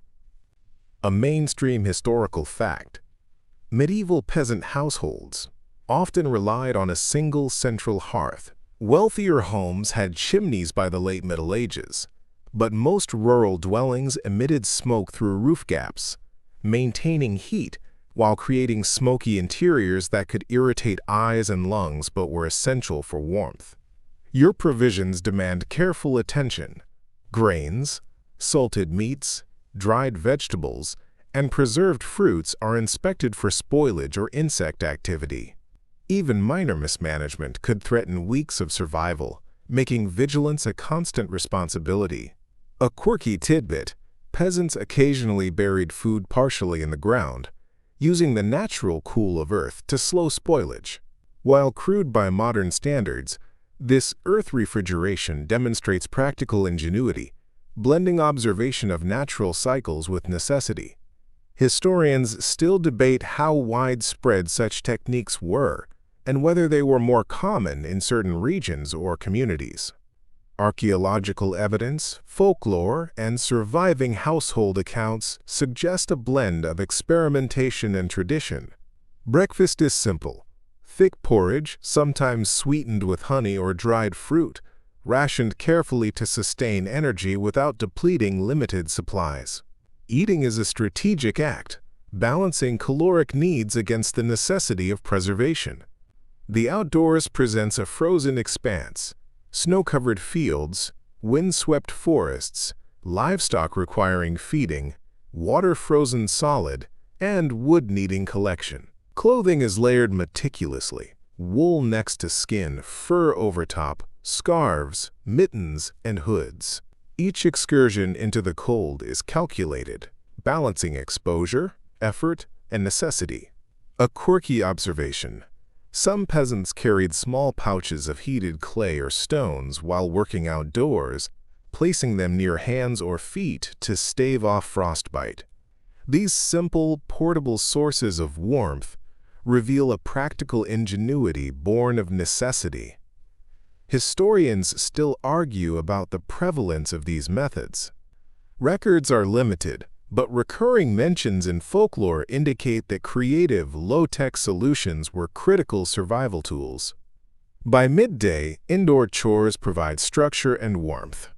A mainstream historical fact: medieval peasant households often relied on a single central hearth. Wealthier homes had chimneys by the late Middle Ages, but most rural dwellings emitted smoke through roof gaps, maintaining heat while creating smoky interiors that could irritate eyes and lungs but were essential for warmth. Your provisions demand careful attention. Grains, salted meats, dried vegetables, and preserved fruits are inspected for spoilage or insect activity. Even minor mismanagement could threaten weeks of survival, making vigilance a constant responsibility. A quirky tidbit: peasants occasionally buried food partially in the ground, using the natural cool of earth to slow spoilage. While crude by modern standards, this earth refrigeration demonstrates practical ingenuity, blending observation of natural cycles with necessity. Historians still debate how widespread such techniques were and whether they were more common in certain regions or communities. Archaeological evidence, folklore, and surviving household accounts suggest a blend of experimentation and tradition. Breakfast is simple. Thick porridge, sometimes sweetened with honey or dried fruit, rationed carefully to sustain energy without depleting limited supplies. Eating is a strategic act, balancing caloric needs against the necessity of preservation. The outdoors presents a frozen expanse, snow-covered fields, wind-swept forests, livestock requiring feeding, water frozen solid, and wood needing collection. Clothing is layered meticulously, wool next to skin, fur over top, scarves, mittens, and hoods. Each excursion into the cold is calculated, balancing exposure, effort, and necessity. A quirky observation. Some peasants carried small pouches of heated clay or stones while working outdoors, placing them near hands or feet to stave off frostbite. These simple, portable sources of warmth reveal a practical ingenuity born of necessity. Historians still argue about the prevalence of these methods. Records are limited, but recurring mentions in folklore indicate that creative, low-tech solutions were critical survival tools. By midday, indoor chores provide structure and warmth.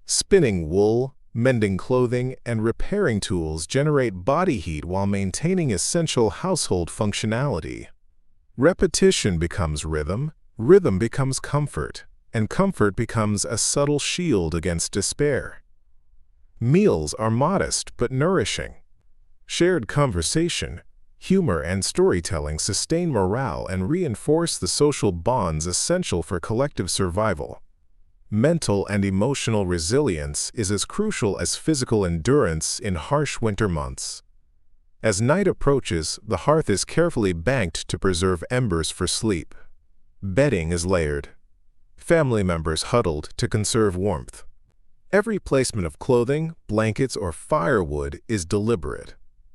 Spinning wool, mending clothing, and repairing tools generate body heat while maintaining essential household functionality. Repetition becomes rhythm, rhythm becomes comfort, and comfort becomes a subtle shield against despair. Meals are modest but nourishing. Shared conversation, humor, and storytelling sustain morale and reinforce the social bonds essential for collective survival. Mental and emotional resilience is as crucial as physical endurance in harsh winter months. As night approaches, the hearth is carefully banked to preserve embers for sleep. Bedding is layered. Family members huddled to conserve warmth. Every placement of clothing, blankets, or firewood is deliberate,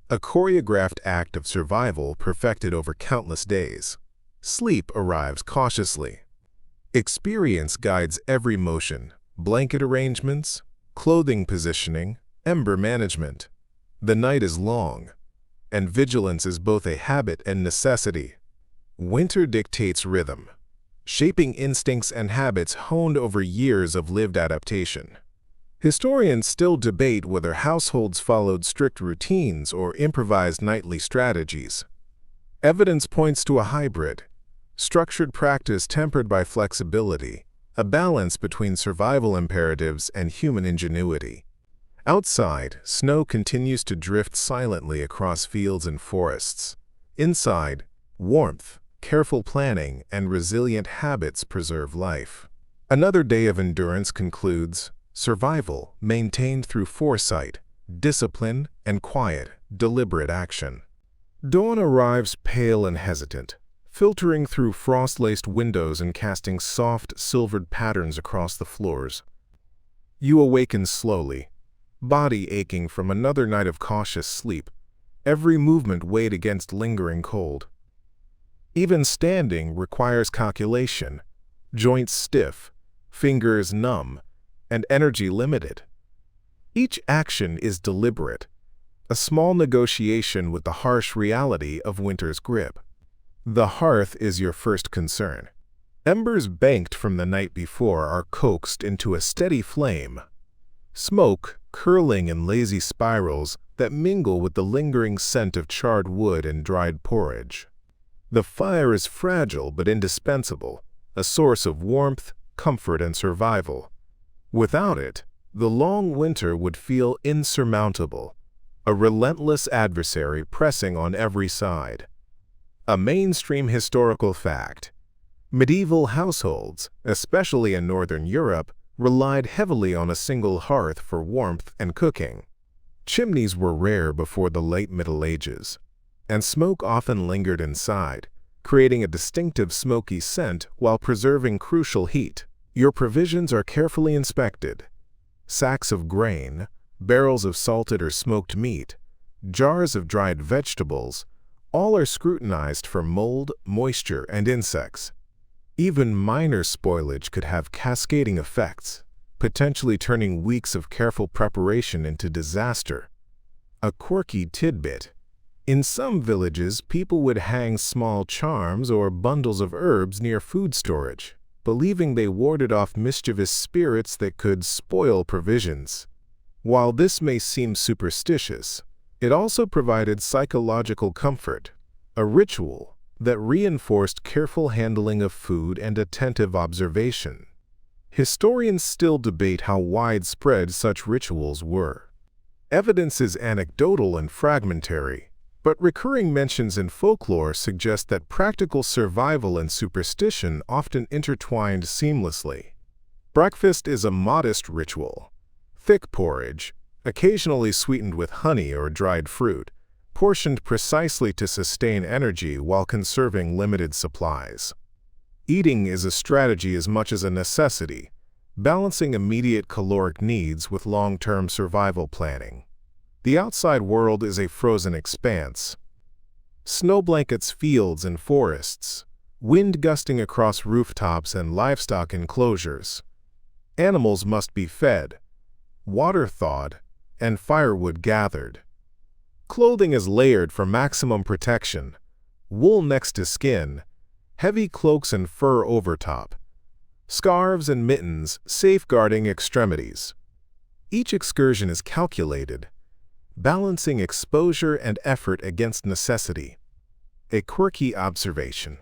a choreographed act of survival perfected over countless days. Sleep arrives cautiously. Experience guides every motion, blanket arrangements, clothing positioning, ember management. The night is long, and vigilance is both a habit and necessity. Winter dictates rhythm, shaping instincts and habits honed over years of lived adaptation. Historians still debate whether households followed strict routines or improvised nightly strategies. Evidence points to a hybrid, structured practice tempered by flexibility, a balance between survival imperatives and human ingenuity. Outside, snow continues to drift silently across fields and forests. Inside, warmth, careful planning, and resilient habits preserve life. Another day of endurance concludes. Survival maintained through foresight, discipline, and quiet, deliberate action. Dawn arrives pale and hesitant, filtering through frost-laced windows and casting soft, silvered patterns across the floors. You awaken slowly, body aching from another night of cautious sleep, every movement weighed against lingering cold. Even standing requires calculation, joints stiff, fingers numb, and energy limited. Each action is deliberate, a small negotiation with the harsh reality of winter's grip. The hearth is your first concern. Embers banked from the night before are coaxed into a steady flame, smoke curling in lazy spirals that mingle with the lingering scent of charred wood and dried porridge. The fire is fragile but indispensable, a source of warmth, comfort, and survival. Without it, the long winter would feel insurmountable, a relentless adversary pressing on every side. A mainstream historical fact. Medieval households, especially in Northern Europe, relied heavily on a single hearth for warmth and cooking. Chimneys were rare before the late Middle Ages, and smoke often lingered inside, creating a distinctive smoky scent while preserving crucial heat. Your provisions are carefully inspected. Sacks of grain, barrels of salted or smoked meat, jars of dried vegetables, all are scrutinized for mold, moisture, and insects. Even minor spoilage could have cascading effects, potentially turning weeks of careful preparation into disaster. A quirky tidbit: in some villages, people would hang small charms or bundles of herbs near food storage, believing they warded off mischievous spirits that could spoil provisions. While this may seem superstitious, it also provided psychological comfort, a ritual that reinforced careful handling of food and attentive observation. Historians still debate how widespread such rituals were. Evidence is anecdotal and fragmentary, but recurring mentions in folklore suggest that practical survival and superstition often intertwined seamlessly. Breakfast is a modest ritual. Thick porridge, occasionally sweetened with honey or dried fruit, portioned precisely to sustain energy while conserving limited supplies. Eating is a strategy as much as a necessity, balancing immediate caloric needs with long-term survival planning. The outside world is a frozen expanse. Snow blankets fields and forests, wind gusting across rooftops and livestock enclosures. Animals must be fed, water thawed, and firewood gathered. Clothing is layered for maximum protection: wool next to skin, heavy cloaks and fur over top, scarves and mittens safeguarding extremities. Each excursion is calculated, balancing exposure and effort against necessity. A quirky observation: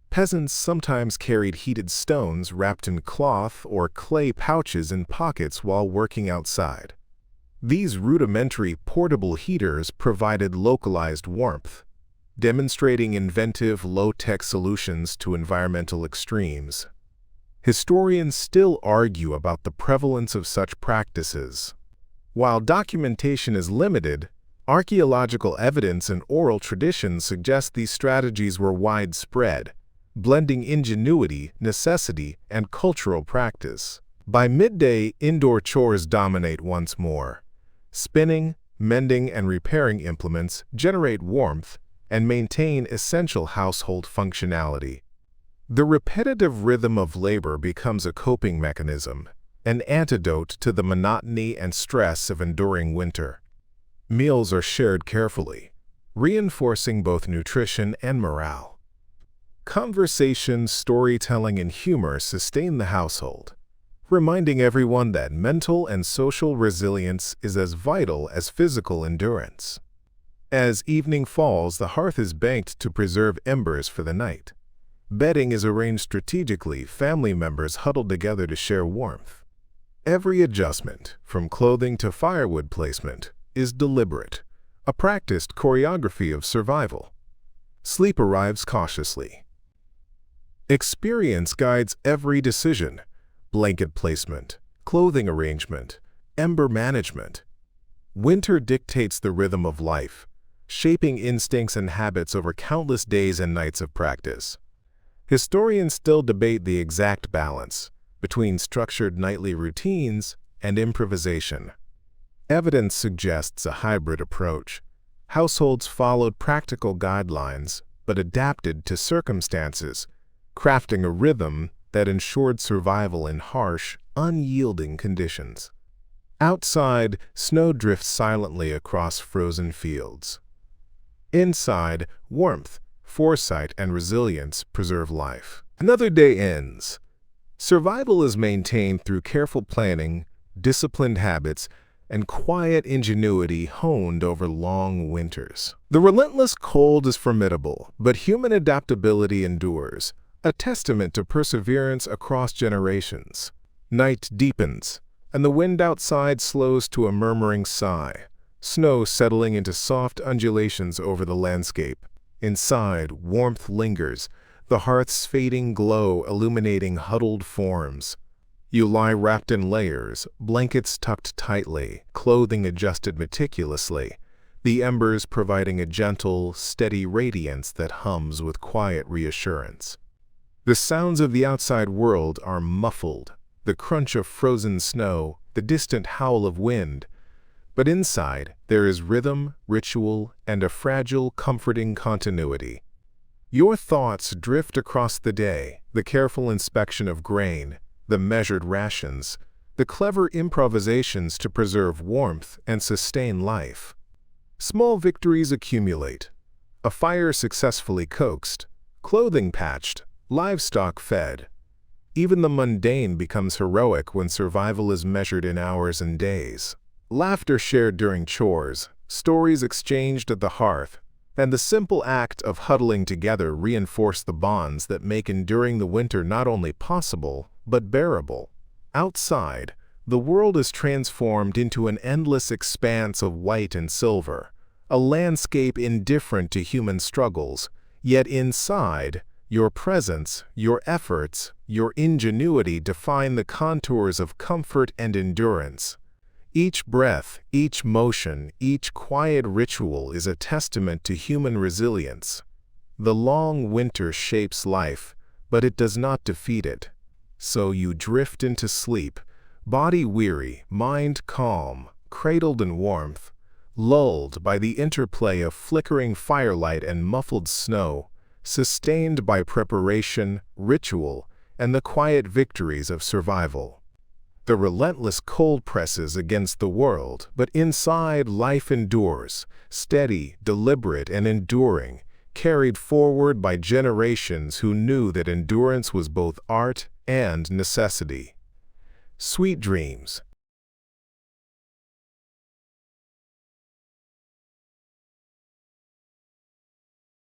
peasants sometimes carried heated stones wrapped in cloth or clay pouches in pockets while working outside. These rudimentary portable heaters provided localized warmth, demonstrating inventive low-tech solutions to environmental extremes. Historians still argue about the prevalence of such practices. While documentation is limited, archaeological evidence and oral tradition suggest these strategies were widespread, blending ingenuity, necessity, and cultural practice. By midday, indoor chores dominate once more. Spinning, mending, and repairing implements generate warmth and maintain essential household functionality. The repetitive rhythm of labor becomes a coping mechanism, an antidote to the monotony and stress of enduring winter. Meals are shared carefully, reinforcing both nutrition and morale. Conversation, storytelling, and humor sustain the household, reminding everyone that mental and social resilience is as vital as physical endurance. As evening falls, the hearth is banked to preserve embers for the night. Bedding is arranged strategically, family members huddle together to share warmth. Every adjustment, from clothing to firewood placement, is deliberate, a practiced choreography of survival. Sleep arrives cautiously. Experience guides every decision: blanket placement, clothing arrangement, ember management. Winter dictates the rhythm of life, shaping instincts and habits over countless days and nights of practice. Historians still debate the exact balance between structured nightly routines and improvisation. Evidence suggests a hybrid approach. Households followed practical guidelines but adapted to circumstances, crafting a rhythm that ensured survival in harsh, unyielding conditions. Outside, snow drifts silently across frozen fields. Inside, warmth, foresight, and resilience preserve life. Another day ends. Survival is maintained through careful planning, disciplined habits, and quiet ingenuity honed over long winters. The relentless cold is formidable, but human adaptability endures, a testament to perseverance across generations. Night deepens, and the wind outside slows to a murmuring sigh, snow settling into soft undulations over the landscape. Inside, warmth lingers, the hearth's fading glow illuminating huddled forms. You lie wrapped in layers, blankets tucked tightly, clothing adjusted meticulously, the embers providing a gentle, steady radiance that hums with quiet reassurance. The sounds of the outside world are muffled, the crunch of frozen snow, the distant howl of wind. But inside, there is rhythm, ritual, and a fragile, comforting continuity. Your thoughts drift across the day, The careful inspection of grain, the measured rations, the clever improvisations to preserve warmth and sustain life. Small victories accumulate. A fire successfully coaxed, clothing patched, livestock fed. Even the mundane becomes heroic when survival is measured in hours and days. Laughter shared during chores, stories exchanged at the hearth, and the simple act of huddling together reinforce the bonds that make enduring the winter not only possible, but bearable. Outside, the world is transformed into an endless expanse of white and silver, a landscape indifferent to human struggles, yet inside, your presence, your efforts, your ingenuity define the contours of comfort and endurance. Each breath, each motion, each quiet ritual is a testament to human resilience. The long winter shapes life, but it does not defeat it. So you drift into sleep, body weary, mind calm, cradled in warmth, lulled by the interplay of flickering firelight and muffled snow, sustained by preparation, ritual, and the quiet victories of survival. The relentless cold presses against the world, but inside life endures, steady, deliberate, and enduring, carried forward by generations who knew that endurance was both art and necessity. Sweet dreams,